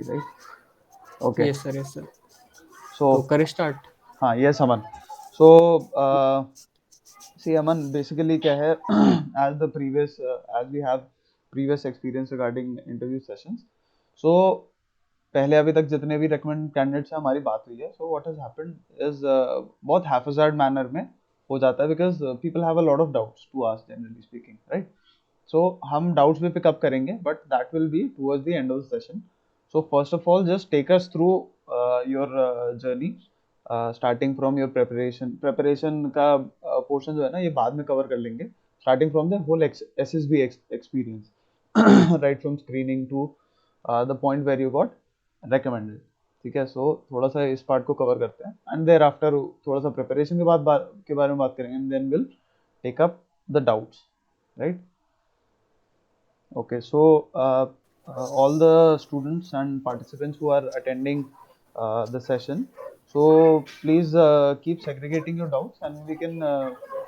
right? Okay. Yes sir, yes sir. तो So करें start? हाँ, yes Aman. So see Aman, basically क्या है as the previous as we have previous experience regarding interview sessions, so पहले अभी तक जितने भी recommend candidates हैं हमारी बात हुई है, so what has happened is बहुत haphazard manner में हो जाता है because people have a lot of doubts to ask generally speaking, right? So हम doubts भी pick up करेंगे, but that will be towards the end of the session. So first of all, just take us through your journey, starting from your preparation का portion जो है ना ये बाद में cover कर लेंगे, starting from the whole SSB experience, right from screening to the point where you got recommended. ठीक है, so थोड़ा सा इस part को cover करते हैं and thereafter थोड़ा सा preparation के बारे में बात करेंगे and then we'll take up the doubts, right? Okay, so all the students and participants who are attending the session, so please keep segregating your doubts and we can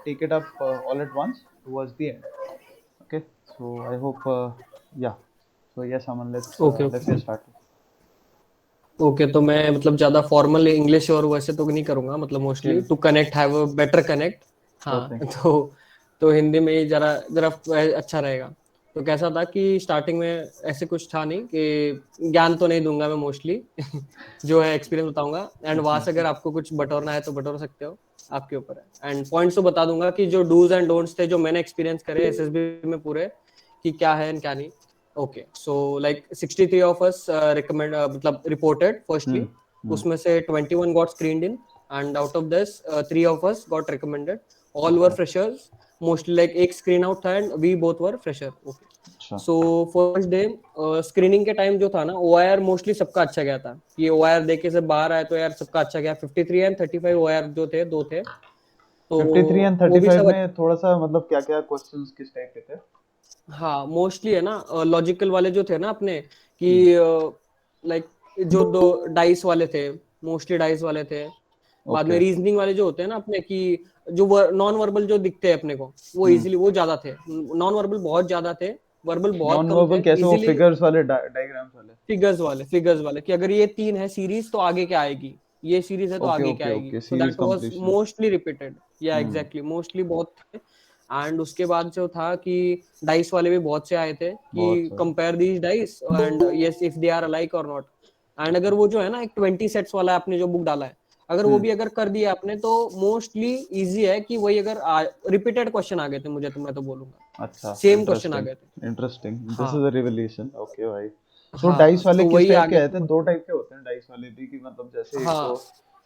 take it up all at once towards the end. Okay, so I hope, yeah. So yes, Aman, okay, let's get okay. started. Okay, तो मैं मतलब ज्यादा formal English और वैसे तो नहीं करूंगा, मतलब mostly Chill, to connect, have a better connect. sure हाँ। thing. तो हिंदी में ही जरा जरा अच्छा रहेगा। तो कैसा था कि स्टार्टिंग में ऐसे कुछ था नहीं कि ज्ञान तो नहीं दूंगा मैं मोस्टली। जो है एक्सपीरियंस बताऊंगा, एंड वहां अच्छा, से अगर आपको कुछ बटोरना है तो बटोर सकते हो, आपके ऊपर है। एंड पॉइंट्स तो बता दूंगा कि जो डूज एंड डोंट्स थे जो मैंने एक्सपीरियंस करे एसएसबी में पूरे, कि क्या है एंड क्या नहीं। Okay, so like 63 of us recommend, मतलब रिपोर्टेड फर्स्टली। hmm. उसमें से 21 got screened in, and out of this 3 of us got recommended. All were Okay, freshers, mostly like एक स्क्रीन आउट था and we both were fresher. Okay, अच्छा, so first day screening के time जो था ना, OIR mostly सबका अच्छा गया था। ये ओआईआर देके से बाहर आए तो यार सबका अच्छा गया। 53 एंड 35 ओआईआर जो थे, दो थे, तो 53 and वो भी 35 सब। में थोड़ा सा मतलब क्या क्या क्वेश्चंस किस टाइप के थे? हाँ, मोस्टली है ना लॉजिकल वाले जो थे ना अपने, कि Hmm. लाइक जो दो डाइस वाले थे, मोस्टली डाइस वाले थे। बाद में Okay. रीजनिंग वाले जो होते हैं ना अपने, कि जो नॉन वर्बल जो दिखते हैं अपने को, वो Hmm. इजीली वो ज्यादा थे। नॉन वर्बल बहुत ज्यादा थे, वर्बल बहुत नॉन कम वर्बल थे। कैसे, वो इजीली फिगर्स वाले, डायग्राम्स वाले? फिगर्स वाले कि अगर ये तीन है सीरीज तो आगे क्या आएगी, ये सीरीज है तो ओके आगे क्या ओके आएगी। ओके, तो series that was completion. Mostly repeated. या हम्म। एग्जैक्टली, मोस्टली बहुत थे। एंड उसके बाद जो था कि डाइस वाले भी बहुत से आए थे बहुत कि सारे। Compare these dice and yes if they are alike और नॉट। एंड अगर वो जो है ना एक 20 सेट्स वाला आपने जो बुक डाला है, अगर वो हम्म। भी अगर कर दिया आपने तो मोस्टली इजी है कि वही अगर रिपीटेड क्वेश्चन आ गए थे मुझे, तो मैं तो बोलूंगा अच्छा, सेम क्वेश्चन आ इंटरेस्टिंग। गए थे। इंटरेस्टिंग, दिस हाँ, इज अ रिवलेशन। ओके भाई। सो हाँ, डाइस वाले तो किस वही टाइप के आगे आए थे? तो। दो टाइप के होते हैं डाइस वाले भी, कि मतलब जैसे एक तो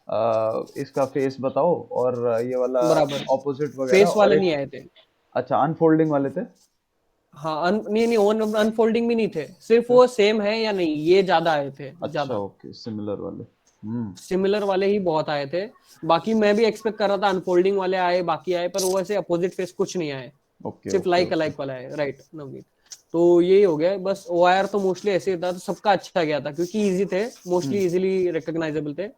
हाँ, इसका फेस बताओ और ये वाला बराबर। ऑपोजिट वगैरह, फेस और वाले एक, नहीं आए थे। अच्छा, अनफोल्डिंग वाले थे? हाँ, नहीं नहीं, अनफोल्डिंग भी नहीं थे, सिर्फ फिर? वो सेम है या नहीं ये ज्यादा आए थे, अच्छा, ज्यादा। ओके, सिमिलर वाले। हम्म। सिमिलर वाले ही बहुत आए थे। बाकी मैं भी एक्सपेक्ट कर रहा था अनफोल्डिंग वाले आए, बाकी आए, पर वो ऐसे अपोजिट फेस कुछ नहीं आए। ओके सिर्फ ओके लाइक ओके। अलाइक वाला है, राइट नवनीत? तो यही हो गया बस। ओआईआर तो मोस्टली ऐसे ही था, तो सबका अच्छा गया था क्योंकि इजी थे, मोस्टली हम्म। इजीली रिकॉग्नाइजेबल थे।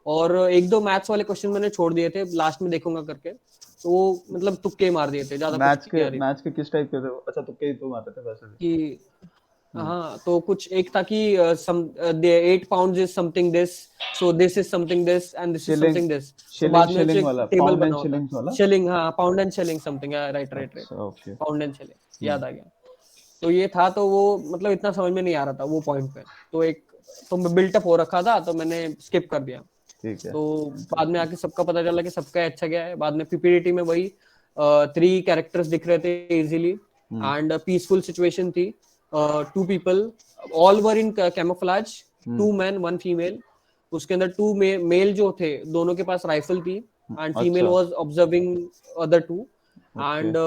और एक दो मैथ्स वाले क्वेश्चन मैंने छोड़ दिए थे, लास्ट में देखूंगा करके, तो वो मतलब तुक्के मार दिए थे, ज्यादा कुछ किया नहीं था। मैथ्स के किस टाइप के थे? अच्छा, तुक्के ही तो मारते थे वैसे भी। कि हम्म। हाँ, तो कुछ एक था कि some 8 pound is something this, so this is something this and this is shilling, something this. तो बाद में शिलिंग एक वाला, टेबल पाउंड बना एंड होता है। शिलिंग्स वाला। शिलिंग, हाँ, pound and shilling something, right right right. अच्छा, okay. Pound and shilling hmm. याद आ गया। तो ये था, तो वो मतलब इतना समझ में नहीं आ रहा था वो पॉइंट पे। तो एक तो बिल्टअप हो रखा था, तो मैंने स्किप कर दिया। ठीक है, तो बाद में इंटरेस्टिंग। आके सबका पता चला कि सबका अच्छा गया है। बाद में पीपीटी में वही 3 कैरेक्टर्स दिख रहे थे easily, hmm. And peaceful situation थी। 2 people, all were in camouflage, hmm. 2 men 1 female। उसके अंदर 2 मेल जो थे, दोनों के पास राइफल थी, एंड फीमेल अच्छा, was observing other 2। Okay. And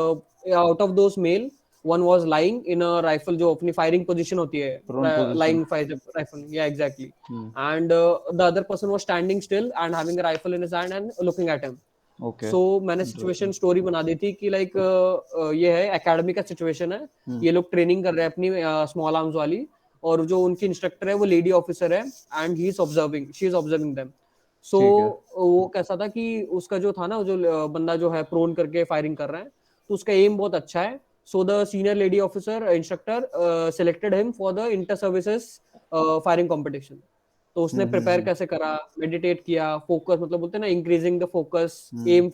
out of those male, one was lying in a rifle, जो अपनी फायरिंग पोजीशन होती है, प्रोन पोजीशन। लाइंग राइफल, या exactly. Hmm. And the other person was standing still and having a rifle in his hand and looking at him. Okay, So मैंने interesting. Situation story बना दी थी कि like ये है academy का situation है। हम्म। ये लोग ट्रेनिंग कर रहे हैं अपनी स्मॉल आर्म्स वाली, और जो उनकी इंस्ट्रक्टर है वो लेडी ऑफिसर है, and he is observing, she is observing them. So ठीक है। वो कैसा था कि उसका जो था ना, जो बंदा जो है प्रोन करके फायरिंग कर रहा है, तो उसका एम बहुत अच्छा है। So the senior lady officer instructor selected him for the inter services firing competition. तो उसने प्रिपेयर कैसे करा, मेडिटेट किया, फोकस मतलब बोलते हैं ना इंक्रीजिंग द फोकस, एम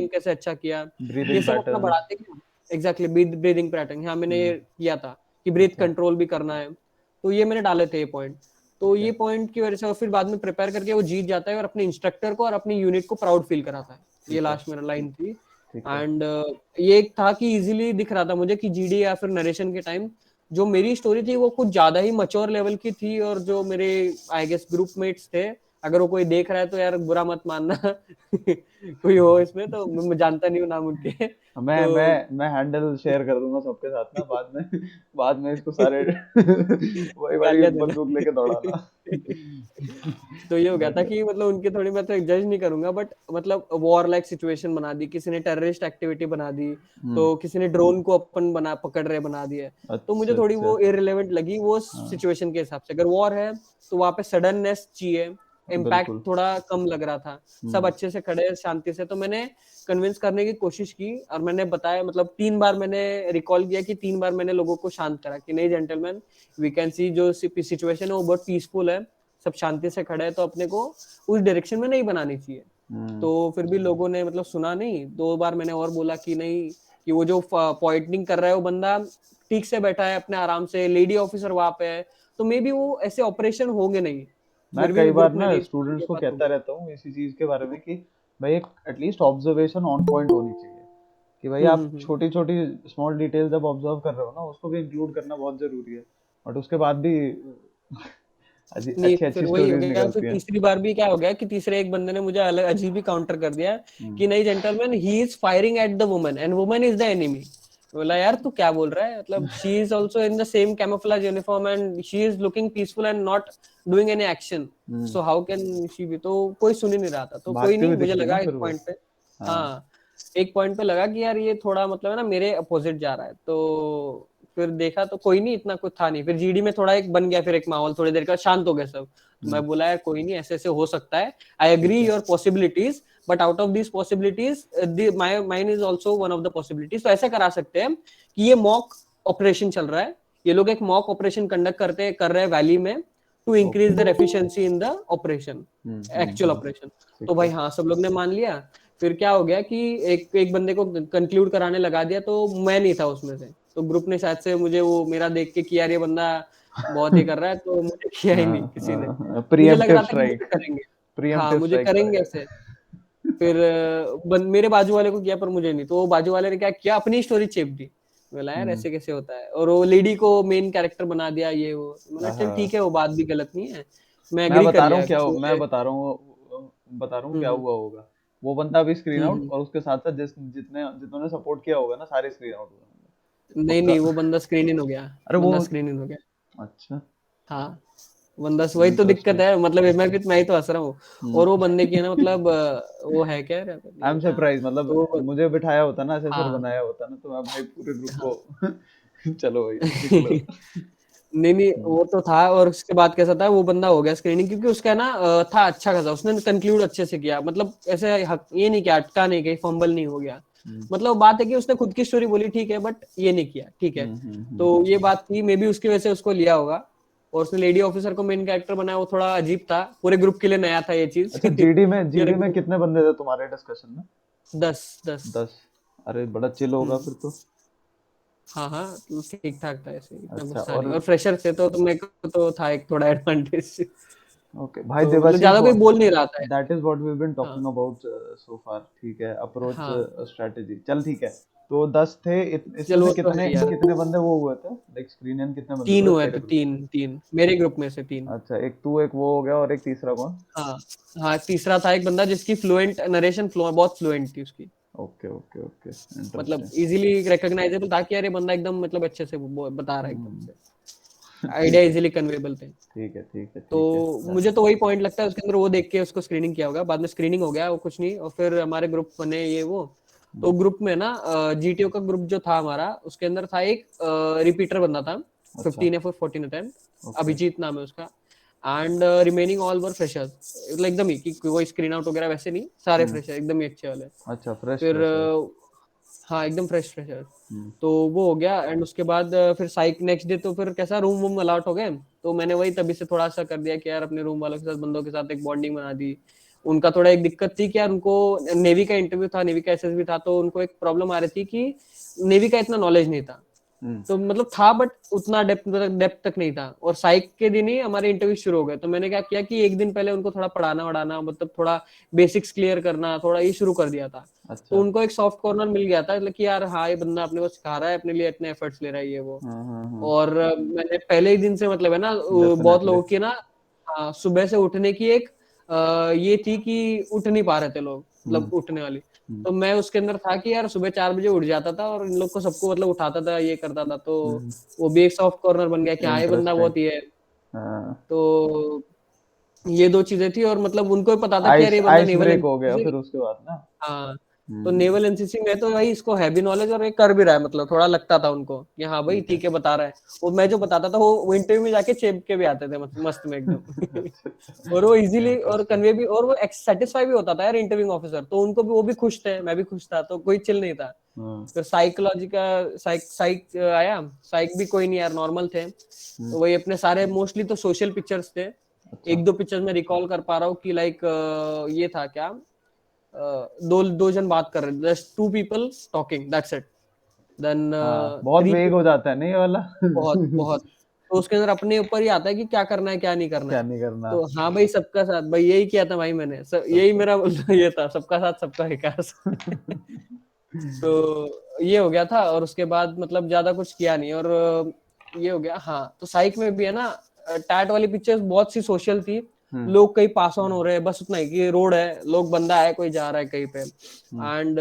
कैसे अच्छा किया, ये ब्रीदिंग सब अपना पैटर्न्स। बढ़ाते गया। एग्जैक्टली, ब्रीदिंग पैटर्न, हाँ मैंने ये किया था कि ब्रीथ अच्छा कंट्रोल भी करना है। तो ये मैंने डाले थे ये पॉइंट। तो ठीक ये है पॉइंट की वजह से और फिर बाद में प्रिपेयर करके वो जीत जाता है और अपने इंस्ट्रक्टर को और अपनी यूनिट को प्राउड फील कराता है। ये ठीक है लास्ट मेरा लाइन थी। ठीक है। एंड ये एक था कि इजीली दिख रहा था मुझे कि जीडी या फिर नरेशन के टाइम जो मेरी स्टोरी थी वो कुछ ज्यादा ही मैच्योर लेवल की थी, और जो मेरे आई गेस ग्रुप मेट्स थे, अगर वो कोई देख रहा है तो यार बुरा मत मानना कोई हो इसमें, तो मैं जानता नहीं हूँ नाम उनके मैं तो मैं हैंडल शेयर कर दूंगा सबके साथ ना बाद में। बाद में इसको सारे वही वाली गालियां देना बंदूक लेके दौड़ाना। तो ये हो गया था बढ़िया। कि मतलब उनकी थोड़ी, मैं तो जज नहीं करूंगा बट मतलब वॉर लाइक सिचुएशन बना दी, किसी ने टेररिस्ट एक्टिविटी बना दी, हम्म। तो किसी ने ड्रोन को अपन बना पकड़ रहे बना दिया। तो मुझे अच्छा थोड़ी अच्छा। वो इररिलेवेंट लगी वो हाँ सिचुएशन के हिसाब से। अगर वॉर है तो वहां पे सडननेस चाहिए, इम्पैक्ट बिल्कुल। थोड़ा कम लग रहा था, सब हम्म। अच्छे से खड़े शांति से। तो मैंने कन्विंस करने की कोशिश की और मैंने बताया, मतलब 3 बार मैंने रिकॉल किया कि 3 बार मैंने लोगों को शांत करा कि नहीं जेंटलमैन, वी कैन सी जो सिचुएशन है वो बहुत पीसफुल है, सब शांति से खड़े हैं, तो अपने को उस डायरेक्शन में नहीं बनानी चाहिए। हम्म। तो फिर भी लोगों ने मतलब सुना नहीं। 2 बार मैंने और बोला कि नहीं, कि वो जो पॉइंटिंग कर रहा है वो बंदा ठीक से बैठा है अपने आराम से, लेडी ऑफिसर वहां पे है, तो मे बी वो ऐसे ऑपरेशन होंगे नहीं। मैं फिर भी कई बार ग्रुप ने ना नहीं सुना, स्टूडेंट्स ये को बात हो कहता गई। रहता हूँ इसी चीज के बारे में कि भाई एक एटलीस्ट ऑब्जर्वेशन ऑन पॉइंट होनी चाहिए। कि भाई आप हम्म। छोटी छोटी स्मॉल डिटेल जब ऑब्जर्व कर रहे हो ना उसको भी इंक्लूड करना बहुत जरूरी है। बट उसके बाद भी नहीं अच्छी फिर अच्छी वही हो स्टोरीज गया, फिर निकलती हैं। तीसरी बार भी क्या हो गया कि तीसरे एक बंदे ने मुझे अलग अजीब ही काउंटर कर दिया हम्म। कि नहीं gentleman, he is firing at the woman and woman is the enemy. बोला यार तू क्या बोल रहा है, मतलब she is also in the same camouflage uniform and she is looking peaceful and not doing any action, hmm. So how can she be. तो कोई सुन ही नहीं रहा था, तो कोई भागती नहीं, हुई मुझे दिखती है ना लगा इस फिर वो। पॉइंट पे, हाँ। हाँ एक पॉइंट पे लगा कि यार ये थोड़ा मतलब है ना मेरे अपोजिट जा रहा है। तो फिर देखा तो कोई नहीं, इतना कुछ था नहीं। फिर जीडी में थोड़ा एक बन गया, फिर एक माहौल थोड़ी देर का शांत हो गया सब। तो मैं बोला यार कोई नहीं, ऐसे ऐसे हो सकता है, आई ठीक एग्री है। Your possibilities, but out of these possibilities mine is also one of the possibilities. तो ऐसा करा सकते हैं कि ये मॉक ऑपरेशन चल रहा है, ये लोग एक मॉक ऑपरेशन कंडक्ट कर रहे हैं वैली में, to increase okay. Their efficiency in the operation, actual hmm. Operation. तो ठीक भाई है। हाँ, सब लोग ने मान लिया। फिर क्या हो गया कि एक एक बंदे को कंक्लूड कराने लगा दिया, तो मैं नहीं था उसमें से। तो ग्रुप ने शायद से मुझे वो मेरा देख के कि यार ये बंदा बहुत ही कर रहा है, तो मुझे किया ही नहीं किसी ने। मुझे लग प्रीएम्प्टिव रहा था कि मुझे स्ट्राइक। करेंगे, हाँ प्रीएम्प्टिव मुझे स्ट्राइक करा करेंगे गया। ऐसे। फिर मेरे बाजू वाले को किया पर मुझे नहीं, तो वो बाजू वाले ने क्या किया, अपनी स्टोरी चेप दी। बोला यार हम्म। ऐसे कैसे होता है, और वो लेडी को मेन कैरेक्टर बना दिया ये वो। मैंने चल हाँ ठीक है, वो बात भी गलत नहीं है, मैं मैं एग्री कर बता रहा हूँ लिया क्या क्योंकि मैं मुझे बता रहा हूँ क्या हम्म हुआ होगा। वो बंदा भी स्क्रीन आउट हम्म। और उसके साथ साथ जितने जितनों सपोर्ट किया होगा ना सारे स्क्रीन आउट हुए होंगे। नहीं पक्का। नहीं, वो बंदा स्क्रीन इन हो गया, अरे वो। बंदा स्क्रीन इन हो गया। अच्छा। हाँ बंदा, वही तो दिक्कत इंटरेस्टिंग। है, मतलब मैं ही तो हंस रहा हूँ। हम्म। और वो बंदे की है ना, मतलब वो है क्या रहता आई एम नहीं, हाँ सरप्राइज मतलब तो मुझे बिठाया होता ना असेसर हाँ बनाया होता ना तो मैं भाई पूरे ग्रुप हाँ को चलो भाई सीख लो। नहीं नहीं, हम्म। वो तो था। और उसके बाद कैसा था, वो बंदा हो गया स्क्रीनिंग, क्योंकि उसका ना था अच्छा खासा, उसने कंक्लूड अच्छे से किया, मतलब ऐसे ये नहीं किया, अटका नहीं, कहीं फंबल नहीं हो गया। हम्म। मतलब बात है कि उसने खुद की स्टोरी बोली ठीक है, बट ये नहीं किया, ठीक है। तो ये बात थी, मे बी उसकी वजह से उसको लिया होगा। और उसने लेडी ऑफिसर को मेन कैरेक्टर बनाया, वो थोड़ा अजीब था, पूरे ग्रुप के लिए नया था ये चीज अच्छा यार जीडी में कितने बंदे थे तुम्हारे डिस्कशन में? 10 10। 10। अरे बड़ा चिल होगा फिर तो। हाँ हाँ, ठीक ठाक था, ऐसे इतना अच्छा गुस्सा नहीं, और और फ्रेशर थे तो मेरे को तो था एक थोड़ा एडवांटेज ओके भाई तो मतलब देवाशीष ज्यादा कोई बोल नहीं रहा था ऐसे। That is what we been हाँ टॉकिंग अबाउट सो फार। ठीक है अप्रोच हाँ, स्ट्रेटेजी चल ठीक है। तो 10 थे इसमें चलो से वो तो कितने है यार। कितने बंदे वो हुए थे लाइक स्क्रीन इन कितने बंदे 3 हुए हुए तेरे थे, ग्रुप? 3 3 मेरे ग्रुप में से 3। अच्छा एक तू एक वो हो गया और एक तीसरा कौन? हाँ हाँ, तीसरा था एक बंदा जिसकी फ्लुएंट नरेशन फ्लो बहुत फ्लुएंट थी उसकी, ओके ओके ओके मतलब इंटरेस्टिंग। इजीली रिकॉग्नाइजेबल था कि यार ये बंदा एकदम मतलब अच्छे से बता रहा है एकदम हम्म। से, आइडिया ठीक है इजीली कन्वेबल थे। ठीक है ठीक है तो ठीक है मुझे डन। तो वही पॉइंट लगता है उसके अंदर, वो देख के उसको स्क्रीनिंग किया होगा, बाद में स्क्रीनिंग हो गया वो कुछ नहीं, और फिर हमारे ग्रुप बने ये वो। तो ग्रुप में ना जीटीओ का ग्रुप जो था हमारा, उसके अंदर था एक रिपीटर बंदा था, अच्छा 15 या 14 अटेम्प्ट, ओके। अभिजीत नाम है उसका। And remaining all were freshers, मतलब एकदम ही कि कोई स्क्रीन आउट वगैरह वैसे नहीं, सारे फ्रेशर एकदम ही अच्छे वाले। अच्छा फ्रेश फिर फ्रेशर्स। हाँ एकदम फ्रेश फ्रेशर। हम्म। तो वो हो गया, एंड उसके बाद फिर साइक नेक्स्ट डे तो फिर कैसा रूम वूम अलाउट हो गए। तो मैंने वही तभी से थोड़ा सा कर दिया कि यार अपने रूम वालों के साथ, बंदों के साथ एक बॉन्डिंग बना दी। उनका थोड़ा एक दिक्कत थी कि यार उनको नेवी का इंटरव्यू था, नेवी का एसएसबी था, तो उनको एक प्रॉब्लम आ रही थी कि नेवी का इतना नॉलेज नहीं था। हम्म। तो मतलब था बट उतना डेप्थ तक नहीं था। और साइक के दिन ही हमारे इंटरव्यू शुरू हो गए, तो मैंने क्या किया कि एक दिन पहले उनको थोड़ा पढ़ाना वढ़ाना, मतलब थोड़ा बेसिक्स क्लियर करना, थोड़ा ये शुरू कर दिया था। तो अच्छा। उनको एक सॉफ्ट कॉर्नर मिल गया था, मतलब कि यार हाँ ये बंदा अपने को सिखा रहा है, अपने लिए इतने एफर्ट्स ले रहा है ये वो। हाँ हाँ हाँ। और मैंने पहले ही दिन से मतलब है ना, बहुत डेफिनेटली। लोगों की ना सुबह से उठने की एक ये थी कि उठ नहीं पा रहे थे लोग, मतलब हम्म। उठने वाली। हम्म। तो मैं उसके अंदर था कि यार सुबह 4 बजे उठ जाता था और इन लोग को सबको मतलब उठाता था, ये करता था। तो वो भी एक सॉफ्ट कॉर्नर बन गया कि हाँ ये बंदा इंटरेस्टिंग। बहुत ये है। हाँ। तो ये दो चीजें थी, और मतलब उनको भी पता था कि यार आइस ये बंदा आइस नेवल ब्रेक हो एनसीसी गया से। फिर उसके बाद ना। हाँ, तो हम्म। नेवल एनसीसी में तो भाई इसको है भी नॉलेज, और ये कर भी रहा है, मतलब थोड़ा लगता था उनको कि हाँ भाई ठीक है। ठीक है बता रहा है। और मैं जो बताता था वो इंटरव्यू में जाके चेप के भी आते थे, मस्त में एकदम। अच्छा अच्छा। और वो इजीली और इंटरेस्टिंग। कन्वे भी, और वो सेटिस्फाई भी होता था यार इंटरव्यूइंग ऑफिसर, तो उनको भी, वो भी खुश थे, मैं भी खुश था, तो कोई चिल नहीं था। हाँ। फिर साइकोलॉजी का साइक साइक आया। साइक भी कोई नहीं यार, नॉर्मल थे। हम्म। तो वही अपने सारे मोस्टली तो सोशल पिक्चर्स थे। अच्छा। एक दो पिक्चर्स में रिकॉल कर पा रहा हूँ कि लाइक ये था क्या, दो दो जन बात कर रहे थे, just two people talking, that's it. Then हाँ बहुत थ्री, वेग हो जाता है ना ये वाला। बहुत बहुत। तो उसके अंदर अपने ऊपर ही आता है कि क्या करना है क्या नहीं करना क्या है। नहीं करना। तो हाँ भाई सबका साथ, भाई यही किया था भाई मैंने, यही सबका। मेरा ये था, सबका साथ सबका विकास। तो ये हो गया था, और उसके बाद मतलब ज्यादा कुछ किया नहीं। और ये हो गया। हाँ, तो साइक में भी है ना, टैट वाली पिक्चर्स बहुत सी सोशल थी। हम्म। लोग कहीं पास ऑन हो रहे हैं, बस उतना ही कि रोड है, लोग, बंदा है, कोई जा रहा है कहीं पे। हम्म। एंड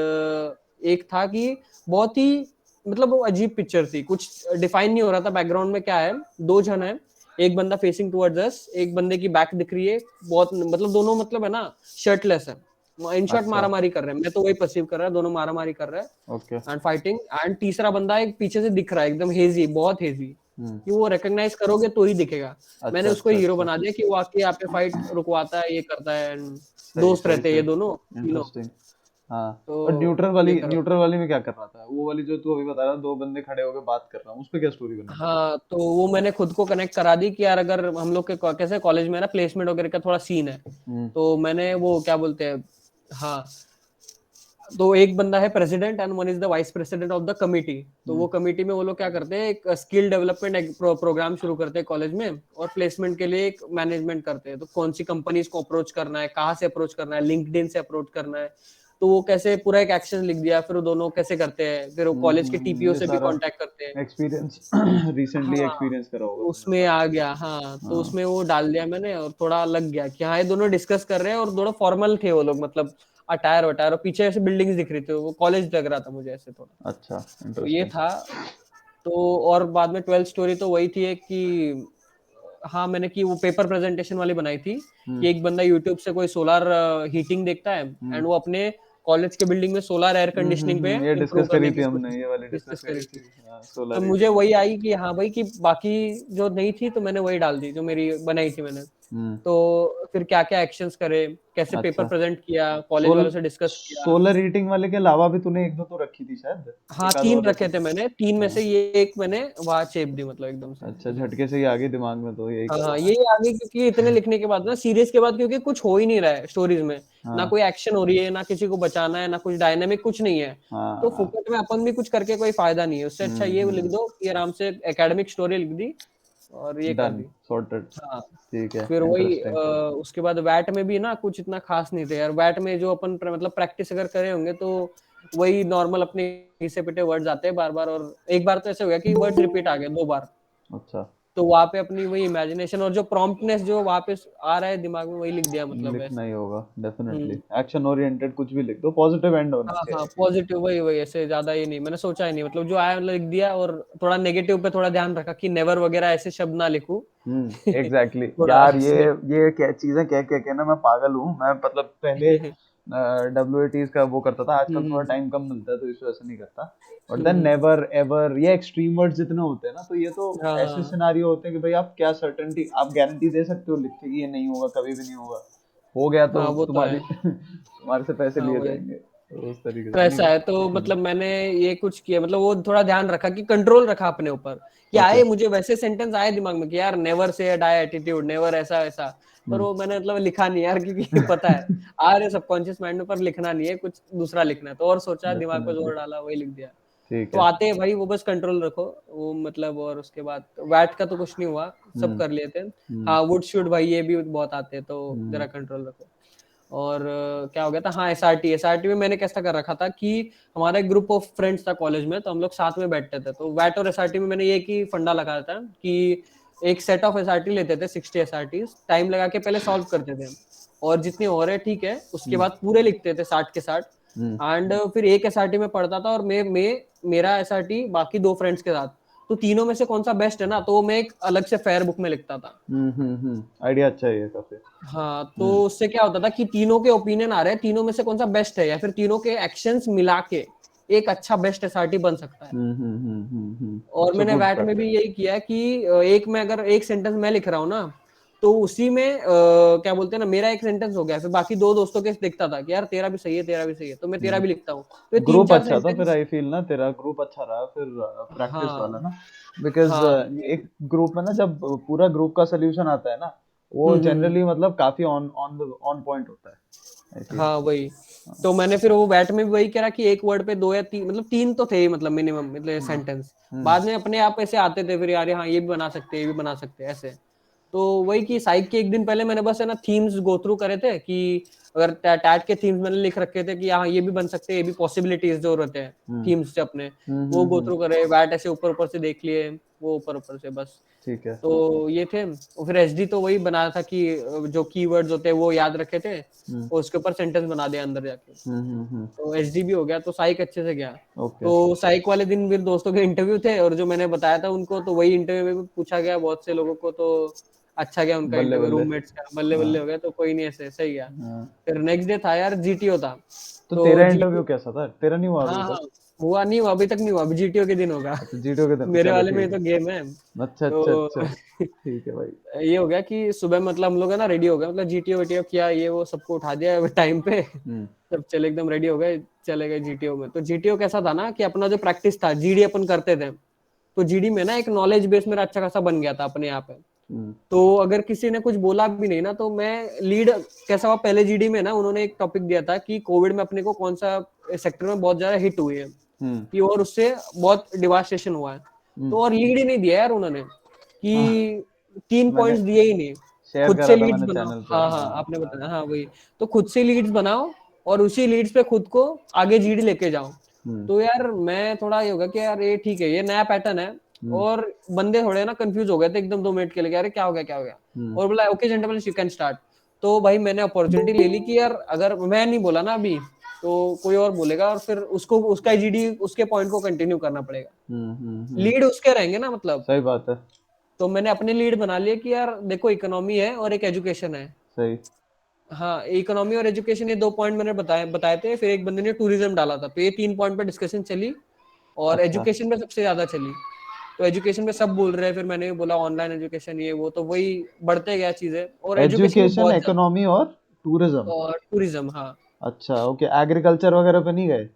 एक था कि बहुत ही, मतलब वो अजीब पिक्चर थी, कुछ डिफाइन नहीं हो रहा था बैकग्राउंड में क्या है। दो जन है, एक बंदा फेसिंग टुवर्ड्स अस, एक बंदे की बैक दिख रही है, बहुत मतलब दोनों मतलब है ना शर्टलेस है, इन शॉर्ट अच्छा। मारा मारी कर रहे हैं, मैं तो वही परसीव कर रहा है, दोनों मारा मारी कर रहे हैं ओके। And fighting. एंड तीसरा बंदा एक पीछे से दिख रहा है एकदम हेजी, बहुत हेजी, हम्म। कि वो रिकॉग्नाइज करोगे तो ही दिखेगा। मैंने अच्छा उसको अच्छा हीरो अच्छा। बना दिया कि वो आके यहाँ पे फाइट रुकवाता है, ये करता है। एंड सही दोस्त सही रहते हैं ये सही। दोनों तीनों। इंटरेस्टिंग। हाँ। और तो न्यूट्रल ये वाली, करो। न्यूट्रल वाली में क्या कर रहा था? वो वाली जो तू अभी बता रहा, दो बंदे खड़े होकर बात कर रहा हूँ, उस पे क्या स्टोरी बना दी? हाँ, तो वो मैंने खुद को कनेक्ट करा दी कि यार अगर हम लोग के कैसे कॉलेज में ना प्लेसमेंट वगैरह का थोड़ा सीन है। हम्म। तो मैंने वो क्या बोलते हैं, हाँ, तो एक बंदा है president and one is the vice president of the committee. तो वो हम्म। कमिटी में वो लोग क्या करते हैं, एक स्किल डेवलपमेंट प्रोग्राम शुरू करते हैं कॉलेज में, और प्लेसमेंट के लिए एक मैनेजमेंट करते हैं। तो कौन सी कंपनीज को अप्रोच करना है, कहाँ से अप्रोच करना है, लिंक्डइन से अप्रोच करना है। तो वो कैसे पूरा एक एक्शन लिख दिया, फिर वो दोनों कैसे करते हैं, फिर वो कॉलेज के टीपीओ ये से भी सारा कांटेक्ट करते हैं। एक्सपीरियंस रिसेंटली हाँ, एक्सपीरियंस करा होगा तूने उसमें सारा। आ गया। हाँ, तो हाँ। उसमें वो डाल दिया मैंने, और थोड़ा लग गया कि हाँ ये दोनों डिस्कस कर रहे हैं, और दोनों फॉर्मल थे वो लोग, मतलब अटायर वटायर, और पीछे ऐसे बिल्डिंग्स दिख रही थी, वो कॉलेज लग रहा था मुझे ऐसे थोड़ा। अच्छा। तो ये इंटरेस्टिंग। था। तो और बाद में 12th स्टोरी तो वही थी एक कि हाँ मैंने की वो पेपर प्रेजेंटेशन वाली बनाई थी, हम्म। कि एक बंदा यूट्यूब से कोई सोलर हीटिंग देखता है, हम्म। एंड वो अपने कॉलेज के बिल्डिंग में सोलर एयर कंडीशनिंग पे ये इम्प्रूव डिस्कस करी करने थी की हमने, कोशिश ये वाली डिस्कस डिस्कस करी करी थी। थी। हाँ, तो सोलर मुझे हीटिंग। वही आई कि हाँ भाई, कि बाकी जो नहीं थी तो मैंने वही डाल दी जो मेरी बनाई थी मैंने। हम्म। तो फिर क्या क्या एक्शंस करे, कैसे पेपर अच्छा। प्रेजेंट किया, कॉलेज सोल वालों से डिस्कस किया। सोलर हीटिंग वाले के अलावा भी तूने एक दो तो रखी थी शायद, हाँ, एक आध तीन और रखे रखी थे थी। मैंने, तीन में हाँ। से ये एक मैंने वहां चेप दी, मतलब एकदम से अच्छा, इसमें। झटके से ही आ गई दिमाग में, तो यही हाँ हाँ, करूंगा। ये आगे, क्योंकि इतने लिखने के बाद ना, सीरीज के बाद, क्योंकि कुछ हो ही नहीं रहा है स्टोरीज में, ना हाँ कोई एक्शन हो रही है, ना किसी को बचाना है, ना कुछ डायनेमिक, कुछ नहीं है। तो हाँ। फुकट में अपन भी कुछ करके कोई फायदा नहीं है, उससे अच्छा ये लिख हम्म। दो कि आराम से एकेडमिक स्टोरी लिख दी और ये कर डन, दी। सॉर्टेड। हाँ, ठीक है, फिर वही इंटरेस्टिंग। उसके बाद वैट में भी ना कुछ इतना खास नहीं थे यार। वैट में जो अपन मतलब प्रैक्टिस अगर करे होंगे तो वही नॉर्मल अपने घिसे पिटे वर्ड्स आते हैं बार बार, और एक बार तो ऐसे हो गया कि वर्ड्स रिपीट आ गए 2 बार। अच्छा। तो वहां पे अपनी वही इमेजिनेशन और जो प्रॉम्प्टनेस जो वहां पे आ रहा है दिमाग में, वही लिख दिया, मतलब लिखना ऐसे। ही होगा डेफिनेटली, हम्म। एक्शन ओरिएंटेड कुछ भी लिख दो, पॉजिटिव एंड होना हाँ हाँ, चाहिए कि। पॉजिटिव, वही वही, ऐसे ज्यादा ही नहीं, मैंने सोचा ही नहीं, मतलब जो आया मतलब लिख दिया, और थोड़ा नेगेटिव पे थोड़ा ध्यान रखा कि नेवर वगैरह ऐसे शब्द ना लिखूं। एग्जैक्टली थोड़ा यार, ऐसे। ये क्या चीजें कह कह के ना मैं पागल हूँ। मैं मतलब पहले WATs का वो करता था, आजकल थोड़ा हम्म टाइम कम मिलता है तो इस वजह से नहीं करता। और देन हम्म, नेवर एवर, ये एक्सट्रीम वर्ड जितने होते हैं ना, तो ये तो हाँ ऐसे हाँ, सिनारियो होते हैं कि भाई आप क्या सर्टेनिटी, आप गारंटी दे सकते हो लिख के कि ये नहीं होगा, कभी भी नहीं होगा? हो गया तो हाँ वो तो है। तुम्हारी तुम्हारे से पैसे हाँ लिए वही। जाएंगे। तो उस तरीके तो से नहीं। ऐसा है, तो मतलब मैंने ये कुछ किया, मतलब वो थोड़ा ध्यान रखा कि कंट्रोल रखा अपने ऊपर, कि ओके। आए मुझे वैसे सेंटेंस आए दिमाग में कि यार never say die attitude, never ऐसा ऐसा, पर वो मैंने मतलब लिखा नहीं यार, क्योंकि पता है आ रहे सबकॉन्शियस माइंड में, पर लिखना नहीं है, कुछ दूसरा लिखना है, तो और सोचा, दिमाग पे डेफिनेटली। जोर डाला, वही लिख दिया। ठीक तो है। आते हैं भाई, वो बस कंट्रोल रखो, वो मतलब, और उसके बाद वैट का तो कुछ नहीं हुआ, सब हम्म। कर लिए थे। हम्म। हाँ, वुड शुड भाई, ये भी बहुत आते हैं, तो हम्म। जरा कंट्रोल रखो। और क्या हो गया था, हाँ एसआरटी, एसआरटी में मैंने कैसा कर रखा था कि हमारा एक ग्रुप ऑफ फ्रेंड्स था कॉलेज में, तो हम लोग साथ में बैठते थे, तो वैट और एसआरटी में मैंने ये की फंडा लगाया था कि एक सेट ऑफ एसआरटी लेते थे, 60 एसआरटी, टाइम लगा के पहले सॉल्व करते थे, और जितनी हो रहे ठीक है, उसके हम्म। बाद पूरे लिखते थे 60 के 60, हम्म। एंड फिर एक एसआरटी में पढ़ता था, और मैं मेरा एसआरटी बाकी दो फ्रेंड्स के साथ, तो तीनों में से कौन सा बेस्ट है ना, तो मैं एक अलग से फेयर बुक में लिखता था। आइडिया अच्छा है ये काफी। हाँ, तो हम्म। उससे क्या होता था कि तीनों के ओपिनियन आ रहे हैं, तीनों में से कौन सा बेस्ट है, या फिर तीनों के एक्शंस मिला के एक अच्छा बेस्ट एसआरटी बन सकता है। और इट्स अ मैंने गुड वैट में भी प्रैक्टिस। यही किया है कि एक में अगर एक सेंटेंस मैं लिख रहा हूँ ना, तो उसी में क्या बोलते हैं ना, मेरा एक सेंटेंस हो गया, फिर बाकी दो दोस्तों के देखता था कि यार तेरा भी सही है, तेरा भी सही है, तो मैं तेरा भी लिखता हूँ, तो ये तीन ग्रुप चार अच्छा था फिर, सेंटेंस। आई फील ना तेरा ग्रुप अच्छा रहा फिर, प्रैक्टिस वाला हाँ ना। बिकॉज हाँ एक ग्रुप में ना जब पूरा ग्रुप का सोल्यूशन आता है ना, वो हम्म। जनरली मतलब काफी ऑन ऑन पॉइंट होता है, आई फील। हाँ वही, तो मैंने फिर वो बैट में भी वही करा कि एक वर्ड पे दो या तीन, मतलब तीन तो थे ही, मतलब मिनिमम, मतलब हम्म। सेंटेंस, हम्म। बाद में अपने आप ऐसे आते थे फिर, यार हाँ ये भी बना सकते हैं, ये भी बना सकते हैं, ऐसे। तो वही कि साइक के एक दिन पहले मैंने बस है ना थीम्स गो थ्रू करे थे, कि अगर टैट के थीम्स मैंने लिख रखे थे कि हाँ ये भी बन सकते हैं, ये भी पॉसिबिलिटीज जो रहते हैं हम्म। थीम्स से अपने, वो गो हम्म। थ्रू करे, बैट ऐसे ऊपर ऊपर से देख लिए, वो ऊपर ऊपर से बस। ठीक है। तो ये थे, और फिर एचडी तो वही बनाया था कि जो कीवर्ड्स होते हैं वो याद रखे थे, हम्म। और उसके ऊपर सेंटेंस बना दिया अंदर जाके, हम्म। तो एचडी भी हो गया, तो साइक अच्छे से गया। ओके। तो साइक वाले दिन मेरे दोस्तों के इंटरव्यू थे, और जो मैंने बताया था उनको, तो वही इंटरव्यू में भी पूछा गया बहुत से लोगों को, तो अच्छा गया उनका बल्ले इंटरव्यू, बल्ले। रूममेट्स का बल्ले हाँ। बल्ले हो गया, तो कोई नहीं, ऐसे सही गया। हाँ। फिर नेक्स्ट डे था यार, जीटीओ था, तो तो तेरा जीटीओ, इंटरव्यू कैसा था? तेरा नहीं हुआ हाँ अभी हाँ, तक? हुआ नहीं हुआ, अभी तक नहीं हुआ, अभी जीटीओ के दिन होगा। अच्छा, जीरो के दिन, मेरे चलो वाले में ही ठीक तो गेम है। है। अच्छा अच्छा तो अच्छा। ठीक है भाई। ये हो गया कि सुबह मतलब हम लोग है ना रेडी हो गए, मतलब जीटीओ वीटीओ किया, ये वो सबको उठा दिया टाइम पे, हम्म। सब चले एकदम रेडी हो गए, चले गए जीटीओ में। तो जीटीओ कैसा था ना कि अपना जो प्रैक्टिस था, जीडी अपन करते थे, तो जीडी में ना एक नॉलेज बेस मेरा अच्छा खासा बन गया था अपने आप पे। हम्म। तो अगर किसी ने कुछ बोला भी नहीं ना, तो मैं लीड, कैसा हुआ पहले जीडी में ना, उन्होंने एक टॉपिक दिया था कि कोविड में अपने को कौन सा सेक्टर में बहुत ज्यादा हिट हुई है, हम्म। कि और उससे बहुत डिवास्टेशन हुआ है, हम्म। तो और लीड ही नहीं दिया यार उन्होंने, हाँ, कि 3 मैंने पॉइंट्स दिए ही नहीं। शेयर खुद से करा था लीड्स मैंने बनाओ, चैनल पे, हाँ हाँ, हाँ आपने हाँ। बताया, हाँ वही, तो खुद से लीड्स बनाओ, और उसी लीड्स पे खुद को आगे जीडी लेके जाओ। हम्म। तो यार मैं थोड़ा ये होगा कि यार ये ठीक है, ये नया पैटर्न है, हम्म। और बंदे थोड़े ना कंफ्यूज हो गए थे एकदम 2 मिनट के लिए, अरे क्या हो गया, क्या हो गया, हम्म। और बोला okay gentleman you can start. तो भाई मैंने अपॉर्चुनिटी ले ली कि यार अगर मैं नहीं बोला ना अभी, तो कोई और बोलेगा, और फिर उसको उसका जीडी उसके पॉइंट को कंटिन्यू करना पड़ेगा, हम्म। लीड उसके रहेंगे ना मतलब। सही बात है। तो मैंने अपने लीड बना लिया कि यार देखो, इकोनॉमी है और एक एजुकेशन है। सही। हाँ, इकोनॉमी और एजुकेशन, ये 2 पॉइंट मैंने बताए बताए थे, फिर एक बंदे ने टूरिज्म डाला था, तो ये 3 पॉइंट पे डिस्कशन चली, और अच्छा। एजुकेशन पे सबसे ज्यादा चली। तो एजुकेशन पे सब बोल रहे हैं, फिर मैंने भी बोला ऑनलाइन एजुकेशन ये वो, तो वही बढ़ते गया चीजें, और एजुकेशन में एजुकेशन, बहुत ज्यादा, इकोनॉमी और टूरिज्म। और टूरिज्म, हाँ। अच्छा, ओके, एग्रीकल्चर वगैरह पे नहीं गए?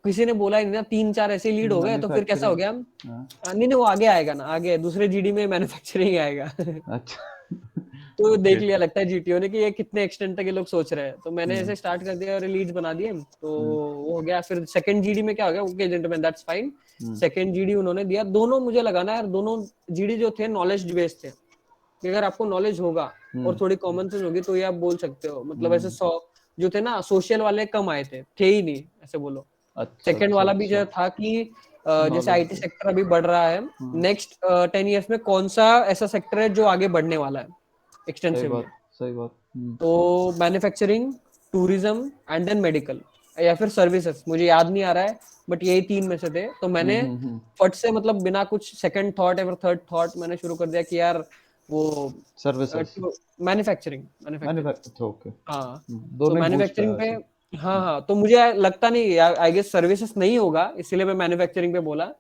किसी ने बोला ही नहीं ना, 3 4 ऐसे लीड हो गए, तो फिर कैसा हो मैन्युफैक्चरिंग। गया, हाँ। नहीं नहीं, वो आगे आएगा ना, आगे दूसरे जीडी में मैन्युफैक्चरिंग आएगा। अच्छा। तो देख ओके। लिया लगता है जीटीओ ने कि ये कितने एक्सटेंट तक ये लोग सोच रहे हैं, तो मैंने हम्म। ऐसे स्टार्ट कर दिया और लीड्स बना दिए, तो हम्म। वो हो गया। फिर सेकंड जीडी में क्या हो गया, okay gentleman that's fine, hmm. Second GD उन्होंने दिया, दोनों मुझे लगा ना यार, दोनों जीडी जो थे नॉलेज बेस्ड थे, कि अगर आपको नॉलेज होगा और हम्म। थोड़ी कॉमन सेंस होगी, तो ये आप बोल सकते हो, मतलब ऐसे हम्म। 100 जो थे ना सोशल वाले कम आए थे ही नहीं, ऐसे बोलो। अच्छा सेकंड अच्छा वाला भी अच्छा। जो था कि जैसे नॉलेज आईटी बेस्ड। सेक्टर अभी बढ़ रहा है, हाँ। नेक्स्ट 10 ईयर्स में कौन सा ऐसा सेक्टर है जो आगे बढ़ने वाला है सही एक्सटेंसिवली, बात, सही बात। तो manufacturing, tourism, and then medical, या फिर सर्विसेज, मुझे याद नहीं आ रहा है, बट यही 3 में से थे। तो मैंने हम्म। फट से, मतलब बिना कुछ सेकंड थॉट या फिर थर्ड थॉट, मैंने शुरू कर दिया कि यार वो services. Manufacturing, manufacturing, manufacture, okay. हाँ। तो दोनों ही बूस्ट है मैन्युफैक्चरिंग पे, वैसे। हाँ हाँ, तो मुझे लगता नहीं, आई गेस सर्विसेज नहीं होगा, इसलिए मैं मैन्युफैक्चरिंग पे बोला,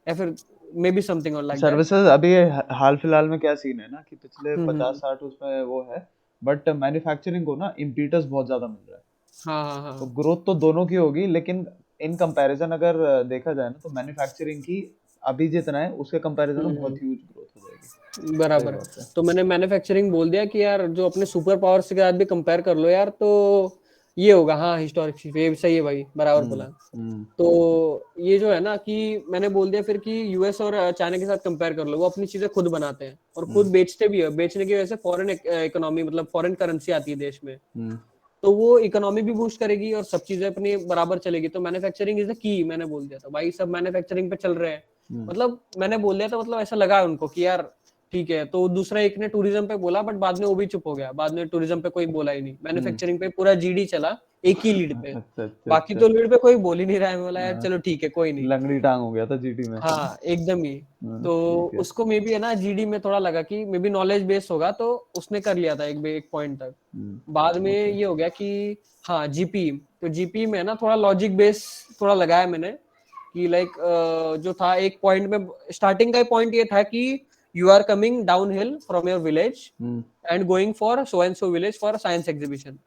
या फिर मे बी समथिंग और लाइक दैट। सर्विसेज अभी हाल फिलहाल में क्या सीन है ना कि पिछले हम्म 50 हम्म 60 उसमें वो है, बट मैन्युफैक्चरिंग को ना इम्पीटस बहुत ज्यादा मिल रहा है। हाँ हाँ तो हाँ। ग्रोथ तो दोनों की होगी, लेकिन इन कंपैरिजन अगर देखा जाए ना, तो मैन्युफैक्चरिंग की अभी जितना है उसके कंपैरिजन में बहुत हम्म। ह्यूज ग्रोथ हो जाएगी। सही बराबर। बात है। तो मैंने मैन्युफैक्चरिंग बोल दिया कि यार जो अपने सुपर पावर से साथ भी कंपेयर कर लो यार, तो ये होगा। हाँ हिस्टोरिक शिप, ये सही है भाई, बराबर हम्म बोला। हम्म तो ये जो है ना कि मैंने बोल दिया फिर कि यूएस और चाइना के साथ कंपेयर कर लो, वो अपनी चीजें खुद बनाते हैं और हम्म खुद बेचते भी है। बेचने की वजह से फॉरेन इकोनॉमी, मतलब फॉरेन करेंसी आती है देश में, हम्म तो वो इकोनॉमी भी बूस्ट करेगी और सब चीजें अपनी बराबर चलेगी। तो मैन्युफैक्चरिंग इज द की, मैंने बोल दिया था भाई, सब मैन्युफैक्चरिंग पे चल रहे हैं। हम्म मतलब मैंने बोल दिया था, मतलब ऐसा लगा उनको कि यार ठीक है। तो दूसरा एक ने टूरिज्म पे बोला, बट बाद में वो भी चुप हो गया, बाद में टूरिज्म पे कोई बोला ही नहीं, हम्म। मैन्युफैक्चरिंग पे पूरा जीडी चला एक ही लीड पे। अच्छा अच्छा बाकी अच्छा। तो लीड पे कोई बोल ही नहीं रहा है। मैं बोला यार हाँ, चलो ठीक है, कोई नहीं। लंगड़ी टांग हो गया था जीटी में, है ना? हाँ एकदम ही। हाँ, तो ठीक है। उसको मे बी है ना जीडी में थोड़ा लगा कि मे बी नॉलेज बेस्ड होगा, तो उसने कर लिया था एक पॉइंट तक। बाद में ओके। ये हो गया कि हाँ जीपी, तो जीपी में ना थोड़ा लॉजिक बेस थोड़ा लगाया मैंने कि लाइक जो था एक पॉइंट में, स्टार्टिंग का पॉइंट ये था कि you are coming down hill from your village hmm. And going for so and so village for science exhibition.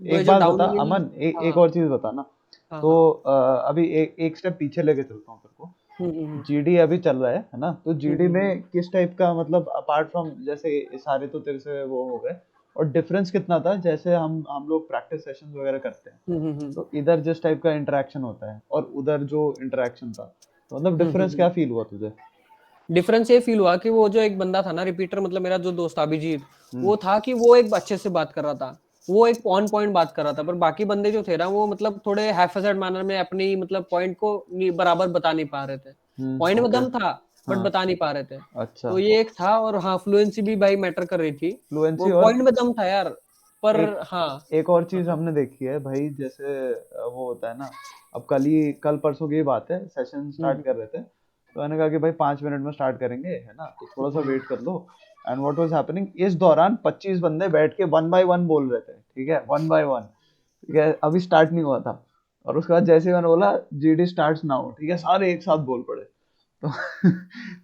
वो एक जो बात बता डाउन हिल। अमन, एक हाँ और चीज बता ना। हाँ तो हाँ। अभी एक स्टेप पीछे लेके चलता हूँ तेरे को। हम्म। जीडी अभी चल रहा है ना? तो जीडी हम्म। में किस टाइप का, मतलब अपार्ट फ्रॉम जैसे ये सारे तो तेरे से वो हो गए, और डिफरेंस कितना था जैसे हम लोग प्रैक्टिस सेशंस वगैरह करते हैं, तो इधर जिस टाइप का इंटरेक्शन होता है और उधर जो इंटरेक्शन था, तो मतलब डिफरेंस क्या फील हुआ तुझे? डिफरेंस ये फील हुआ कि वो जो एक बंदा था ना रिपीटर, मतलब मेरा जो दोस्त था अभिजीत, हम्म। वो था कि वो एक अच्छे से बात कर रहा था, वो एक ऑन पॉइंट बात कर रहा था। पर बाकी बंदे जो थे ना, वो मतलब थोड़े हैफेजेड मैनर में अपनी मतलब पॉइंट को बराबर बता नहीं पा रहे थे। पॉइंट में ओके। दम था, बट हाँ। बता नहीं पा रहे थे। अच्छा। तो ये एक था। और हाँ फ्लुएंसी भी भाई मैटर कर रही थी। वो फ्लुएंसी, और पॉइंट में दम था यार। पर एक हाँ। एक और चीज हाँ। हमने देखी है भाई, जैसे वो होता है ना, अब कल परसों की बात है, सेशन स्टार्ट हम्म, कर रहे थे, तो मैंने कहा कि भाई 5 मिनट में स्टार्ट करेंगे, है ना, तो थोड़ा सा हम्म, वेट कर लो। एंड व्हाट वाज हैपनिंग, इस दौरान 25 बंदे बैठ के वन बाय वन बोल रहे थे, ठीक है, वन बाय वन, ठीक है, अभी स्टार्ट नहीं हुआ था। और उसके बाद जैसे ही मैंने बोला जीडी स्टार्ट्स नाउ, ठीक है, सारे एक साथ बोल पड़े। तो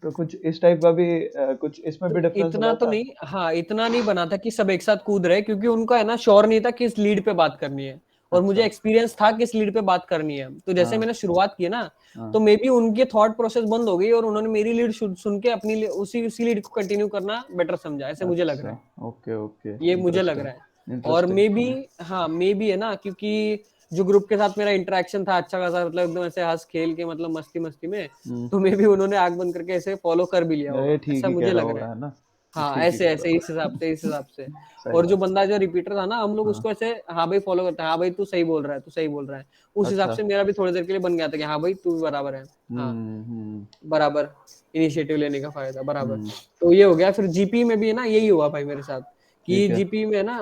तो कुछ इस टाइप का भी कुछ इसमें भी डिफरेंस इतना लगा तो था? नहीं, हाँ इतना नहीं बना था कि सब एक साथ कूद रहे, क्योंकि उनका है ना श्योर नहीं था किस लीड पे बात करनी है। और मुझे अच्छा। एक्सपीरियंस था किस लीड पे बात करनी है। तो जैसे हाँ मैंने शुरुआत की ना, हाँ। तो मे बी उनके थॉट प्रोसेस बंद हो गई और उन्होंने मेरी लीड सुन के अपनी उसी उसी लीड को कंटिन्यू करना बेटर समझा, ऐसे मुझे लग रहा अच्छा। है। Okay okay. ये मुझे लग इंटरेस्टिंग। रहा है। और इंटरेस्टिंग। मे बी, हाँ मे बी है ना, क्योंकि जो ग्रुप के साथ मेरा इंटरेक्शन था अच्छा खासा, मतलब एकदम ऐसे हंस खेल के, मतलब मस्ती मस्ती में, हम्म। तो मे बी उन्होंने आग बंद करके ऐसे फॉलो कर भी लिया ये होगा, ठीक ऐसा ही कह मुझे रहा लग रहा होगा, है। है ना? ये हाँ ठीक ही ऐसे कह ऐसे रहा इस हिसाब से, इस होगा। हिसाब से। सही और जो बात है। बंदा जो रिपीटर था ना, हम लोग हाँ। उसको ऐसे हाँ भाई फॉलो करते हैं, हाँ भाई तू सही बोल रहा है, तू सही बोल रहा है। उस हिसाब अच्छा। से मेरा भी थोड़ी देर के लिए बन गया था कि हाँ भाई तू भी बराबर है। हाँ हम्म। बराबर, इनिशिएटिव लेने का फायदा बराबर। हम्म। तो ये हो गया। फिर जीपी में भी है ना यही हुआ भाई मेरे साथ, कि ठीक है। जीपी में है ना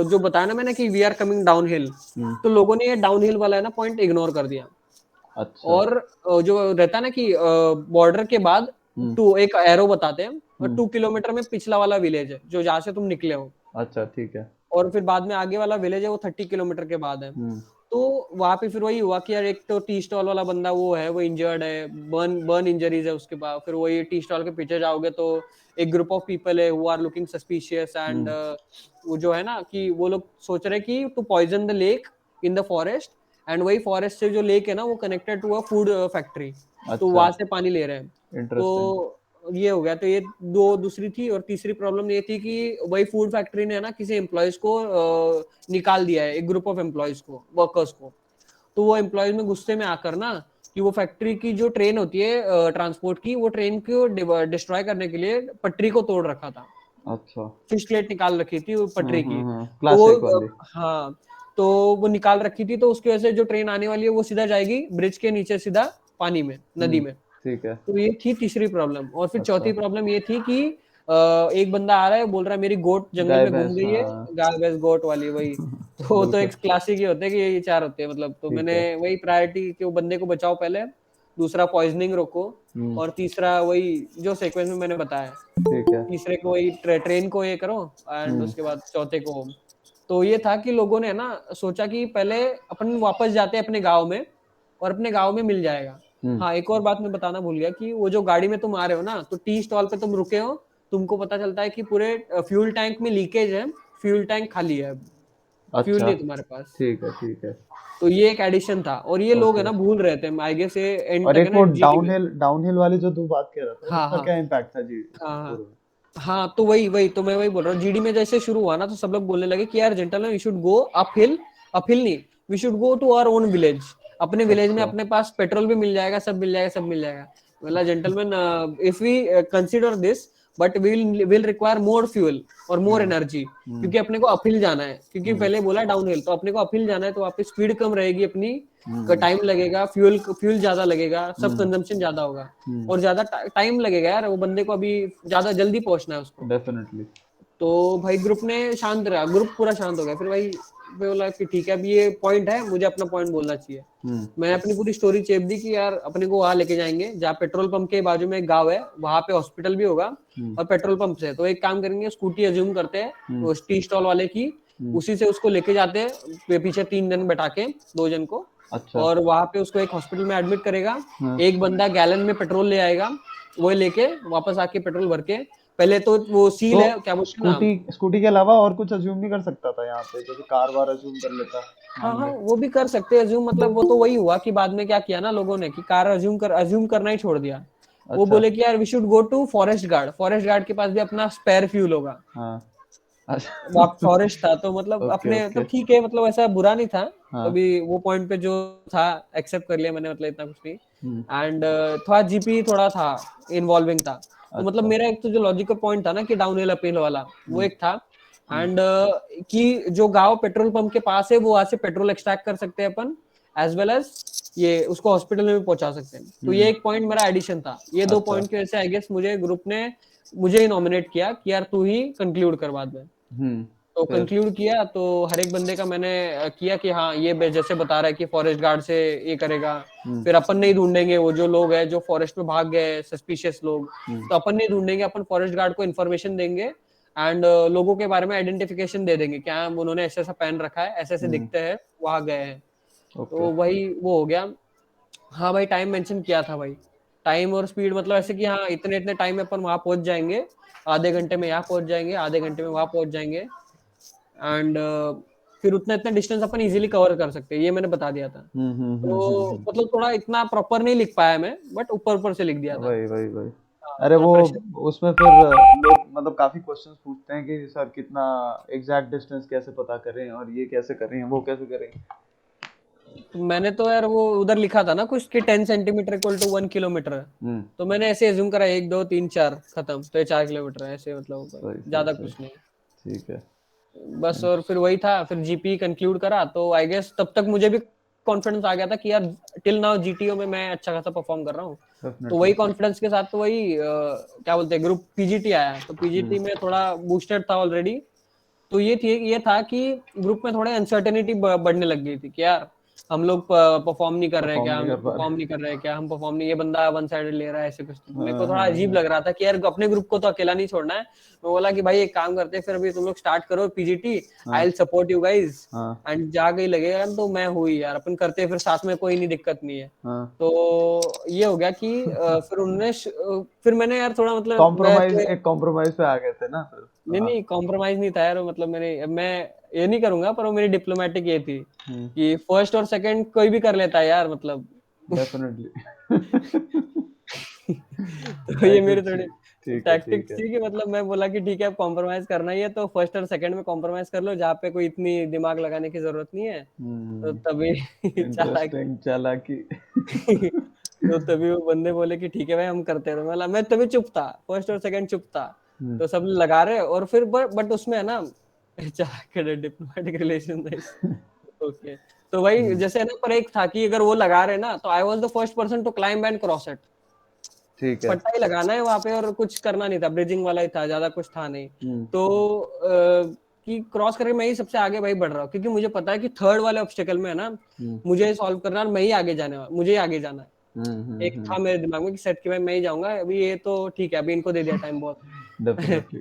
जो बताया ना मैंने कि we are coming down hill, hmm. तो लोगों ने ये डाउन हिल वाला है ना पॉइंट इग्नोर कर दिया। अच्छा। और जो रहता है ना कि बॉर्डर के बाद हम्म। टू एक एरो बताते हैं, और हम्म। 2 किलोमीटर में पिछला वाला विलेज है जो जहाँ से तुम निकले हो। अच्छा ठीक है। और फिर बाद में आगे वाला विलेज है, वो 30 किलोमीटर के बाद है। हम्म। तो वहां पे फिर वही हुआ कि यार एक तो टी स्टॉल वाला बंदा वो है, वो इंजर्ड है, बर्न बर्न इंजरीज है उसके बाद। फिर वही टी स्टॉल के पीछे जाओगे तो एक ग्रुप ऑफ पीपल है who are looking suspicious, and hmm. वो जो है ना कि वो लोग सोच रहे हैं कि to poison the lake in the forest. And वही फॉरेस्ट से जो लेक है ना, वो connected to a food factory, तो अच्छा। वहां से पानी ले रहे हैं। इंटरेस्टिंग। तो ये हो गया। तो ये दो दूसरी थी। और तीसरी प्रॉब्लम ये थी कि वही फूड फैक्ट्री ने ना किसी एम्प्लॉयज को निकाल दिया है, एक ग्रुप ऑफ एम्प्लॉयज को, वर्कर्स को। तो वो एम्प्लॉयज में गुस्से में आकर ना, कि वो फैक्ट्री की जो ट्रेन होती है ट्रांसपोर्ट की, वो ट्रेन को डिस्ट्रॉय करने के लिए पटरी को तोड़ रखा था, अच्छा। फिश प्लेट निकाल रखी थी वो पटरी की। तो वो क्लासिक वाली। हाँ, तो वो निकाल रखी थी, तो उसकी वजह से जो ट्रेन आने वाली है वो सीधा जाएगी ब्रिज के नीचे सीधा पानी में, नदी में। ठीक है। तो ये थी तीसरी प्रॉब्लम। और फिर अच्छा। चौथी प्रॉब्लम ये थी कि एक बंदा आ रहा है, बोल रहा है मेरी गोट जंगल गाय में घूम भैंस, गई है। हाँ। गाय भैंस गोट वाली वही। तो बिल्कुल। एक क्लासिक ही होते हैं कि ये चार होते हैं, मतलब। तो ठीक मैंने है। वही प्रायोरिटी कि वो बंदे को बचाओ पहले, दूसरा पॉइजनिंग रोको, हम्म। और तीसरा वही जो सीक्वेंस में मैंने बताया, ठीक है। तीसरे को वही ट्रेन को ये करो, एंड हम्म। उसके बाद चौथे को होम। तो ये था कि लोगों ने ना सोचा कि पहले अपन वापस जाते हैं अपने गांव में, और अपने गांव में मिल जाएगा। हम्म। हाँ एक और बात मैं बताना भूल गया कि वो जो गाड़ी में तुम आ रहे हो ना, तो टी स्टॉल पे तुम रुके हो, तुमको पता चलता है कि पूरे फ्यूल टैंक में लीकेज है, फ्यूल टैंक खाली है। फ्यूल अच्छा, नहीं है तुम्हारे पास। ठीक है, ठीक है। तो ये एक एडिशन था, और ये लोग है ओके। ना भूल रहे थे, आई गेस ये एंड और तक है एक ना वो जीटी में। डाउनहिल वाली जो तू बात कर रहा था, हाँ उसका हाँ क्या इम्पैक्ट था जी हाँ इसमें हाँ। पूरे में? हाँ तो वही वही तो मैं वही बोल रहा हूँ, जीडी में जैसे शुरू हुआ ना तो सब लोग बोलने लगे कि यार gentleman we should go uphill, uphill नहीं, we should go to our own village. अपने विलेज में अच्छा। अपने पास पेट्रोल भी मिल जाएगा, सब मिल जाएगा, सब मिल जाएगा। बोला gentleman, if we consider this, but will require more fuel और मोर हम्म। एनर्जी, हम्म। क्योंकि अपने को अपहिल जाना है, क्योंकि हम्म। पहले बोला डाउनहिल, तो अपने को अपहिल जाना है, तो वहाँ पे स्पीड कम रहेगी अपनी, हम्म। टाइम लगेगा, फ्यूल फ्यूल ज्यादा लगेगा, सब हम्म। कंजम्पशन ज्यादा होगा, हम्म। और ज्यादा टाइम लगेगा यार, वो बंदे को अभी ज्यादा जल्दी पहुंचना है उसको। डेफिनेटली। तो भाई ग्रुप ने शांत रहा, ग्रुप पूरा शांत हो गया, फिर भाई बोला कि ठीक है, अभी ये पॉइंट है, मुझे अपना पॉइंट बोलना चाहिए। हम्म। मैंने अपनी पूरी स्टोरी चेप दी कि यार अपने को वहां लेके जाएंगे जहाँ पेट्रोल पंप के बाजू में एक गांव है, वहां पे हॉस्पिटल भी होगा हम्म। और पेट्रोल पंप से, तो एक काम करेंगे, स्कूटी अज्यूम करते हैं हम्म। वो टी स्टॉल वाले की, हम्म। उसी से उसको लेके जाते हैं पीछे 3 जन बैठा के, 2 जन को, अच्छा। और वहां पे उसको एक हॉस्पिटल में एडमिट करेगा। हाँ। एक बंदा गैलन में पेट्रोल ले आएगा, वो लेके वापस आके पेट्रोल भर के, पहले तो वो तो सील है, क्या बोलते हैं ना। स्कूटी स्कूटी के अलावा और कुछ अज्यूम नहीं कर सकता था यहाँ पे, जैसे कार वार अज्यूम कर लेता, हाँ मान हाँ ले। वो भी कर सकते हैं अज्यूम, मतलब वो तो वही हुआ कि बाद में क्या किया ना लोगों ने कि कार अज्यूम करना ही छोड़ दिया। वो अच्छा। बोले कि यार we should go to forest guard, forest guard के पास भी अपना स्पेयर फ्यूल होगा। हाँ। अच्छा। वहाँ फॉरेस्ट था तो मतलब ओके, अपने तो ओके। ठीक है, मतलब ऐसा बुरा नहीं था। तो हाँ। अभी वो पॉइंट पे जो था एक्सेप्ट कर लिया मैंने, मतलब इतना कुछ नहीं। हम्म। एंड थोड़ा जीपी थोड़ा था, इन्वॉल्विंग था। तो मतलब अच्छा। मेरा एक तो जो लॉजिकल पॉइंट था ना कि डाउन हिल अपहिल वाला, वो हम्म। एक था। हम्म। एंड कि जो गांव पेट्रोल पंप के पास है वो वहां से पेट्रोल एक्सट्रैक्ट कर सकते हैं अपन, एज वेल एज ये उसको हॉस्पिटल में भी पहुंचा सकते हैं। तो ये हम्म। एक पॉइंट मेरा एडिशन था, ये 2 पॉइंट अच्छा। की वजह से आई गेस मुझे ग्रुप ने मुझे ही नॉमिनेट किया कि यार तू ही कंक्लूड कर बाद में। हम्म। तो फिर। कंक्लूड किया, तो हर एक बंदे का मैंने किया कि हाँ ये जैसे बता रहा है कि फॉरेस्ट गार्ड से ये करेगा, हम्म। फिर अपन नहीं ढूंढेंगे वो जो लोग हैं जो फॉरेस्ट में भाग गए सस्पिशियस लोग, हम्म। तो अपन नहीं ढूंढेंगे, अपन फॉरेस्ट गार्ड को इन्फॉर्मेशन देंगे एंड लोगों के बारे में आइडेंटिफिकेशन दे देंगे, क्या उन्होंने ऐसा ऐसा पहन रखा है, ऐसे ऐसे हम्म। दिखते हैं, वहां गए हैं। ओके। तो वही वो हो गया। हाँ भाई टाइम मेंशन किया था भाई, टाइम और स्पीड मतलब ऐसे कि हाँ इतने इतने टाइम में अपन वहां पहुंच जाएंगे, आधे घंटे में यहाँ पहुंच जाएंगे, आधे घंटे में वहां पहुंच जाएंगे, एंड फिर उतना इतना डिस्टेंस अपन इजीली कवर कर सकते हैं, ये मैंने बता दिया था। तो मतलब थोड़ा इतना प्रॉपर नहीं लिख पाया मैं, बट ऊपर ऊपर से लिख दिया था। वही, वही, वही। हाँ, अरे थोड़ा वो, प्रेशर। उसमें फिर लोग मतलब काफी क्वेश्चंस पूछते हैं कि सर कितना एग्जैक्ट डिस्टेंस कैसे पता करें, और ये कैसे करें, वो कैसे करें। तो मैंने तो यार वो उधर लिखा था ना कुछ कि 10 सेंटीमीटर इक्वल टू 1 किलोमीटर, हम्म। तो मैंने ऐसे एज्यूम करा 1 2 3 4 खत्म, तो ये 4 किलोमीटर है ऐसे, मतलब सही, सही, ज्यादा सही। कुछ नहीं। ठीक है। बस, और फिर वही था, फिर जीपी कंक्लूड करा, तो आई गेस तब तक मुझे भी कॉन्फिडेंस आ गया था कि यार टिल नाउ जीटीओ में मैं अच्छा खासा परफॉर्म कर रहा हूँ। तो डेफिनेटली। वही कॉन्फिडेंस के साथ तो वही क्या बोलते हैं ग्रुप पीजीटी आया, तो हम्म। पीजीटी में थोड़ा बूस्टेड था ऑलरेडी। तो ये था कि ग्रुप में थोड़े अनसर्टेनिटी बढ़ने लग गई थी कि यार हम लोग परफॉर्म नहीं कर रहे हैं परफॉर्म क्या, नहीं हम कर लोग पा परफॉर्म नहीं कर रहे हैं क्या, हम परफॉर्म नहीं, ये बंदा वन साइडेड ले रहा है ऐसे कुछ, तो मेरे को हाँ, थोड़ा हाँ, अजीब हाँ। लग रहा था कि यार अपने ग्रुप को तो अकेला नहीं छोड़ना है। मैं बोला कि भाई एक काम करते हैं, फिर अभी तुम लोग स्टार्ट करो पीजीटी, आई हाँ, विल सपोर्ट यू गाइज, हाँ, एंड जा गई लगेगा तो मैं हुई यार, अपन करते हैं फिर साथ में, कोई नहीं दिक्कत नहीं है। हाँ। तो ये हो गया कि फिर उन्होंने फिर मैंने यार थोड़ा मतलब मैं कॉम्प्रोमाइज, तो एक कॉम्प्रोमाइज पे आ गए थे ना फिर। नहीं हाँ। नहीं कॉम्प्रोमाइज नहीं था यार, मतलब मैं ये नहीं करूंगा, पर वो मेरी डिप्लोमेटिक ये थी हम्म। कि फर्स्ट और सेकंड कोई भी कर लेता है यार, मतलब डेफिनेटली। तो ये नहीं, मेरी कुछ थोड़ी ठीक है, ठीक टैक्टिक्स है। थी कि मतलब मैं बोला कि ठीक है अब कॉम्प्रोमाइज करना ही है तो फर्स्ट और सेकंड में कॉम्प्रोमाइज कर लो, जहाँ पे कोई इतनी दिमाग लगाने की जरूरत नहीं है। तो तभी चालाकी इंटरेस्टिंग चालाकी। तो तभी वो बंदे बोले कि ठीक है भाई हम करते हैं, तो मैं तभी चुप था, फर्स्ट और सेकंड चुप था। हम्म। तो सब लगा रहे, और फिर बट उसमें है ना डिप्लोमेटिक रिलेशन। ओके। तो भाई हम्म। जैसे है ना, पर एक था कि अगर वो लगा रहे ना, तो I was the first person to climb and cross it. ठीक है। पट्टा ही लगाना है वहां पे, और कुछ करना नहीं था, ब्रिजिंग वाला ही था, ज्यादा कुछ था नहीं। हम्म। तो कि क्रॉस करके मैं ही सबसे आगे भाई बढ़ रहा हूँ, क्योंकि मुझे पता है कि थर्ड वाले ऑब्स्टेकल में है ना, हम्म। मुझे सॉल्व करना है और मैं ही आगे जाने वाला, मुझे ही आगे जाना है। हम्म। एक था मेरे दिमाग में कि सेट की मैं ही जाऊंगा, अभी ये तो ठीक है, अभी इनको दे दिया टाइम बहुत। डेफिनेटली।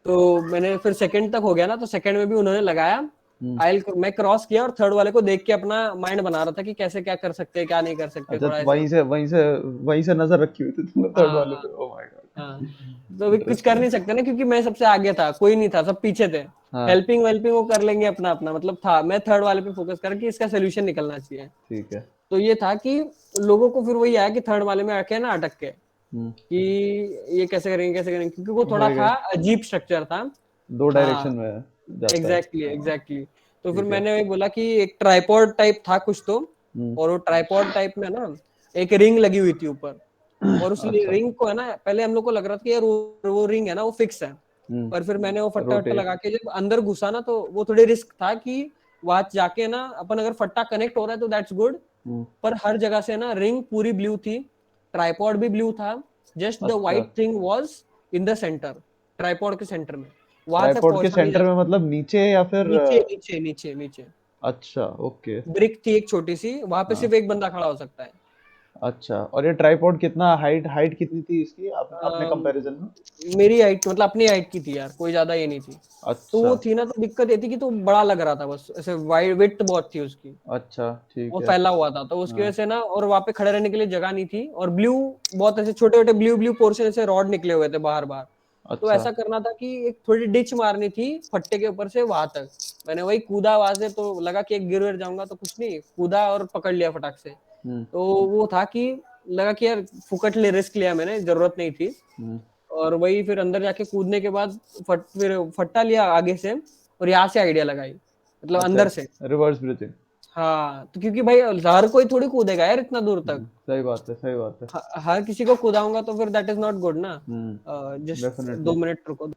तो मैंने फिर सेकंड तक हो गया ना, तो सेकंड में भी उन्होंने लगाया, मैं क्रॉस किया और थर्ड वाले को देख के अपना माइंड बना रहा था कि कैसे क्या कर सकते हैं क्या नहीं कर सकते, अच्छा, थोड़ा तो ऐसे। वहीं से नजर रखी हुई थी तुमने थर्ड वाले हाँ पे। ओह माय हाँ, गॉड, तो अभी कुछ कर इंटरेस्टिंग। नहीं सकते ना, क्योंकि मैं सबसे आगे था, कोई नहीं था, सब पीछे थे। हाँ, हेल्पिंग वेल्पिंग वो कर लेंगे अपना अपना, मतलब था, मैं थर्ड वाले पे फोकस कर कि इसका सोल्यूशन निकलना चाहिए। ठीक है। तो ये था कि लोगों को फिर वही आया कि थर्ड वाले में आके ना अटक के हम्म। कि ये कैसे करेंगे कैसे करेंगे, क्योंकि वो थोड़ा वही था वही, अजीब स्ट्रक्चर था। दो हाँ डायरेक्शन में जाता है। एग्जैक्टली हाँ, एग्जैक्टली। तो फिर ठीक है। मैंने वही बोला कि एक ट्राइपॉड टाइप था कुछ तो, हम्म। और वो ट्राइपॉड टाइप में ना एक रिंग लगी हुई थी ऊपर, और उस अच्छा। रिंग को है ना, पहले हम लोग को लग रहा था कि यार वो रिंग है ना वो फिक्स है। पर फिर मैंने वो फट्टा वट्टा रोटेट। लगा के जब अंदर घुसा ना, तो वो थोड़ी रिस्क था कि वहां जाके ना अपन अगर फट्टा कनेक्ट हो रहा है तो दैट्स गुड, हम्म। पर हर जगह से ना रिंग पूरी ब्लू थी, ट्राइपॉड भी ब्लू था, जस्ट द अच्छा, white thing was in the centre, tripod के सेंटर में, वहां तक ट्राइपॉड के पहुंचना नहीं सेंटर जा में मतलब नीचे या फिर नीचे नीचे नीचे नीचे अच्छा, ओके। ब्रिक थी एक छोटी सी, वहां पे हाँ, सिर्फ एक बंदा खड़ा हो सकता है। अच्छा। और ये ट्राइपॉड कितना हाइट हाइट कितनी थी इसकी अपने अम, कंपैरिजन में? मेरी हाइट मतलब अपनी हाइट की थी यार, कोई ज्यादा ये नहीं थी। तो अच्छा, वो थी ना, तो दिक्कत ये थी कि तो बड़ा लग रहा था, बस ऐसे वाइड विड्थ बहुत थी उसकी, अच्छा, वो ठीक है। फैला हुआ था, तो उसकी हाँ, वजह से ना, और वहां पे खड़े रहने के लिए जगह नहीं थी, और ब्लू बहुत ऐसे छोटे छोटे ब्लू ब्लू पोर्शन से रॉड निकले हुए थे बाहर बाहर। तो अच्छा। ऐसा करना था कि एक थोड़ी डिच मारनी थी फट्टे के ऊपर से वहां तक। मैंने वही कूदा वहां से, तो लगा कि एक गिर गिर जाऊंगा, तो कुछ नहीं, कूदा और पकड़ लिया फटाक से। हम्म। तो वो था कि लगा कि यार फुकट ले रिस्क लिया मैंने, जरूरत नहीं थी। हम्म। और वही फिर अंदर जाके कूदने के बाद फिर फट्टा लिया आगे से, और यहाँ से आइडिया लगाई, मतलब अच्छा, अंदर से। Reverse breathing. हाँ, तो क्योंकि भाई हर कोई थोड़ी कूदेगा यार इतना दूर तक, सही बात है, सही बात है। हर किसी को कूदाऊंगा तो फिर दैट इज नॉट गुड ना। Just definitely. 2 मिनट रुको।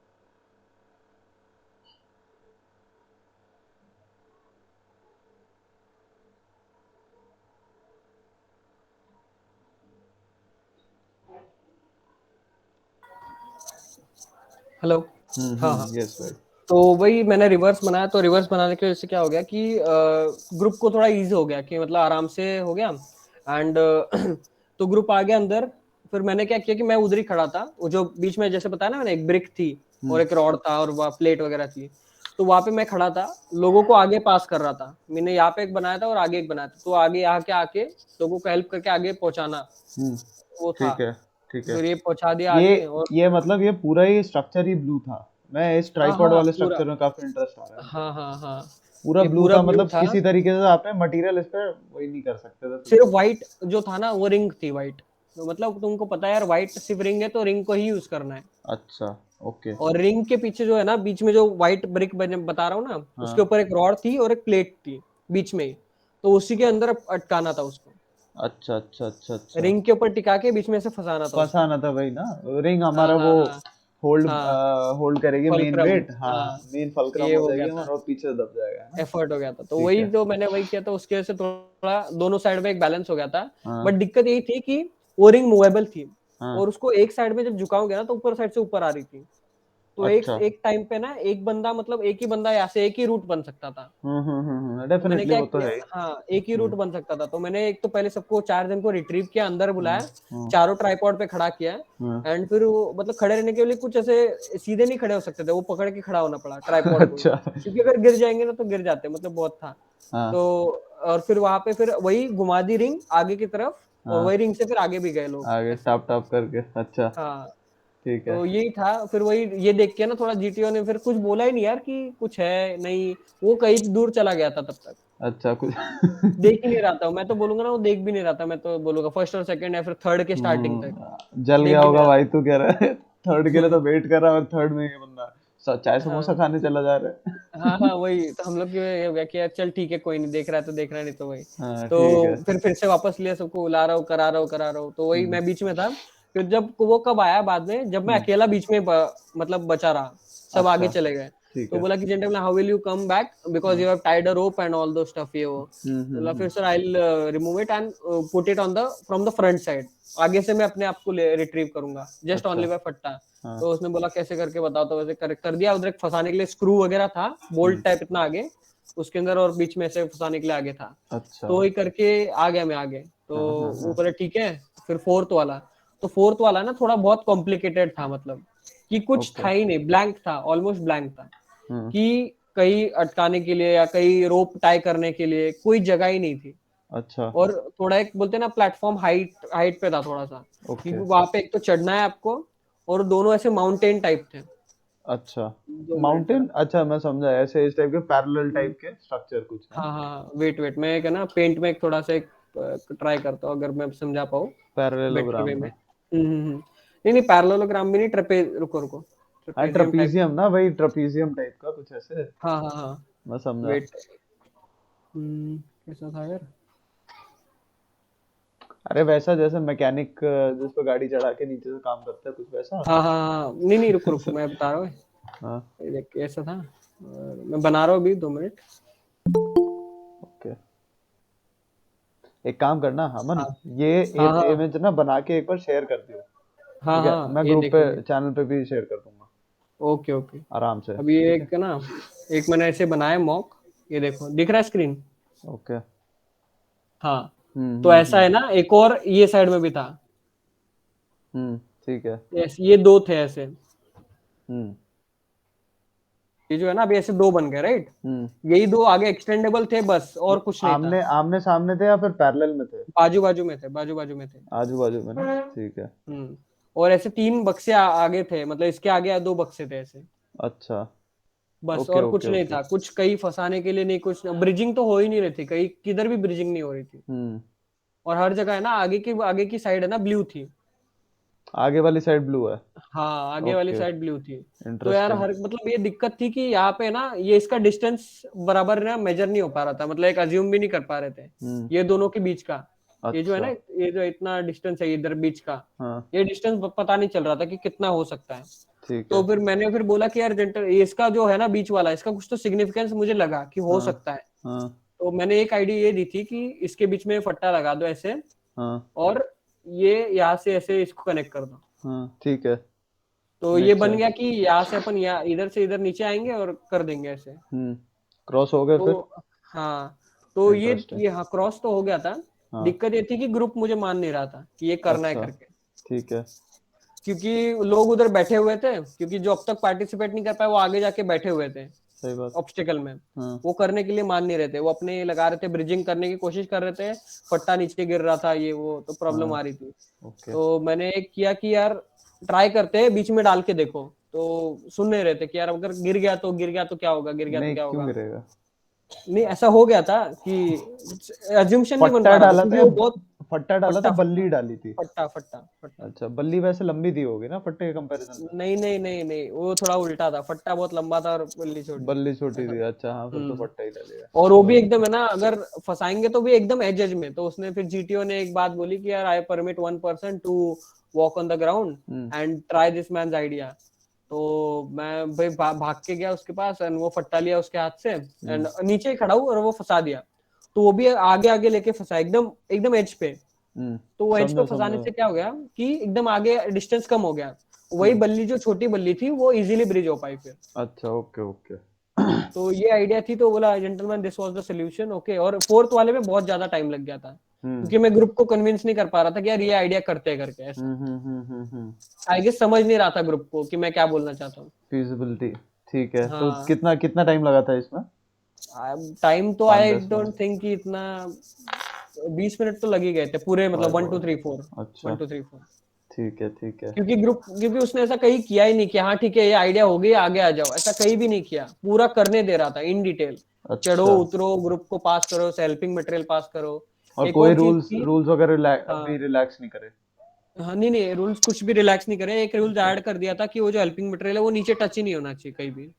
हेलो। हाँ हाँ। यस भाई। तो वही मैंने रिवर्स बनाया, तो रिवर्स बनाने की वजह से क्या हो गया कि ग्रुप को थोड़ा इजी हो गया, कि मतलब आराम से हो गया। एंड तो ग्रुप आ गया अंदर। फिर मैंने क्या किया कि मैं उधर ही खड़ा था, वो जो बीच में जैसे बताया ना मैंने, एक ब्रिक थी और हम्म। एक रॉड था और वहाँ प्लेट वगैरह थी। तो वहां पे मैं खड़ा था, लोगों को आगे पास कर रहा था, मैंने यहाँ पे एक बनाया था और आगे एक बनाया था, तो आगे यहाँ के आके लोगों को हेल्प करके आगे पहुंचाना, हम्म। वो था। ठीक है, ठीक है। फिर ये पहुंचा दिया ये आगे, और ये मतलब ये पूरा ही स्ट्रक्चर ही ब्लू था। मैं इस हाँ ट्राइपॉड हाँ वाले पूरा, स्ट्रक्चर में काफी इंटरेस्ट आ रहा है मुझे। हाँ हाँ हाँ, पूरा ये ब्लू पूरा था, ब्लू मतलब था। किसी तरीके से आपने मटेरियल इस पे वही नहीं कर सकते थे तुम। सिर्फ व्हाइट जो था ना वो रिंग थी व्हाइट, तो मतलब तुमको पता है यार, व्हाइट सिर्फ रिंग है तो रिंग को ही यूज करना है। अच्छा, ओके। और रिंग के पीछे जो है ना, बीच में जो व्हाइट ब्रिक बता रहा हूँ ना, उसके हाँ। ऊपर एक रॉड थी और एक प्लेट थी बीच में ही, तो उसी के अंदर अटकाना था उसको, अच्छा, अच्छा, अच्छा, अच्छा। रिंग के ऊपर टिका के बीच में से फंसाना था उसको। फंसाना था भाई ना। रिंग हाँ हमारा वो हाँ हाँ होल्ड हाँ, होल्ड करेगी मेन फलक्रम। वेट। हाँ, हाँ, मेन फलक्रम ये हो हो गया जाएगी था, हमारा और पीछे दब जाएगा, है ना? एफर्ट हो गया था, तो ठीक वही है। जो मैंने वही किया था, उसकी वजह से थोड़ा दोनों साइड में एक बैलेंस हो गया था। हाँ। बट दिक्कत यही थी कि वो रिंग मूवेबल थी, हाँ। और उसको एक साइड में जब झुकाओगे ना तो ऊपर साइड से ऊपर आ रही थी। तो एक अच्छा। एक टाइम पे ना एक बंदा, मतलब एक ही बंदा यहाँ से एक ही रूट बन सकता था। तो मैंने डेफिनेटली, क्या वो तो किया, है ही। हाँ एक ही रूट हम्म। बन सकता था, तो मैंने एक तो पहले सबको 4 जन को रिट्रीव किया, अंदर हम्म। बुलाया, हम्म। चारों ट्राइपॉड पे खड़ा किया। हम्म। एंड फिर वो मतलब खड़े रहने के लिए कुछ ऐसे सीधे नहीं खड़े हो सकते थे, वो पकड़ के खड़ा होना पड़ा ट्राइपॉड को ही, अच्छा। क्योंकि अगर गिर जाएंगे ना तो गिर जाते, मतलब बहुत था। हाँ। तो और फिर वहां पे फिर वही घुमा दी रिंग आगे की तरफ, और हाँ, वही रिंग से फिर आगे भी गए लोग आगे ऐसे। टाप टाप करके। अच्छा, हाँ, ठीक है। तो यही था। फिर वही ये देख के ना थोड़ा जीटीओ ने फिर कुछ बोला ही नहीं यार कि कुछ है नहीं, वो कहीं दूर चला गया था तब तक, अच्छा, कुछ देख ही नहीं रहा था। मैं तो बोलूंगा ना वो देख भी नहीं रहा था, मैं तो बोलूंगा फर्स्ट और सेकंड या फिर थर्ड के स्टार्टिंग तक जल देख गया भी नहीं होगा रहा भाई, तू कह रहा है थर्ड के लिए तो वेट कर रहा है, और थर्ड में ये बंदा चाय था। समोसा हाँ खाने चला जा रहा हाँ है। हाँ, वही तो हम लोग की ये हो गया कि यार चल ठीक है, कोई नहीं, देख रहा है तो देख रहा है, नहीं तो वही। हाँ, ठीक है। तो फिर से वापस लिया, सबको बुला रहा हूँ, करा रहा हूँ, तो वही हम्म। मैं बीच में था। फिर जब वो कब आया बाद में, जब मैं हम्म। अकेला बीच में मतलब बचा रहा, सब आगे अच्छा, चले गए। ठीक तो है। बोला कि gentleman how will you come back, because हाँ। You have tied a rope and all those stuff, ये वो। बोला हम्म। फिर sir I will remove it and put it on the from the front side, आगे से मैं अपने आप को रिट्रीव करूंगा जस्ट अच्छा। ओनली बाय फट्टा। हाँ। तो उसने बोला कैसे करके बताओ, तो वैसे कर दिया। उधर एक फंसाने के लिए स्क्रू वगैरह था, बोल्ट हम्म। टाइप इतना आगे उसके अंदर, और बीच में से फंसाने के लिए आगे था। अच्छा। तो वही करके आ गया मैं आगे। तो हाँ, हाँ, वो हाँ। बोले ठीक है। फिर फोर्थ वाला, तो फोर्थ वाला ना थोड़ा बहुत कॉम्प्लिकेटेड था, मतलब कि कुछ ओके। था ही नहीं, ब्लैंक था, ऑलमोस्ट ब्लैंक था। हम्म। कि कहीं अटकाने के लिए या कहीं रोप टाई करने के लिए कोई जगह ही नहीं थी। अच्छा। और थोड़ा एक बोलते हैं ना प्लेटफॉर्म हाइट हाइट पे था थोड़ा सा, ओके। क्योंकि वहां पे एक तो चढ़ना है आपको, और दोनों ऐसे माउंटेन टाइप थे अच्छा, 2 मिनट माउंटेन, अच्छा मैं समझा, ऐसे इस टाइप के पैरेलल का। टाइप के स्ट्रक्चर कुछ है। हाँ हाँ, वेट वेट मैं एक है ना पेंट में एक थोड़ा सा एक ट्राई करता हूँ अगर मैं समझा पाऊँ बेटर पैरेललोग्राम वे में। में। नहीं नहीं, पैरेललोग्राम भी नहीं, रुको रुको, हाँ ट्रेपेजियम टाइप। ट्रपीजियम ना भाई, ट्रपीजियम टाइप का कुछ ऐसे। हाँ हाँ हाँ, मैं समझा। वेट, कैसा था यार। अरे वैसा जैसे मैकेनिक जिस पे गाड़ी चढ़ा के नीचे से काम करता है, कुछ वैसा। हाँ हाँ हाँ, नहीं नहीं, रुको रुको मैं बता रहा हूँ। हाँ। ये देख कैसा था, मैं बना रहा हूँ अभी, 2 मिनट। ओके, एक काम करना अमन, हाँ ये हाँ हाँ इमेज ना बना के एक बार शेयर कर दियो। हाँ ठीक है, हाँ, मैं ये ग्रुप पे, देखो ये। चैनल पे भी शेयर कर दूंगा ओके ओके। आराम से। अभी ये ठीक है। एक ना, एक मैंने ऐसे बनाया मॉक, ये देखो दिख रहा है स्क्रीन। ओके। हाँ, तो ऐसा है ना, एक और ये साइड में भी था। ठीक है। ये दो थे ऐसे, हम्म ये जो है ना अभी ऐसे दो बन गए, राइट। हम्म यही दो आगे एक्सटेंडेबल थे बस, और कुछ नहीं था। आमने आमने सामने थे या फिर पैरेलल में थे? बाजू बाजू में थे, बाजू बाजू में थे। आजू बाजू में ना, ठीक है। और ऐसे तीन बक्से आगे थे, मतलब इसके आगे दो बक्से थे ऐसे, अच्छा। बस ओके और ओके कुछ नहीं ओके। था, कुछ कहीं फंसाने के लिए नहीं, कुछ ब्रिजिंग तो हो ही नहीं रही थी कहीं, किधर भी ब्रिजिंग नहीं हो रही थी। हम्म और हर जगह है ना, आगे की साइड है ना ब्लू थी। आगे वाली साइड ब्लू है। हाँ, आगे वाली ओके, साइड ब्लू थी। तो यार इंटरेस्टिंग। हर मतलब ये दिक्कत थी कि यहाँ पे ना ये इसका डिस्टेंस बराबर ना मेजर नहीं हो पा रहा था, मतलब एक अज्यूम भी नहीं कर पा रहे थे हम्म ये दोनों के बीच का। ये जो है ना, अच्छा। ये जो इतना डिस्टेंस है इधर बीच का, हाँ ये डिस्टेंस पता नहीं चल रहा था कि कितना हो सकता है। ठीक तो है। फिर मैंने फिर बोला कि यार जेंटल, ये इसका जो है ना बीच वाला, इसका कुछ तो सिग्निफिकेंस मुझे लगा कि हो हाँ सकता है। हाँ तो मैंने एक आइडिया ये दी थी कि इसके बीच में फट्टा लगा दो ऐसे, हाँ और ये यहाँ से ऐसे इसको कनेक्ट कर दो। हाँ ठीक है। तो ये मेक बन गया सेंस। कि यहाँ से अपन यहाँ इधर से इधर नीचे आएंगे और कर देंगे ऐसे। क्रॉस हो गए फिर। तो हाँ, तो इंटरेस्टिंग। ये हाँ क्रॉस तो हो गया था। हाँ। दिक्कत ये थी कि ग्रुप मुझे मान नहीं रहा था कि ये करना है अच्छा, करके, ठीक है। क्योंकि लोग उधर बैठे हुए थे, क्योंकि जो अब तक पार्टिसिपेट नहीं कर पाए वो आगे जाके बैठे हुए थे सही बात। ऑब्स्टिकल में। हाँ। वो करने के लिए मान नहीं रहे थे, वो अपने लगा रहे थे, ब्रिजिंग करने की कोशिश कर रहे थे, फट्टा नीचे गिर रहा था, ये वो तो प्रॉब्लम हाँ। आ रही थी। ओके। तो मैंने एक किया कि यार ट्राई करते हैं बीच में डाल के देखो। तो सुन नहीं रहे थे कि यार अगर गिर गया तो गिर गया तो क्या होगा, गिर गया तो नहीं, क्या क्यों होगा। गिरेगा? नहीं, ऐसा हो गया था कि अज्यूमशन नहीं बन फट्टा पा रहा था, डाला था क्योंकि या वो बहुत फट्टा डाला था, फट्टा बल्ली फट्टा डाली थी? फट्टा फट्टा फट्टा। अच्छा, बल्ली वैसे लंबी दी होगी ना फट्टे के कंपैरिजन में। नहीं नहीं नहीं नहीं, वो थोड़ा उल्टा था, फट्टा बहुत लंबा था और बल्ली छोटी, बल्ली छोटी ऐसा थी, था। अच्छा हाँ, फिर तो हम्म फट्टा ही डालेगा। और वो भी समझ गया। एकदम है ना, अगर फंसाएंगे तो भी एकदम एज एज में। तो उसने फिर जीटीओ ने एक बात बोली कि यार I permit 1 person to walk on the ground hmm and try this man's idea. तो मैं भाई भाग के गया उसके पास, एंड वो फट्टा लिया उसके हाथ से, हम्म एंड नीचे ही खड़ा हूँ और वो फंसा दिया। तो वो भी आगे आगे लेके फंसा, एकदम एकदम एज पे। तो वो एज पे समझा फंसाने समझा। से क्या हो गया कि एकदम आगे डिस्टेंस कम हो गया। वही हम्म बल्ली जो छोटी बल्ली थी वो इजीली ब्रिज हो पाई फिर। अच्छा, ओके ओके। तो ये आइडिया थी, तो बोला gentleman this was the solution, okay. और फोर्थ वाले में बहुत ज्यादा टाइम लग गया था, हम्म क्योंकि मैं ग्रुप को कन्विंस नहीं कर पा रहा था कि यार ये आइडिया करते हैं करके ऐसा। आई गेस समझ नहीं रहा था ग्रुप को कि मैं क्या बोलना चाहता हूँ। फिजिबिलिटी। ठीक है, तो हाँ, कितना कितना टाइम लगा था इसमें? टाइम तो पाँच आई दस डोंट मिनट थिंक कि इतना, 20 मिनट तो लग ही गए थे पूरे, मतलब अरे 1 2 3 4, अच्छा, 1 2 3 4। ठीक है ठीक है। क्योंकि उसने ऐसा कहीं किया ही नहीं कि हाँ ठीक है ये आइडिया हो गई आगे आ जाओ, ऐसा कहीं भी नहीं किया, पूरा करने दे रहा था इन डिटेल। चढ़ो अच्छा, उतरो, ग्रुप को पास करो, हेल्पिंग मटेरियल पास करो। और एक कोई और चीज रूल्स थी। रूल्स वगैरह हाँ अभी रिलैक्स नहीं करे? हाँ, नहीं नहीं, रूल्स कुछ भी रिलैक्स नहीं करे। एक रूल्स ऐड कर दिया था कि वो जो हेल्पिंग मटेरियल है वो नीचे टच ही नहीं होना चाहिए कहीं भी।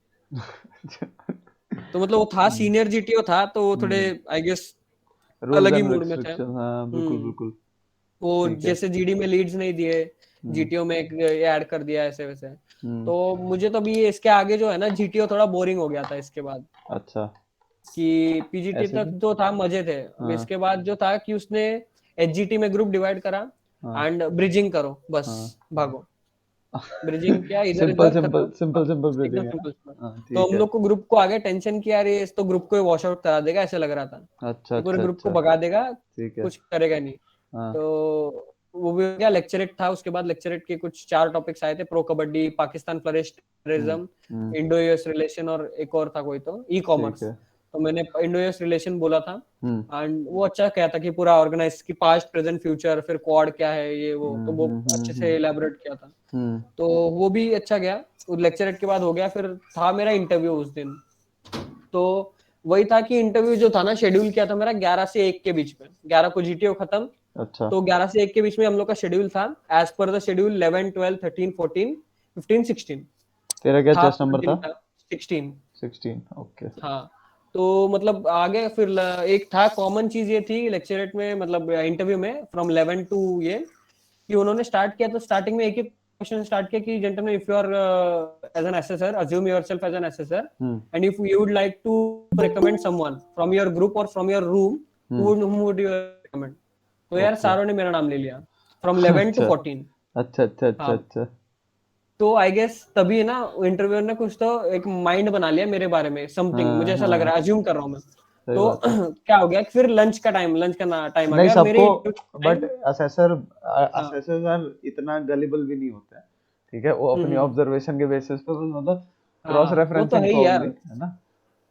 तो मतलब वो था हम्म सीनियर जीटीओ था, तो वो थोड़े हम्म आई गेस रूल्स अलग ही एंड मूड में थे। रिस्ट्रिक्शन, हाँ बिल्कुल बिल्कुल। वो ठीक है। जैसे जीडी में लीड्स नहीं दिए, हम्म जीटीओ में एक ये ऐड कर दिया ऐसे वैसे। हम्म तो मुझे तो अभी इसके आगे जो है ना जीटीओ थोड़ा बोरिंग हो गया था इसके बाद, अच्छा, कि पीजीटी ऐसे तक क्यों? जो था मजे थे, अब हाँ इसके बाद जो था कि उसने एचजीटी में ग्रुप डिवाइड करा हाँ एंड ब्रिजिंग करो बस, हाँ। भागो। ब्रिजिंग क्या, इधर सिंपल उधर सिंपल खत्म। सिंपल सिंपल एकदम ब्रीदिंग है ना। Simple simple. हाँ तो ठीक हम है। लोग को ग्रुप को आगे टेंशन किया, अरे इस तो ग्रुप को वॉश आउट करा देगा ऐसे लग रहा था, अच्छा ये पूरे अच्छा ग्रुप को अच्छा। भगा देगा, ठीक है। कुछ करेगा नहीं। हाँ तो वो भी हो गया। लेक्चरेट था, उसके बाद लेक्चरेट के कुछ 4 टॉपिक्स आए थे, pro Kabaddi, Pakistan flourish, terrorism, hmm, Indo US relation और एक और था कोई तो ई ठीक कॉमर्स। है। तो मैंने इंडो यूएस रिलेशन बोला था। हम्म एंड वो अच्छा क्या था कि पूरा ऑर्गेनाइज की पास्ट प्रेजेंट फ्यूचर, फिर क्वाड क्या है ये वो, तो वो अच्छे से इलेबोरेट किया था। हम्म। तो वो भी अच्छा गया। लेक्चरेट के बाद हो गया, फिर था मेरा इंटरव्यू उस दिन। तो वही था कि इंटरव्यू जो था ना, शेड्यूल किया था मेरा 11 से 1 के बीच में, 11 को जीटीओ खत्म। अच्छा, तो 11 से 1 के बीच में हम लोग का शेड्यूल था। एज पर द शेड्यूल 11 12 13 14 15 16 तेरा क्या था, चेस्ट पूरा नंबर दिन था? था 16। 16, ओके। हाँ। तो मतलब आगे फिर एक था कॉमन चीज ये थी लेक्चरेट में, मतलब इंटरव्यू में फ्रॉम 11 टू ये, कि उन्होंने स्टार्ट किया तो स्टार्टिंग में एक ही क्वेश्चन स्टार्ट किया कि gentleman, if you are as an assessor, assume yourself as an assessor, hmm and if you would like to recommend someone from your group or from your room, hmm. whom would you recommend? तो यार okay. सारों ने मेरा नाम ले लिया, from 11 to अच्छा 14। अच्छा अच्छा अच्छा हाँ। अच्छा। तो आई गेस तभी ना इंटरव्यूअर ने कुछ तो एक माइंड बना लिया मेरे बारे में, समथिंग मुझे हाँ ऐसा लग हाँ, रहा है, अज्यूम कर रहा हूँ मैं। सही तो बात है। क्या हो गया कि फिर लंच का टाइम आ नहीं गया, और सबको, मेरे बट टाइम। असेसर, हाँ। असेसर इतना गलिबल भी नहीं होते हैं। ठीक है, वो अपनी हम्म। ऑब्जर्वेशन के बेसिस पे मतलब क्रॉस हाँ वो तो रेफरेंसिंग है ही प्रॉब्ली यार। है ना,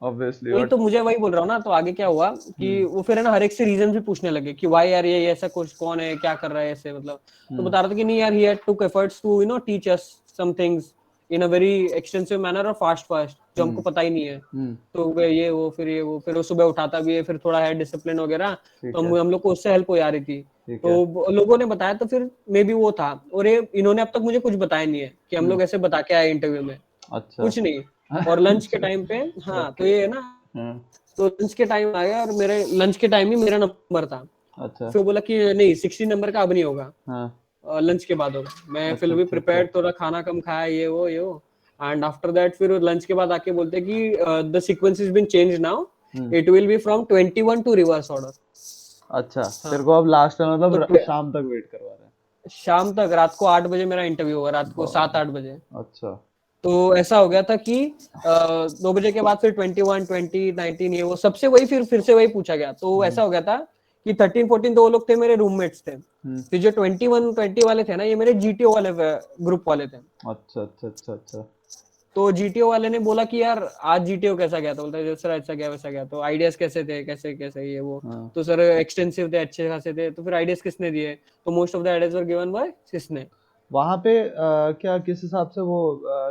ऑब्वियसली। वही बट तो मुझे वही बोल रहा हूँ ना। तो आगे क्या हुआ कि हम्म वो फिर है ना हर एक से रीजन भी पूछने लगे कि वाई यार ये ऐसा कुछ कौन है, क्या कर रहा है ऐसे, मतलब। तो हम्म बता रहा था कि नहीं यार, he had took efforts to teach us some things in a very extensive manner और फास्ट फास्ट, जो हमको हम्म पता ही नहीं है। हम्म। तो ये वो फिर ये वो, फिर वो सुबह उठाता भी है, फिर थोड़ा है डिसिप्लिन वगैरह। तो ठीक है हम लोग को उससे हेल्प हो जा रही थी। ठीक तो है। लोगों ने बताया, तो फिर मे बी वो था। और ये इन्होंने अब तक मुझे कुछ बताया नहीं है कि हम हम्म। लोग ऐसे बता के आए इंटरव्यू में, अच्छा। कुछ नहीं। और लंच के अच्छा, टाइम पे, हाँ, तो ओके। ये है ना, हाँ। तो लंच के टाइम आया और मेरे लंच के टाइम ही मेरा नंबर था। अच्छा। फिर बोला कि नहीं, 60 नंबर का अब नहीं होगा, हाँ। लंच के बाद होगा। मैं अच्छा फिर भी अच्छा अच्छा। प्रिपेयर्ड, थोड़ा खाना कम खाया, ये वो। एंड आफ्टर दैट फिर लंच के बाद आके बोलते कि the sequence is been change now, hmm. It will be from 21 to reverse order. अच्छा, तेरे हाँ। को अब लास्ट में मतलब तो शाम तक वेट करवा रहे हैं? शाम तक, रात को 8 बजे मेरा इंटरव्यू हुआ, रात को वाह। 7 8 बजे। अच्छा। तो ऐसा हो गया था कि 2 बजे के बाद फिर 21 20 19 ये वो सबसे वही, फिर से वही पूछा गया। तो हम्म ऐसा हो गया था कि 13 14 तो वो लोग थे मेरे रूममेट्स थे। हम्म। फिर जो 21 20 वाले थे ना, ये मेरे जीटीओ वाले ग्रुप वाले थे। अच्छा अच्छा अच्छा अच्छा। तो जीटीओ वाले ने बोला कि यार आज जीटीओ कैसा गया, तो बोलता है सर ऐसा गया वैसा गया, तो आइडियाज कैसे थे, कैसे कैसे ये वो। हाँ। तो सर एक्सटेंसिव थे, अच्छे खासे थे। तो फिर आइडियाज किसने दिए, तो most of the ideas were given by किसने। वहां पे क्या किस हिसाब से वो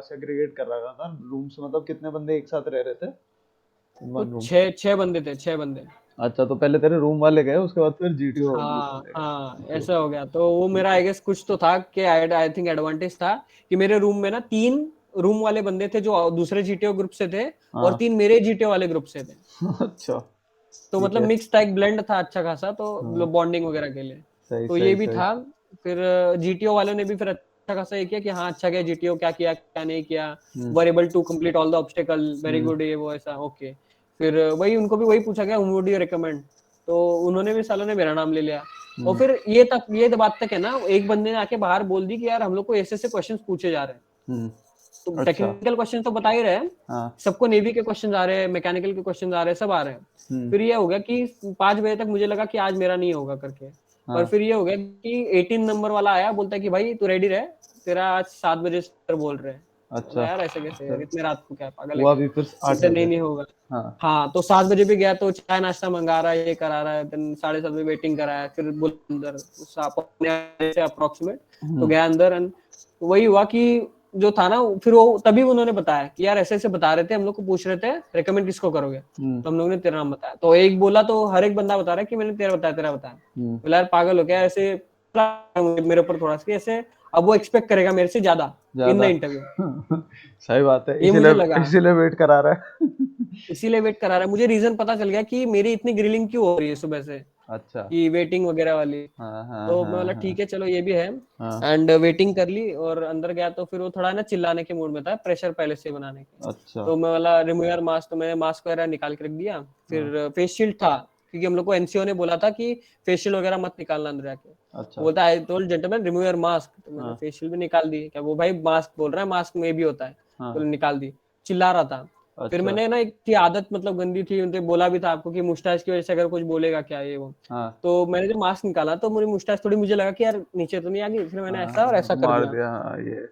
सेग्रीगेट कर रखा था रूम्स, मतलब कितने बंदे एक साथ रह रहे थे इन तो वन रूम? छह छह बंदे थे, 6 बंदे। अच्छा, तो पहले तेरे रूम वाले गए, उसके बाद फिर जीटीओ ग्रुप हाँ वाले गए? हाँ, ओके ऐसा ओके। हो गया। तो वो मेरा ठीक है। आई गेस कुछ तो था कि आई थिंक एडवांटेज था कि मेरे रूम में ना 3 रूम वाले बंदे थे जो दूसरे जीटीओ ग्रुप से थे, और हाँ। 3 मेरे जीटीओ वाले ग्रुप से थे। अच्छा। तो ठीक मतलब है। मिक्स था, एक ब्लेंड था अच्छा खासा, तो हाँ। बॉन्डिंग वगैरह के लिए। सही तो ये सही भी सही। था। फिर जीटीओ वालों ने भी फिर अच्छा खासा ये किया कि हाँ अच्छा गया जीटीओ, क्या किया क्या नहीं किया, hmm were able to complete all the obstacle, very hmm good, ये वो ऐसा, ओके। फिर वही उनको भी वही पूछा गया, whom would you recommend? तो उन्होंने भी, सालों ने मेरा नाम ले लिया। और हम्म फिर ये बात तक है ना, एक बंदे ने आके बाहर बोल दी कि यार हम लोग को ऐसे ऐसे क्वेश्चंस पूछे जा रहे हैं। हम्म। तो अच्छा। टेक्निकल क्वेश्चन तो बता ही रहे हैं, हाँ। सबको नेवी के क्वेश्चन आ रहे हैं, मैकेनिकल के क्वेश्चन आ रहे हैं, सब आ रहे हैं। हम्म। फिर ये हो गया कि 5 बजे तक मुझे लगा कि आज मेरा नहीं होगा करके। पर हाँ। फिर ये हो गया कि 18 नंबर वाला आया, बोलता है कि भाई तू रेडी रहे, तेरा आज 7 बजे सर बोल रहे हैं। बोला अच्छा। यार ऐसे कैसे यार, फिर इतने रात को क्या, पागल है हुआ क्या। भी फिर 8 बोलते नहीं बजे? नहीं होगा। हाँ। हाँ, तो 7 बजे भी गया, तो चाय नाश्ता मंगा रहा है, ये करा रहा है, देन 7:30 वेटिंग करा है, फिर बोल अंदर से अप्रोक्सीमेट। तो हम्म गया अंदर, एंड वही हुआ कि जो था ना, फिर वो तभी उन्होंने बताया कि यार ऐसे ऐसे बता रहे थे, हम लोग को पूछ रहे थे रेकमेंड किसको करोगे, हम्म तो हम लोग ने तेरा नाम बताया। तो एक बोला, तो हर एक बंदा बता रहा है कि मैंने तेरा बताया, तेरा बताया। हम्म। बोला यार पागल हो क्या ऐसे, मेरे ऊपर थोड़ा सा ऐसे, अब वो एक्सपेक्ट करेगा मेरे से ज्यादा इन द ज्यादा। इंटरव्यू। सही बात है, ये मुझे लगा, इसीलिए इसीलिए वेट करा रहा है। इसीलिए वेट करा रहा है। मुझे रीजन पता चल गया कि मेरी इतनी ग्रिलिंग क्यों हो रही है सुबह से, अच्छा। कि वेटिंग वगैरह वाली। हाँ हाँ तो मैं हाँ बोला हाँ ठीक है चलो, ये भी है। हाँ। एंड वेटिंग कर ली और अंदर गया, तो फिर वो थोड़ा ना चिल्लाने के मूड में था, प्रेशर पहले से बनाने के। अच्छा। तो मैं बोला रिमूव योर मास्क, तो मैंने मास्क वगैरह निकाल के रख दिया। हाँ। फिर फेस शील्ड था, क्योंकि हम लोग को एनसीओ ने बोला था कि फेस शील्ड वगैरह मत निकालना अंदर जाके। तो अच्छा। बोलता I told gentleman remove your mask, तो मैंने हाँ फेस शील्ड भी निकाल दी। क्या वो भाई मास्क बोल रहा है, मास्क में भी होता है, हाँ तो निकाल दी। चिल्ला रहा था। फिर अच्छा। मैंने ना, एक थी आदत मतलब गंदी थी, उनसे बोला भी था आपको कि मुस्टैच की वजह से अगर कुछ बोलेगा क्या ये वो, हाँ तो मैंने जब मास्क निकाला तो मेरी मुस्टैच थोड़ी, मुझे लगा कि यार नीचे तो नहीं आ गई, फिर मैंने ऐसा और हाँ, ऐसा कर मार दिया। दिया, हाँ ये।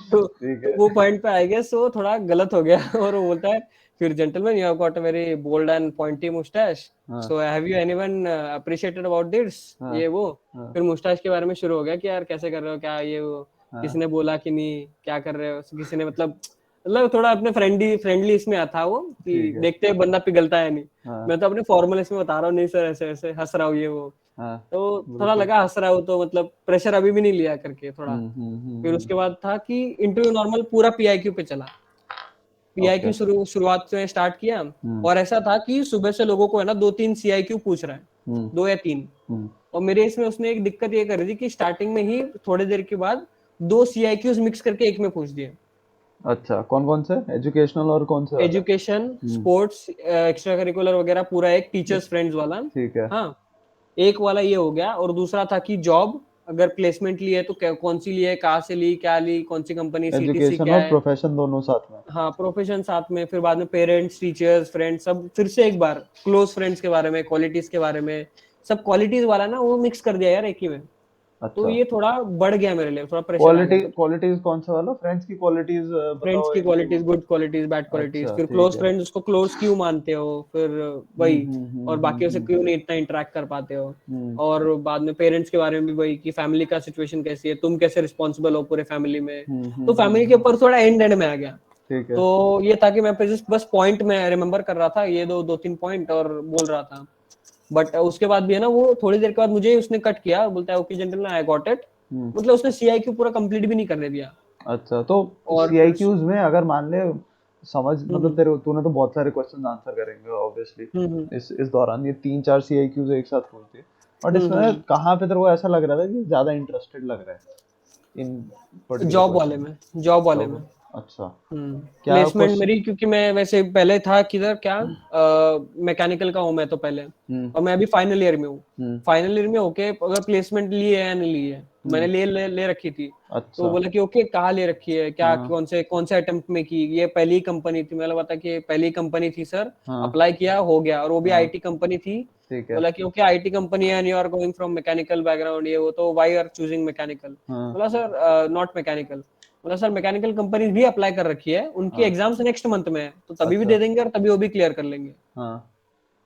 तो, ठीक तो है। वो पॉइंट पे आई गेस वो थोड़ा गलत हो गया। और वो बोलता है फिर, gentleman you have got a very bold and pointy moustache, हाँ so have you anyone appreciated about this, हाँ ये वो। हाँ फिर मुस्टैच के बारे में शुरू हो गया कि यार कैसे कर रहे हो, क्या ये वो, हाँ। किसने बोला कि नहीं, क्या कर रहे हो, किसी ने मतलब थोड़ा अपने फ्रेंडली फ्रेंडली इसमें आता वो, कि ठीक है। देखते हैं बंदा पिघलता है नहीं। हाँ मैं तो अपने फॉर्मल इसमें बता रहा हूँ, नहीं सर ऐसे ऐसे हंस रहा हूँ ये वो। हाँ। तो थोड़ा बिल्कुल। लगा हंस रहा हूँ, तो मतलब प्रेशर अभी भी नहीं लिया करके थोड़ा। फिर हम्म। उसके बाद था कि इंटरव्यू नॉर्मल पूरा पीआईक्यू पे चला। ओके। पीआईक्यू शुरुआत से स्टार्ट किया। हम्म और ऐसा था कि सुबह से लोगों को है ना 2-3 सीआईक्यू पूछ रहा है, हम्म 2 या 3। हम्म। और मेरे इसमें उसने एक दिक्कत ये करी थी कि स्टार्टिंग में ही थोड़ी देर के बाद 2 सीआईक्यूज मिक्स करके एक में पूछ दिए। अच्छा, कौन कौन से, एजुकेशनल और कौन से वाला? एजुकेशन, स्पोर्ट्स, एक्स्ट्रा करिकुलर वगैरह पूरा, एक टीचर्स फ्रेंड्स वाला। ठीक है। हाँ, एक वाला ये हो गया। और दूसरा था कि जॉब, अगर प्लेसमेंट ली है तो कौन सी ली है, कहाँ से ली, क्या ली, कौन सी कंपनी, सीटीसी एजुकेशन क्या और है। प्रोफेशन दोनों साथ में? हाँ, प्रोफेशन साथ में। फिर बाद में पेरेंट्स, टीचर्स, फ्रेंड्स, सब फिर से एक बार क्लोज फ्रेंड्स के बारे में, क्वालिटीज के बारे में, सब क्वालिटीज वाला ना वो मिक्स कर दिया यार एक ही में। तो अच्छा। ये थोड़ा बढ़ गया मेरे लिए, थोड़ा प्रेशर आ गया। क्वालिटी, तो क्वालिटीज कौन सा वाला, फ्रेंड्स की क्वालिटीज फ्रेंड्स बताओ की इनकी वो। Qualities, good qualities, bad qualities, अच्छा फिर ठीक क्लोज है। फ्रेंड्स उसको क्लोज क्यों मानते हो, फिर वही। और बाकियों से हम्म। क्यों नहीं इतना इंटरेक्ट कर पाते हो। हम्म और बाद में पेरेंट्स के बारे में भी वही, कि फैमिली का सिचुएशन कैसी है, तुम कैसे रिस्पॉन्सिबल हो पूरे फैमिली में। तो फैमिली के हम्म। ऊपर थोड़ा एंड एंड में आ गया। ठीक है। तो ये था कि मैं बस पॉइंट में रिमेम्बर कर रहा था, ये 2-3 पॉइंट और बोल रहा था। बट उसके बाद भी है ना, वो थोड़ी देर के बाद मुझे उसने कट किया, बोलता है okay gentleman I got it. Hmm. मतलब उसने सीआईक्यू पूरा कंप्लीट भी नहीं करने दिया। अच्छा, तो और सीआईक्यूज में अगर मान ले समझ, मतलब हम्म तेरे तूने तो बहुत सारे क्वेश्चन आंसर करेंगे ऑब्वियसली हम्म इस दौरान, ये 3-4 सीआईक्यूज एक साथ हुए थे, बट हम्म इसमें हम्म कहाँ पे तेरे को ऐसा लग रहा था कि ज्यादा इंटरेस्टेड लग रहा है इन पर्टिकुलर जॉब वाले क्वेश्चन? में, जॉब वाले में। जॉब। अच्छा। हम्म, क्या प्लेसमेंट क्वेश्चन? मेरी, क्योंकि मैं वैसे पहले था किधर क्या, मैकेनिकल का हूँ मैं तो पहले। हम्म और मैं अभी फाइनल ईयर में हूँ। हम्म फाइनल ईयर में ओके, अगर प्लेसमेंट ली है या नहीं ली है, तो मैंने हम्म। ले रखी थी। तो अच्छा। बोला कि ओके कहाँ ले रखी है, क्या हाँ कौन से अटेम्प्ट में की, ये पहली कंपनी थी। मैंने बताया कि पहली कंपनी थी सर, हाँ अप्लाई किया हो गया, और वो भी हाँ। आईटी कंपनी थी। ठीक है। बोला कि ओके आईटी कंपनी है, and you are going from mechanical background, ये वो, तो व्हाई आर चूजिंग मैकेनिकल। हाँ बोला सर नॉट मैकेनिकल। बोला सर मैकेनिकल कंपनीज भी अप्लाई कर रखी है, उनकी हाँ। एग्जाम्स नेक्स्ट मंथ में है, तो तभी भी अच्छा। दे देंगे और तभी वो भी क्लियर कर लेंगे। हाँ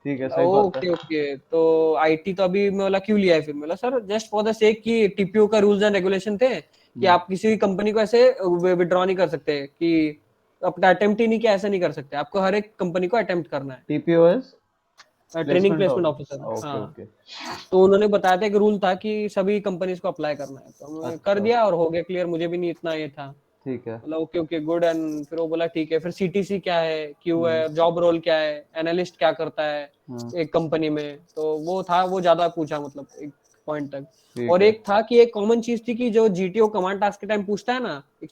ठीक है, बोला सही बात है। ओके ओके, तो आईटी तो अभी, मैं बोला क्यों लिया है फिर। बोला sir just for the sake कि टीपीओ का रूल्स एंड रेगुलेशन थे कि हम्म। आप किसी भी कंपनी को ऐसे विड्रॉ नहीं कर सकते, कि अपना अटेम्प्ट ही नहीं किया, ऐसा नहीं कर सकते, आपको हर एक कंपनी को अटेम्प्ट करना है। TPOs, training placement placement officer, office, okay हाँ। ओके। तो उन्होंने बताया था एक रूल था कि सभी कंपनीज को अप्लाई करना है, तो मैं कर अच्छा। दिया और हो गया क्लियर, मुझे भी नहीं इतना ये था। ठीक है। बोला ओके ओके गुड। एंड फिर वो बोला ठीक है, फिर सीटीसी क्या है, क्यू हम्म है, जॉब रोल क्या है, एनालिस्ट क्या करता है हम्म। एक कंपनी में, तो वो था, वो ज्यादा पूछा मतलब एक पॉइंट तक। ठीक और है। एक था कि एक कॉमन चीज थी कि जो जीटीओ कमांड टास्क के टाइम पूछता है ना, एक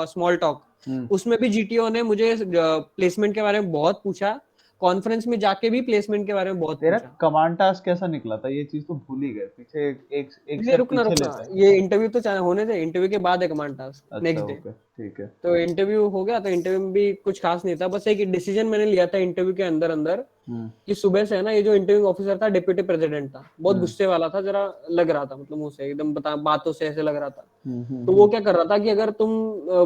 स्मॉल टॉक, हम्म। उसमें भी जीटीओ ने मुझे प्लेसमेंट के बारे में बहुत पूछा। कॉन्फ्रेंस में जाके भी प्लेसमेंट के बारे में बहुत तेरा पूछा। कमांड टास्क कैसा निकला था, ये चीज तो भूल ही गए, पीछे एक नहीं, स्टेप रुकना पीछे रुकना, लेते हैं। ये इंटरव्यू तो होने थे, इंटरव्यू के बाद है कमांड टास्क अच्छा नेक्स्ट डे। ओके ठीक है। तो इंटरव्यू हो गया, तो इंटरव्यू में भी कुछ खास नहीं था, बस एक डिसीजन मैंने लिया था इंटरव्यू के अंदर अंदर, हम्म कि सुबह से है ना, ये जो इंटरव्यू ऑफिसर था डिप्यूटी प्रेसिडेंट था, बहुत हम्म गुस्से वाला था, जरा लग रहा था मतलब मुंह से एकदम बता बातों से ऐसे लग रहा था। हम्म तो हम्म वो हम्म क्या कर रहा था कि अगर तुम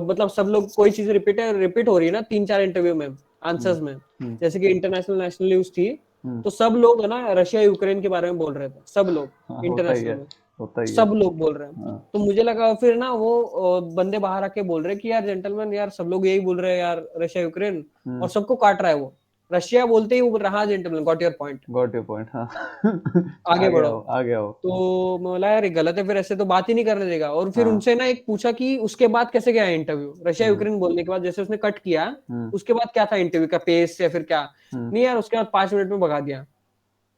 मतलब सब लोग कोई चीज रिपीट हो रही है ना 3-4 इंटरव्यू में, हम्म आंसर्स में, हम्म जैसे कि इंटरनेशनल नेशनल न्यूज थी, हम्म। तो सब लोग है ना रशिया यूक्रेन के बारे में बोल रहे थे, सब लोग हाँ होता ही इंटरनेशनल है, में, होता ही है। सब लोग बोल रहे हैं। हाँ। तो मुझे लगा फिर ना वो बंदे बाहर आके बोल रहे हैं कि यार जेंटलमैन, यार सब लोग यही बोल रहे हैं यार, रशिया यूक्रेन, हम्म। और सबको काट रहा है वो। रशिया बोलते ही वो बोल रहा, हाँ gentleman got your point, got your point, हाँ। आगे आगे बढ़ो। आओ आगे आओ। तो मैं बोला यार ये गलत है, फिर ऐसे तो बात ही नहीं करने देगा। और फिर हाँ। उनसे ना एक पूछा कि उसके बाद कैसे गया इंटरव्यू, रशिया हम्म यूक्रेन बोलने के बाद जैसे उसने कट किया, हम्म उसके बाद क्या था इंटरव्यू का पेस या फिर क्या। हम्म। नहीं यार, उसके बाद 5 मिनट में भगा दिया।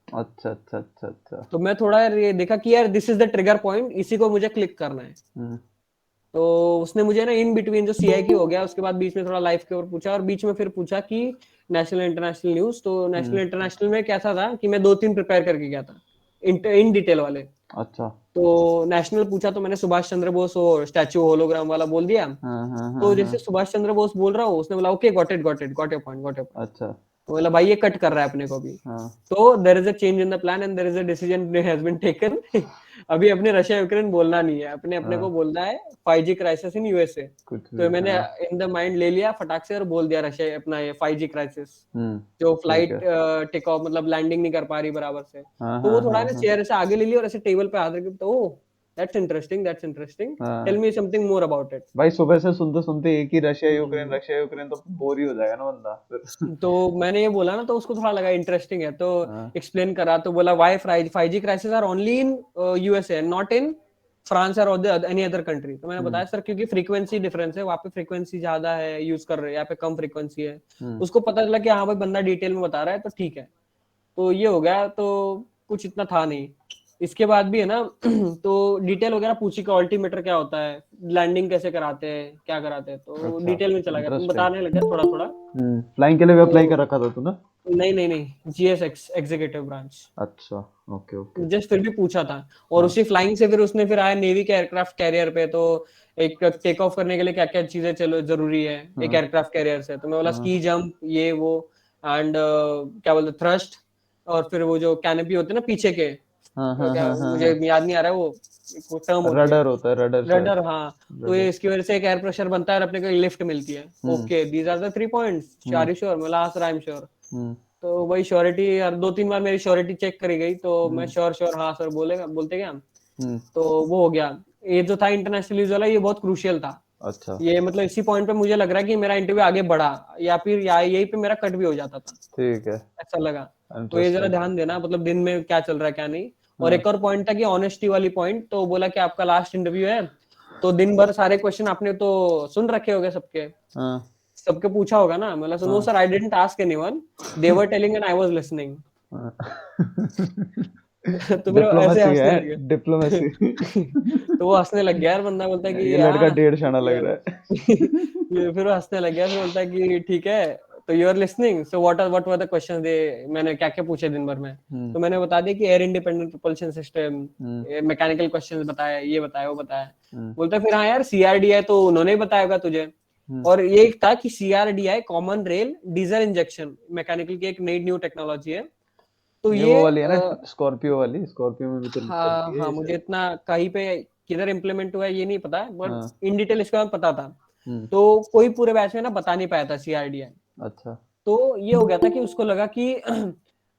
अच्छा अच्छा अच्छा अच्छा। तो मैं थोड़ा यार ये देखा कि यार this is the trigger point, इसी को मुझे क्लिक करना है। हम्म तो उसने मुझे ना इन बिटवीन जो सीआई की हो गया, उसके बाद बीच में थोड़ा लाइफ के ऊपर पूछा, और बीच में फिर पूछा कि नेशनल इंटरनेशनल न्यूज। तो नेशनल हम्म इंटरनेशनल में कैसा था कि मैं 2-3 प्रिपेयर करके गया था इन डिटेल वाले। अच्छा। तो नेशनल पूछा तो मैंने सुभाष चंद्र बोस और स्टैचू होलोग्राम वाला बोल दिया। हाँ हाँ हाँ तो हाँ। जैसे सुभाष चंद्र बोस बोल रहा हूँ, उसने बोला okay got it got it got your point got your point. अच्छा। तो बोला भाई ये कट कर रहा है अपने को भी। हाँ। तो there is a change in the plan and there is a decision has been taken. अभी अपने रशिया यूक्रेन बोलना नहीं है, अपने को हाँ। बोलना है 5G क्राइसिस इन यूएसए। कुछ तो भी, मैंने हाँ। इन द माइंड ले लिया फटाक से और बोल दिया रशिया अपना ये 5G क्राइसिस, जो ठीक फ्लाइट है। टेक ऑफ मतलब लैंडिंग नहीं कर पा रही बराबर से। हाँ तो वो हाँ थोड़ा हाँ ना हाँ चेयर से आगे ले लिया और ऐसे टेबल पे हाथ रख के, तो दैट्स इंटरेस्टिंग, टेल हाँ। Me something more about it. भाई सुबह से सुनते सुनते एक ही हम्म। रशिया यूक्रेन तो बोर ही हो जाएगा ना बंदा फिर। तो मैंने ये बोला ना तो उसको थोड़ा लगा इंटरेस्टिंग है, तो हाँ। एक्सप्लेन करा। तो बोला why 5G crisis are only in USA not in France और एनी अदर कंट्री। तो मैंने हम्म बताया सर क्योंकि फ्रीक्वेंसी डिफरेंस है, वहाँ पे फ्रीक्वेंसी ज्यादा है यूज कर रहे हैं, यहाँ पे कम फ्रीक्वेंसी है। हम्म। उसको पता चला कि हाँ भाई बंदा डिटेल में बता रहा है तो ठीक है। तो ये हो गया, तो कुछ इतना था नहीं। इसके बाद भी है ना तो डिटेल वगैरह पूछी कि अल्टीमीटर क्या होता है, लैंडिंग कैसे कराते हैं, क्या कराते हैं, तो अच्छा। डिटेल में चला गया, तुम इंटरेस्टिंग। बताने लग गया थोड़ा थोड़ा। फ्लाइंग के लिए भी अप्लाई कर तो रखा था तूने? नहीं नहीं नहीं, जीएसएक्स एग्जीक्यूटिव ब्रांच। अच्छा। Okay okay. जस्ट फिर भी पूछा था। और हाँ। उसी फ्लाइंग से फिर उसने फिर आया नेवी के एयरक्राफ्ट कैरियर पे, तो एक टेक ऑफ करने के लिए क्या क्या चीजें चलो जरूरी है एक हाँ एयरक्राफ्ट कैरियर से। तो मैं बोला हाँ स्की जंप ये वो एंड क्या बोलते थ्रस्ट, और फिर वो जो कैनपी होते हैं ना पीछे के, हाँ हाँ क्या हाँ हाँ मुझे हाँ। याद नहीं आ रहा है वो टर्म होती है, रडर होता है, रडर शायद। रडर, हाँ। तो रडर। ये इसकी वजह से एक एयर प्रेशर बनता है और अपने को लिफ्ट मिलती है। Hmm okay these are the 3 points, hmm are you sure? मैं हाँ sir I am sure. Hmm तो वही श्योरिटी यार 2-3 बार मेरी श्योरिटी चेक करी गई, तो मैं हम्म श्योर श्योर हाँ सर बोलेगा बोलते गया। हम्म। तो वो हो गया। ये जो था इंटरनेशनल यूज वाला ये बहुत क्रूशियल था। अच्छा। ये मतलब इसी पॉइंट पे मुझे लग रहा है कि मेरा इंटरव्यू आगे बढ़ा, या फिर यही पे मेरा कट भी हो जाता था, ठीक है। ऐसा लगा। तो ये जरा इंटरेस्टिंग। ध्यान देना मतलब दिन में क्या चल रहा है क्या नहीं। और हाँ एक और पॉइंट था कि ऑनेस्टी वाली पॉइंट, तो बोला कि आपका लास्ट इंटरव्यू है तो दिन भर सारे क्वेश्चन आपने तो सुन रखे होंगे सबके, हाँ सबके पूछा होगा ना। मतलब नो हाँ sir I didn't ask anyone, they were telling and I was listening. हाँ। तो फिर वो ऐसे डिप्लोमेसी है, हंसने लगे। डिप्लोमेसी। तो वो हंसने लग गया यार, बंदा बोलता है कि ये लड़का हाँ डेढ़ शाना लग ये रहा है। फिर वो हंसने लग गया, फिर बोलता है कि ठीक है तो you are listening, so what were the question they, मैंने क्या क्या पूछे दिन भर में। हम्म तो मैंने बता दिया कि एयर इंडिपेंडेंट प्रोपल्शन सिस्टम, हम्म मैकेनिकल क्वेश्चंस बताया, ये बताया वो बताया। हम्म बोलता है फिर हाँ यार सीआरडीआई तो उन्होंने ही बताया होगा तुझे। हम्म। और ये था कि CRDi common rail diesel injection mechanical की एक नई न्यू टेक्नोलॉजी है। तो ये ये वो वाली है ना, स्कॉर्पियो वाली? स्कॉर्पियो में भी तो हाँ चलती है हाँ, ये मुझे शायद। इतना कहीं पे किधर इम्प्लीमेंट हुआ है ये नहीं पता, बट हाँ। इन डिटेल इसका पता था। हम्म। तो कोई पूरे बैच में ना बता नहीं पाया था सीआरडीआई। अच्छा। तो ये हो गया था कि उसको लगा कि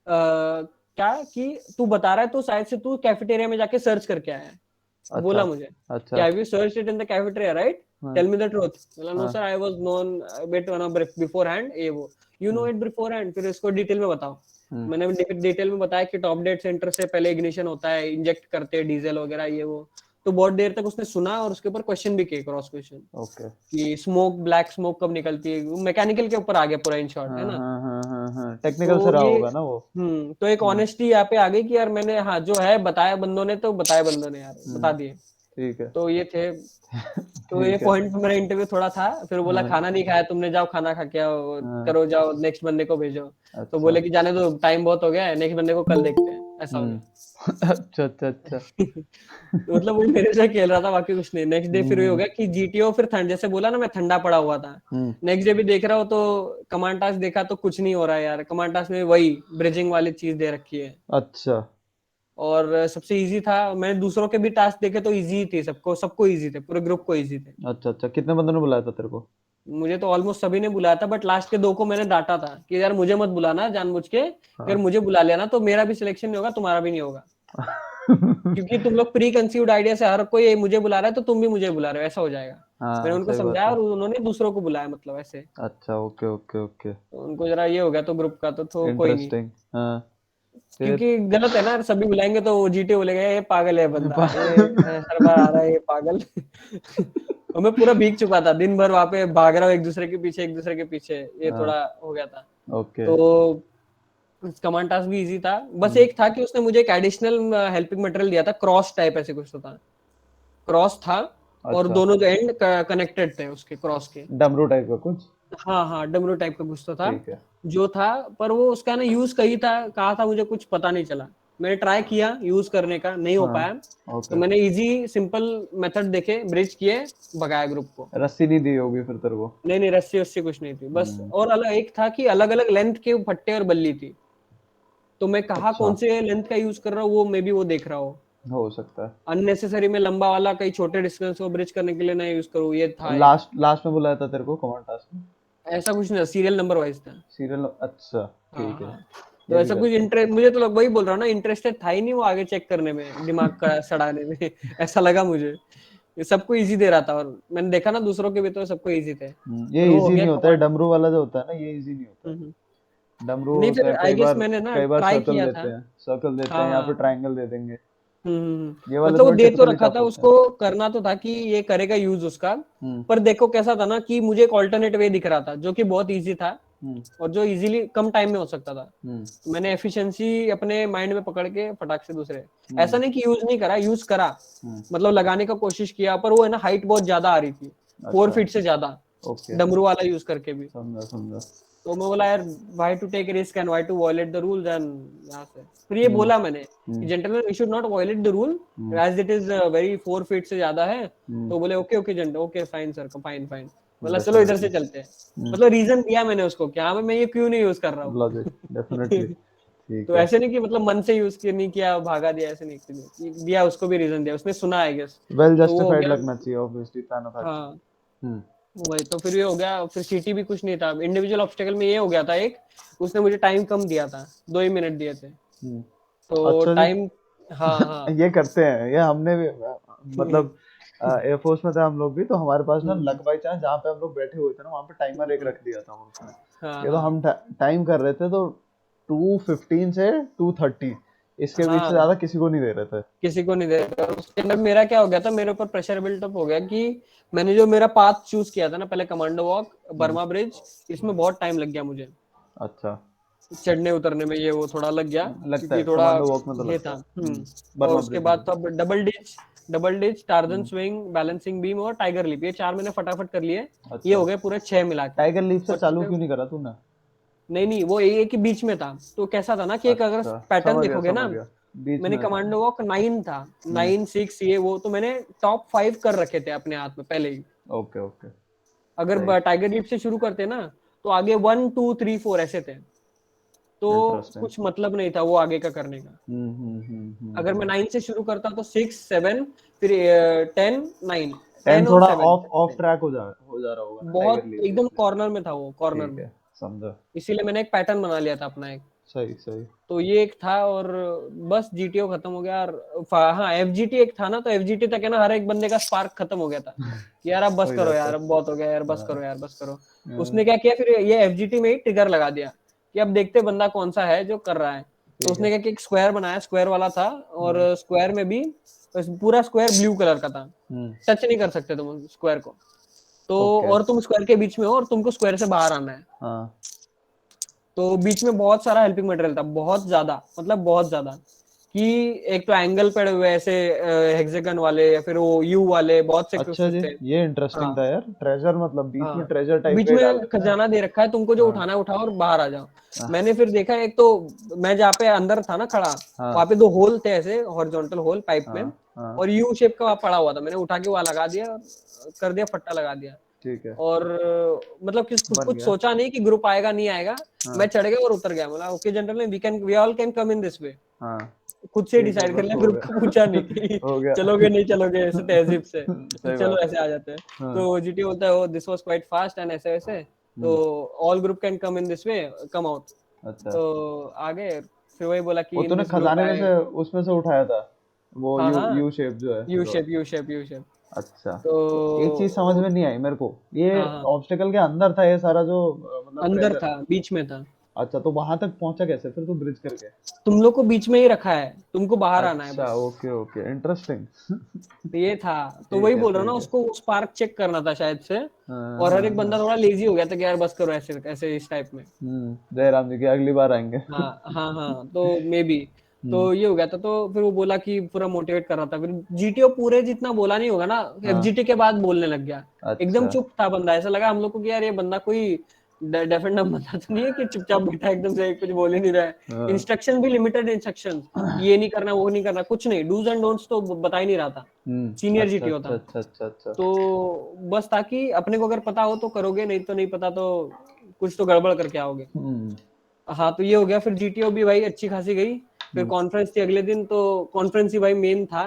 क्या कि तू बता रहा है तो शायद से तू कैफेटेरिया में जाके सर्च करके आया है। अच्छा। बोला मुझे अच्छा। क्या have you search it in the cafeteria right, हाँ टेल मी द ट्रूथ। बोला नो हाँ। Sir I was known bit before hand ये वो, you know hmm it before hand, फिर इसको डिटेल में बताओ। हम्म। मैंने डिटेल में बताया कि टॉप डेट सेंटर से पहले इग्निशन होता है, इंजेक्ट करते हैं डीजल वगैरह ये वो। तो बहुत देर तक उसने सुना और उसके ऊपर क्वेश्चन भी किए, क्रॉस क्वेश्चन, ओके। कि स्मोक ब्लैक स्मोक कब निकलती है, मैकेनिकल के ऊपर आ गया पूरा इन शॉर्ट, है हाँ ना। हाँ हाँ हाँ हाँ, टेक्निकल से तो रहा ये होगा ना वो। तो एक हम्म ऑनेस्टी यहाँ पे आ गई कि यार मैंने हाँ जो है बताया बंदों ने, तो बताया बंदों ने यार बता दिए। ठीक है। तो ये थे। तो ये ठीक है। पॉइंट पे मेरा इंटरव्यू थोड़ा था। फिर बोला हाँ खाना नहीं खाया तुमने, जाओ खाना खा के आओ, हाँ। करो जाओ नेक्स्ट बंदे को भेजो। तो अच्छा। बोले कि जाने दो टाइम बहुत हो गया है, नेक्स्ट बंदे को कल देखते हैं, ऐसा हो हम्म। गया। अच्छा अच्छा अच्छा। तो मतलब वो मेरे से खेल रहा था बाकी कुछ नहीं। नेक्स्ट डे फिर ये हो हम्म गया कि जीटीओ फिर ठंड, जैसे बोला ना मैं ठंडा पड़ा हुआ था। हम्म। नेक्स्ट डे भी देख रहा हूँ तो कमांड टास्क देखा तो कुछ नहीं हो रहा है यार, कमांड टास्क में वही ब्रिजिंग वाली चीज दे रखी है। अच्छा और सबसे इजी था, मैंने दूसरों के भी टास्क देखे तो इजी थे, सबको सबको इजी थे, पूरे ग्रुप को इजी थे। अच्छा अच्छा, कितने बंदों ने बुलाया था तेरे को? मुझे तो ऑलमोस्ट सभी ने बुलाया था, बट लास्ट के 2 को मैंने डांटा था कि यार मुझे मत बुलाना जानबूझ के, अगर हाँ। मुझे बुला लिया ना तो मेरा भी सिलेक्शन नहीं होगा, तुम्हारा भी नहीं होगा। क्योंकि तुम लोग प्री कंसीव्ड आइडिया से हर कोई मुझे बुला रहा है तो तुम भी मुझे बुला रहे हो, ऐसा हो जाएगा। मैंने हाँ उनको सही बात समझाया है। और उन्होंने दूसरों को बुलाया, मतलब ऐसे। अच्छा ओके ओके ओके। तो उनको जरा ये हो गया तो ग्रुप का तो कोई नहीं। इंटरेस्टिंग। हाँ। फिर? क्योंकि गलत है ना, सभी बुलाएंगे तो वो जीटे बोलेगा ये पागल है बंदा, ये हर बार आ रहा है ये पागल। और मैं पूरा भीग चुका था दिन भर वहां पे, भाग रहा हूँ एक दूसरे के पीछे एक दूसरे के पीछे, ये हाँ। थोड़ा हो गया था। ओके। तो कमांड टास्क भी इजी था, बस हम्म। एक था कि उसने मुझे एक एडिशनल हेल्पिंग मटेरियल दिया था, क्रॉस टाइप ऐसे कुछ तो था, क्रॉस था। और अच्छा। दोनों जो एंड कनेक्टेड थे उसके क्रॉस के। डमरू टाइप का कुछ? हाँ हाँ डमरू टाइप का कुछ तो था ठीक है। जो था। पर वो उसका ना यूज कही था कहा था मुझे कुछ पता नहीं चला। मैंने ट्राई किया यूज करने का, नहीं हो हाँ पाया। तो ओके। मैंने इजी सिंपल मेथड देखे, ब्रिज किए, भगाया ग्रुप को। रस्सी नहीं दी होगी फिर तेरे को? नहीं नहीं, रस्सी वस्सी कुछ नहीं थी बस। हम्म। और अलग एक था कि अलग अलग लेंथ के फट्टे और बल्ली थी, तो मैं कहा अच्छा, कौन से लेंथ का यूज कर रहा हूँ, वो मे बी वो देख रहा हो। हो सकता है। अननेसेसरी में लंबा वाला कहीं छोटे डिस्टेंस को ब्रिज करने के लिए ना यूज करूँ, ये था एक। लास्ट लास्ट में बुलाया था तेरे को कमांड टास्क में? ऐसा कुछ नहीं था, सीरियल नंबर वाइज था। सीरियल, अच्छा। हाँ ठीक है। हाँ। तो ये भी ऐसा कुछ करते हैं। इंटरेस्ट, मुझे तो वही बोल रहा हूँ ना, इंटरेस्टेड था ही नहीं वो आगे चेक करने में, दिमाग का सड़ाने में। ऐसा लगा मुझे, ये सबको इजी दे रहा था, और मैंने देखा ना दूसरों के भी तो सबको इजी थे, ये फिर वो हो इजी गया नहीं होता है, कमांड। डमरू वाला जो होता है ना, ये इजी नहीं होता है। हम्म। डमरू नहीं होता फिर है आई कई गेस बार, मैंने ना कई बार ट्राई सर्कल किया था। देते हैं, सर्कल देते हाँ हैं या फिर हाँ। ट्रायंगल दे देंगे। ये वाले मतलब वो थोड़े दे तो टिपिकली रखा टफ था, होते हैं। उसको करना तो था कि ये करेगा यूज उसका। हम्म। पर देखो कैसा था ना कि मुझे एक ऑल्टरनेट वे दिख रहा था जो कि बहुत इजी था, हम्म। और जो इजीली कम टाइम में हो सकता था। हम्म। तो मैंने एफिशिएंसी अपने माइंड में पकड़ के फटाक से दूसरे, ऐसा हम्म। नहीं कि यूज नहीं करा, यूज करा, हम्म। मतलब लगाने का कोशिश किया, पर वो है ना हाइट बहुत ज्यादा आ रही थी, फोर अच्छा। फीट से ज्यादा, ओके। डमरू वाला यूज करके भी। समझा समझा। तो मैं बोला यार, why to take risk and why to violate the rules, and यहाँ से फिर ये हम्म। बोला मैंने कि हम्म। Gentleman we should not violate the rule hmm. As it is very 4 feet से ज्यादा है। हम्म। तो बोले okay okay gentle, okay fine sir, fine fine. बोला चलो इधर से डेफिनेटली। चलते हैं। मतलब रीजन दिया मैंने उसको कि हाँ मैं ये क्यों नहीं यूज कर रहा लॉजिक, डेफिनेटली। हूँ। ठीक तो है। ऐसे नहीं कि मतलब मन से यूज नहीं किया, भागा दिया, ऐसे नहीं दिया, उसको भी रीजन दिया, उसने सुना है गेस। वेल तो वो हो जस्टिफाइड गया। लगना चाहिए, ऑब्वियसली प्लान ऑफ एक्शन। हाँ हम्म। वही तो, फिर ये हो गया, फिर सीटी भी कुछ नहीं था, इंडिविजुअल ऑब्स्टेकल में ये हो गया था एक, उसने मुझे टाइम कम दिया था, 2 ही मिनट दिए थे। हम्म। तो अच्छा जी। टाइम, हाँ हाँ। ये करते हैं, ये हमने भी, हम्म। मतलब एयरफोर्स में थे हम लोग भी, तो हमारे पास ना हम्म। लक बाई चांस जहाँ पे हम लोग बैठे हुए थे ना, वहाँ पे टाइमर एक हम्म। रख दिया था उसने। हाँ ये तो हाँ हम टाइम कर रहे थे, तो 2:15 से 2:30, इसके बीच से हाँ, ज्यादा किसी को नहीं दे रहे थे। किसी को नहीं दे रहा। और उसके अंदर मेरा क्या हो गया था, मेरे ऊपर प्रेशर बिल्टअप हो गया कि मैंने जो मेरा पाथ चूज किया था ना पहले, कमांडो वॉक, हम्म। बर्मा ब्रिज, इसमें बहुत टाइम लग गया मुझे, अच्छा। चढ़ने उतरने में, ये वो थोड़ा लग गया, लगता क्योंकि है, थोड़ा कमांडो वॉक में तो ये लगता था। है। और बर्मा उसके ब्रिज में बाद तो। तो अब डबल डिच टार्जन हम्म। स्विंग, बैलेंसिंग बीम और टाइगर लीप, ये 4 मैंने फटाफट कर लिए। ये अच्छा। हो गए पूरे 6 मिला के। टाइगर लीफ से और चालू चढ़ते, क्यों नहीं करा तूने? नहीं नहीं, वो एक ही बीच में था, तो कैसा था ना कि एक अगर अच्छा, पैटर्न समझ गया देखोगे ना, समझ गया। बीच मैंने में था। कमांडो वॉक 9 था, हम्म। 9 6 ये वो, तो मैंने टॉप 5 कर रखे थे अपने हाथ में पहले ही। Okay okay. सही। अगर टाइगर लीप से शुरू करते ना, तो आगे 1 2 3 4 ऐसे थे, तो इंटरेस्टिंग। कुछ मतलब नहीं था वो आगे का करने का। अगर मैं 9 से शुरू करता तो 6 7, फिर 10 9, 10 10 और थोड़ा 7, ऑफ ऑफ ट्रैक हो जा रहा होगा ना टाइगर बहुत लीफ से, एकदम इसलिए। कॉर्नर में था वो, कॉर्नर ठीक में। है, समझा। इसीलिए मैंने एक पैटर्न बना लिया था अपना एक। सही सही। तो ये एक था, और बस जीटीओ खत्म हो गया। और हाँ एफजीटी एक था ना, तो एफजीटी तक है ना, हर एक बंदे का स्पार्क खत्म हो गया था कि यार अब बस हो करो जाता यार, है। अब बहुत हो गया यार, बस करो हाँ, यार, बस करो। उसने हाँ, क्या किया फिर, ये एफजीटी में ही ट्रिगर लगा दिया कि अब देखते बंदा कौन सा है जो कर रहा है। तो ठीक उसने है। क्या किया, एक स्क्वायर बनाया, स्क्वायर वाला था, और हाँ। स्क्वायर में भी पूरा स्क्वायर ब्लू कलर का था, हम्म। टच नहीं कर सकते तुम स्क्वायर को। तो ओके। और तुम स्क्वायर के बीच में हो, और तुमको स्क्वायर से बाहर आना है। हाँ। तो बीच में बहुत सारा हेल्पिंग मटेरियल था, बहुत ज्यादा, मतलब बहुत ज्यादा, कि एक तो एंगल पड़े हुए ऐसे हेक्सागन वाले, या फिर वो यू वाले, बहुत से अच्छा क्रूसेस जी, थे। ये इंटरेस्टिंग हाँ था यार, ट्रेजर, मतलब बीच में हाँ, ट्रेजर टाइप बीच का ही डाल में देते हैं। खजाना दे रखा है तुमको, जो हाँ। उठाना है उठाओ और बाहर आ जाओ। हाँ। मैंने फिर देखा, एक तो मैं जहाँ पे अंदर था ना खड़ा, हाँ। वहां पे 2 होल थे ऐसे, हॉरिजॉन्टल होल पाइप में, हाँ। हाँ। और यू शेप का वहाँ पड़ा हुआ था, मैंने उठा के वहां लगा दिया, कर दिया, फट्टा लगा दिया। ठीक है। और मतलब कुछ बन कुछ गया। सोचा नहीं कि ग्रुप आएगा नहीं आएगा। मैं हाँ। चढ़ गया और उतर गया, बोला okay gentleman, we all can come in this way. हाँ। खुद से ठीक है, डिसाइड कर बस लिया, हो ग्रुप को पूछा नहीं गया। कि हो गया। चलोगे नहीं चलोगे, ऐसे तहजीब से सही चलो बात है। ऐसे आ जाते हैं। हाँ। तो जीटी बोलता है, this was quite fast and ऐसे वैसे, तो हम्म। All group can come in this way, come out. अच्छा। तो आगे फिर वही बोला वो कि इन तूने दिस ग्रुप खजाने में आए। से, उसमें से उठाया था, वो हाँ यू हाँ, यू शेप जो है यू जो है। Shape U shape U shape. अच्छा। एक चीज समझ तो में नहीं आई मेरे को, ये हाँ हाँ, ऑब्स्टेकल के अंदर था ये सारा जो, मतलब अंदर ट्रेजर। था, बीच में था। अच्छा, तो वहां तक पहुंचा कैसे फिर तू ब्रिज करके? तुम लोग को बीच में ही रखा है, तुमको बाहर आना है अच्छा, बस। Okay okay, interesting. तो ये था। तो वही ठीक है बोल रहा हूँ ना, ठीक है। उसको स्पार्क चेक करना था शायद से। हाँ और हर हाँ एक बंदा हाँ। थोड़ा लेजी हो गया था कि यार बस करो ऐसे ऐसे इस टाइप में। जयराम जी की अगली बार आएंगे। हाँ हाँ हाँ, तो मे बी। हम्म। तो ये हो गया था, तो फिर वो बोला कि पूरा मोटिवेट कर रहा था, फिर जीटीओ पूरे जितना बोला नहीं होगा ना, हाँ। एफजीटी के बाद बोलने लग गया। एकदम अच्छा। चुप था बंदा, ऐसा लगा हम लोग को कि यार ये बंदा कोई डेफिनेट पता तो नहीं है कि चुपचाप बैठा एकदम से कुछ बोल ही नहीं रहा है। हाँ। इंस्ट्रक्शन भी लिमिटेड इंस्ट्रक्शन, ये नहीं करना वो नहीं करना, कुछ नहीं, डूज एंड डोंट्स तो बता ही नहीं रहा था, सीनियर अच्छा जीटीओ अच्छा था। अच्छा अच्छा अच्छा। तो बस ताकि अपने को अगर पता हो तो करोगे, नहीं तो नहीं पता तो कुछ तो गड़बड़ करके आओगे। हम्म हाँ तो ये हो गया, फिर जीटीओ भी भाई अच्छी खासी गई। फिर कॉन्फ्रेंस थी अगले दिन, तो कॉन्फ्रेंस ही भाई मेन था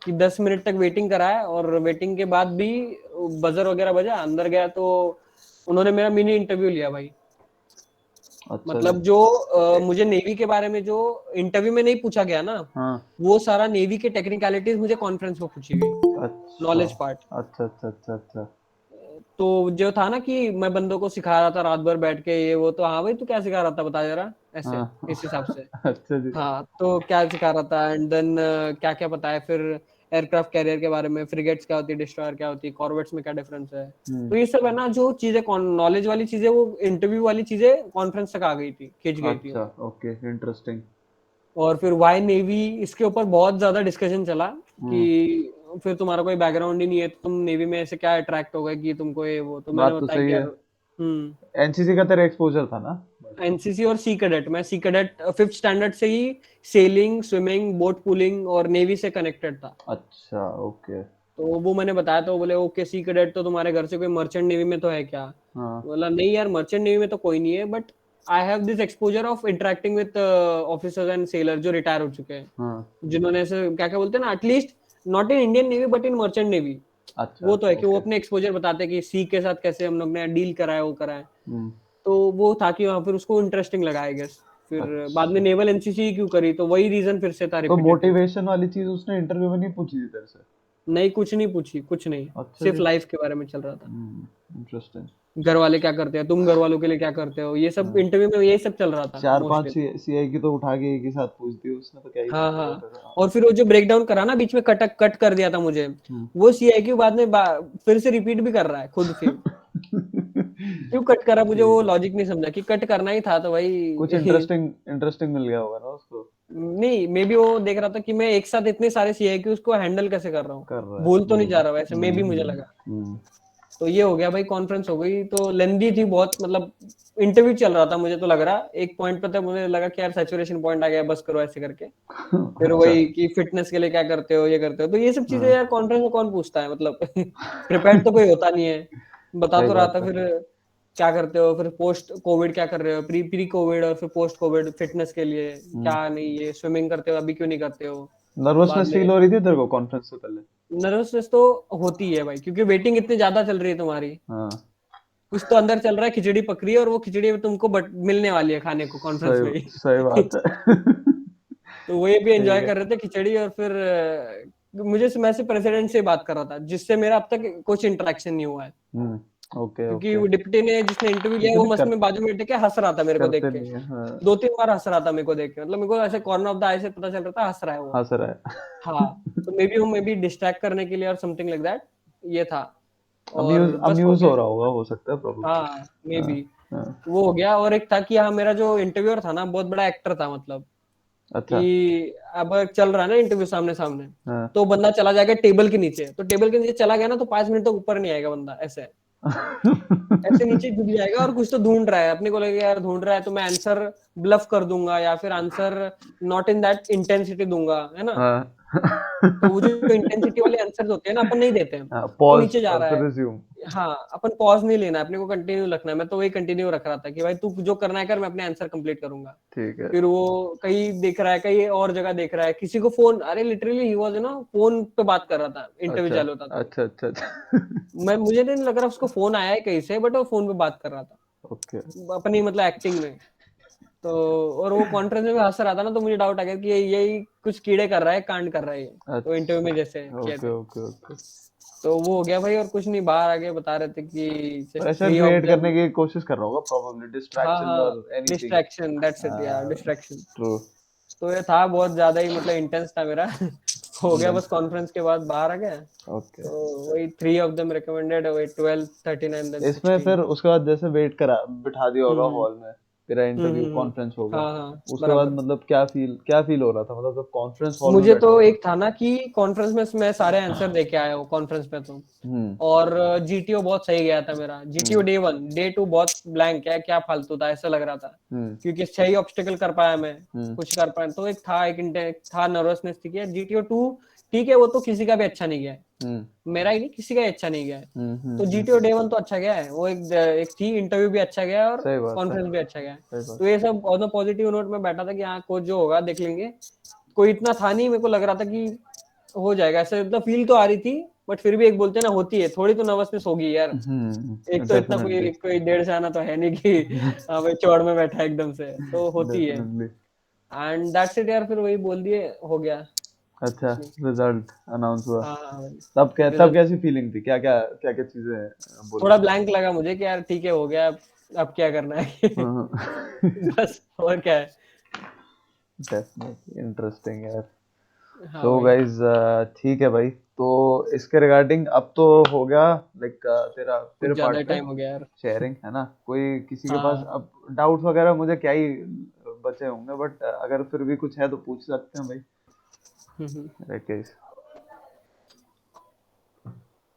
कि 10 मिनट तक वेटिंग कराया, और वेटिंग के बाद भी बजर वगैरह बजा, अंदर गया तो उन्होंने मेरा मिनी इंटरव्यू लिया भाई। अच्छा जी। मतलब जो मुझे नेवी के बारे में जो इंटरव्यू में नहीं पूछा गया ना, हाँ। वो सारा नेवी के टेक्निकलिटीज मुझे कॉन्फ्रेंस में पूछी गई, अच्छा नॉलेज पार्ट। अच्छा अच्छा अच्छा अच्छा। तो जो था ना कि मैं बंदों को सिखा रहा था रात भर बैठ के ये वो, तो हाँ भाई तू क्या सिखा रहा था बता जरा, ऐसे हाँ। इस हिसाब से। अच्छा जी। हाँ तो क्या सिखा रहा था, एंड देन क्या क्या बताया फिर एयरक्राफ्ट कैरियर के बारे में, फ्रिगेट्स क्या होती है, डिस्ट्रॉयर क्या होती है, कॉर्वेट्स में क्या डिफरेंस है। हम्म। तो ये सब है ना जो चीजें नॉलेज वाली चीजें, वो इंटरव्यू वाली चीजें कॉन्फ्रेंस तक आ गई थी, खिंच गई थी। अच्छा ओके इंटरेस्टिंग। और फिर वाई नेवी, इसके ऊपर बहुत ज्यादा डिस्कशन चला हम्म। कि फिर तुम्हारा कोई बैकग्राउंड ही नहीं है तो तुम नेवी में ऐसे क्या अट्रैक्ट हो गए कि तुमको ये वो, तो मैंने बात तो बताया सही कि है। यार एनसीसी का तेरा एक्सपोजर था ना। एनसीसी और सी कैडेट, मैं सी कैडेट फिफ्थ स्टैंडर्ड से ही सेलिंग, स्विमिंग, बोट पुलिंग और नेवी से कनेक्टेड था। अच्छा ओके। तो वो मैंने बताया, तो बोले ओके सी कैडेट तो तुम्हारे घर से कोई मर्चेंट नेवी में तो है क्या। हाँ बोला नहीं यार मर्चेंट नेवी में तो कोई नहीं है, but I have this exposure of interacting with officers and seller जो रिटायर हो चुके हैं, हाँ। जिन्होंने ऐसे क्या क्या बोलते हैं ना, at least not in Indian navy but in merchant navy. अच्छा वो तो है कि वो ओके। अपने एक्सपोजर बताते हैं कि सी के साथ कैसे हम लोग ने डील करा है, वो करा है। हम्म। तो वो था कि वहाँ फिर उसको इंटरेस्टिंग लगा आई गेस। फिर बाद में अच्छा। नेवल एनसीसी क्यों करी, तो वही रीजन फिर से था तो रिपीटेटिव। मोटिवेशन वाली चीज उसने इंटरव्यू में नहीं पूछी थी तेरे से? नहीं कुछ नहीं पूछी, कुछ नहीं, अच्छा सिर्फ जी। लाइफ के बारे में चल रहा था। इंटरेस्टिंग। घर वाले क्या करते हैं, तुम घर वालों के लिए क्या करते हो, ये सब हाँ। इंटरव्यू में यही सब चल रहा था चार पांच मोस्टली। सीआई की तो उठा के एक ही साथ पूछ दी उसने, तो क्या ही हाँ पूछेगा हाँ। तेरे? हाँ। और फिर वो जो ब्रेक डाउन करा ना बीच में, कट कर दिया था मुझे, हम्म। वो सीआईक्यू बाद में फिर से रिपीट भी कर रहा है खुद फिर। क्यों कट करा, मुझे वो ठीक है। लॉजिक नहीं समझा कि कट करना ही था तो कुछ भाई। इंटरेस्टिंग इंटरेस्टिंग मिल गया होगा ना उसको। नहीं मे बी वो देख रहा था कि मैं एक साथ इतने सारे सीआईक्यूज को हैंडल कैसे कर रहा हूँ, कर रहा है। भूल तो नहीं जा रहा वैसे, मे बी मुझे हम्म। लगा। हम्म। तो ये हो गया भाई, कॉन्फ्रेंस हो गई, तो लेंदी थी बहुत, मतलब इंटरव्यू चल रहा था, मुझे तो लग रहा एक पॉइंट पे तक मुझे लगा कि यार सैचुरेशन पॉइंट आ गया, बस करो ऐसे करके। फिर अच्छा। वही कि फिटनेस के लिए क्या करते हो, ये करते हो, तो ये सब चीजें हाँ। यार कॉन्फ्रेंस में कौन पूछता है, मतलब प्रिपेयर्ड तो कोई होता नहीं है। बता सही तो रहा बात था है। फिर क्या करते हो, फिर पोस्ट कोविड क्या कर रहे हो, प्री प्री कोविड और फिर पोस्ट कोविड फिटनेस के लिए हम्म। क्या नहीं, ये स्विमिंग करते हो अभी क्यों नहीं करते हो। बाद नर्वसनेस में फील हो रही थी तेरे को कॉन्फ्रेंस से पहले? नर्वसनेस तो होती है भाई, क्योंकि वेटिंग इतनी ज्यादा चल रही है तुम्हारी, हाँ। कुछ तो अंदर चल रहा है, खिचड़ी पक रही है, और वो खिचड़ी तुमको मिलने वाली है खाने को कॉन्फ्रेंस सही में ही। सही बात है। तो वो ये भी एंजॉय ठीक है। कर रहे थे खिचड़ी, और फिर मैं से प्रेसिडेंट से बात कर रहा था, जिससे मेरा अब तक कुछ इंटरेक्शन नहीं हुआ है। ओके क्योंकि ओके। वो डिप्टी ने जिसने इंटरव्यू लिया, वो इतने मस्त में बाजू में बैठ के हंस रहा था मेरे को देख करते के, नहीं है हाँ। 2-3 बार हंस रहा था मेरे को देख के, मतलब मेरे को ऐसे कॉर्नर ऑफ द आई से पता चल रहा था हंस रहा है वो। हंस रहा हाँ। है। तो मे बी डिस्ट्रैक्ट करने के लिए और समथिंग लाइक दैट ये था। और अम्यूज बस हो अम्यूज गया। हो रहा होगा, हो सकता है प्रॉब्लम। हाँ मे हाँ। बी। हाँ। वो हो गया, और एक था कि हाँ मेरा जो इंटरव्यूअर था ना बहुत बड़ा एक्टर था, मतलब अच्छा। कि अब चल रहा है ना इंटरव्यू सामने सामने, हाँ। तो बंदा चला जाएगा टेबल के नीचे, तो टेबल के नीचे चला गया ना तो 5 मिनट तक ऊपर नहीं आएगा बंदा, ऐसे ऐसे नीचे झुक जाएगा, और कुछ तो ढूंढ रहा है, अपने को लगेगा यार ढूंढ रहा है, तो मैं आंसर ब्लफ कर दूंगा या फिर answer not in that intensity दूंगा, है ना। हाँ। तो वो जो इंटेंसिटी वाले आंसर होते हैं ना, अपन नहीं देते हैं, हाँ तो पॉज नीचे जा और रहा फिर है। रिज्यूम। हाँ अपन पॉज नहीं लेना है, अपने को कंटिन्यू रखना है, मैं तो वही कंटिन्यू रख रहा था कि भाई तू जो करना है कर, मैं अपने आंसर कंप्लीट करूंगा। ठीक है। फिर वो कहीं देख रहा है, कहीं और जगह देख रहा है, किसी को फोन, अरे लिटरली ही वाज ना फोन पे बात कर रहा था, इंटरव्यू अच्छा चालू था तो। अच्छा अच्छा अच्छा। मैं मुझे नहीं लग रहा उसको फोन आया है कहीं से, बट वो फोन पे बात कर रहा था ओके। अपनी, मतलब एक्टिंग में। तो और वो कॉन्फ्रेंस में भी हंस रहा था ना, तो मुझे डाउट आ गया कि यही कुछ कीड़े कर रहा है, कांड कर रहा है ये, तो इंटरव्यू अच्छा में जैसे किए ओके थे। Okay okay. तो वो हो गया भाई, और कुछ नहीं, बाहर आके बता रहे थे कि जस्ट प्रेशर 3 ऑफ क्रिएट करने देम। की कोशिश कर रहा होगा प्रोबेबली, हाँ डिस्ट्रैक्शन हाँ, और एनीथिंग। डिस्ट्रैक्शन, दैट्स इट यार, डिस्ट्रैक्शन। ट्रू। तो ये था बहुत ज्यादा ही, मतलब इंटेंस था मेरा। हो गया बस, कॉन्फ्रेंस के बाद बाहर आ गया। ओके। तो वही 3 ऑफ देम रिकमेंडेड, वही 12, 39 देन इसमें 16। फिर उसके बाद जैसे वेट करा बिठा दिया होगा हम्म। हॉल में, तेरा इंटरव्यू कॉन्फ्रेंस हो गया, हाँ हाँ उसके बाद बराबर। मतलब क्या फील हो रहा था, मतलब जब कॉन्फ्रेंस हॉल में मुझे बैठा तो था? एक था ना कि कॉन्फ्रेंस में मैं सारे आंसर दे के आया हूँ कॉन्फ्रेंस में तो, हम्म और जीटीओ बहुत सही गया था मेरा। जीटीओ हम्म डे 1 डे 2 बहुत ब्लैंक है, क्या फालतू था ऐसा लग रहा था, हम्म क्योंकि 6 ही ऑब्स्टिकल कर पाया मैं, हम्म कुछ कर पाया तो एक था, था नर्वसनेस थी कि जीटीओ 2 ठीक है, वो तो किसी का भी अच्छा नहीं गया है, हम्म मेरा ही नहीं किसी का अच्छा नहीं गया है। तो जीटीओ हम्म। डे 1 तो अच्छा गया है, वो एक एक थी, इंटरव्यू भी अच्छा गया है और सही बात है, कॉन्फ्रेंस भी अच्छा गया है। सही बात। तो ये सब ऑन पॉजिटिव नोट में बैठा था कि हाँ कोच जो होगा देख लेंगे, कोई इतना था नहीं, मेरे को लग रहा था कि हो जाएगा, ऐसा इतना फील तो आ रही थी, बट फिर भी एक बोलते हैं ना होती है थोड़ी तो नर्वसनेस होगी यार। एक तो इतना डेफिनेटली। कोई 1.5 से आना तो है नहीं कि हाँ भाई चौड़ में बैठा है एकदम से, तो होती है। डेफिनेटली। एंड दैट्स इट यार, फिर वही बोल दिए, हो गया अच्छा, कुछ नहीं। रिजल्ट अनाउंस हुआ, हाँ हाँ भाई तब रिजल्ट, कैसी फीलिंग थी, क्या क्या चीजें बोली थोड़ा थी? ब्लैंक लगा मुझे कि यार ठीक है हो गया, अब क्या करना है बस और क्या है। डेफिनेटली इंटरेस्टिंग यार। हाँ सो भाई गाइज, ठीक है भाई, तो इसके रिगार्डिंग अब तो हो गया, लाइक तेरा कुछ तेरे ज्यादा पार्ट ही पे टाइम हो गया यार। शेयरिंग है ना, कोई किसी के पास हाँ अब डाउट्स वगैरह मुझे क्या ही बचे होंगे, बट अगर फिर भी कुछ है तो पूछ सकते हैं भाई, हम्म। राकेश।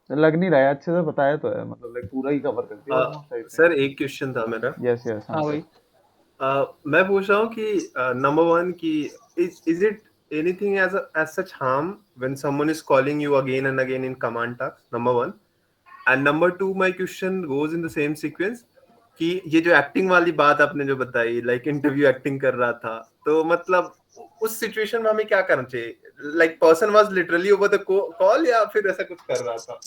लग नहीं रहा है, अच्छे से बताया तो है, मतलब लाइक पूरा ही कवर कर दिया ऑलमोस्ट आई थिंक। सर एक क्वेश्चन था मेरा। यस यस, हाँ हाँ सर। भाई मैं पूछ रहा हूँ कि नंबर वन कि is it anything as such harm when someone is calling you again and again in command task, number one. And number two my question goes in the same sequence कि ये जो acting वाली बात आपने जो बताई, like interview acting कर रहा था, तो मतलब उस सिचुएशन में हमें क्या करना चाहिए? Like person was literally over the call या फिर ऐसा कुछ कर रहा था?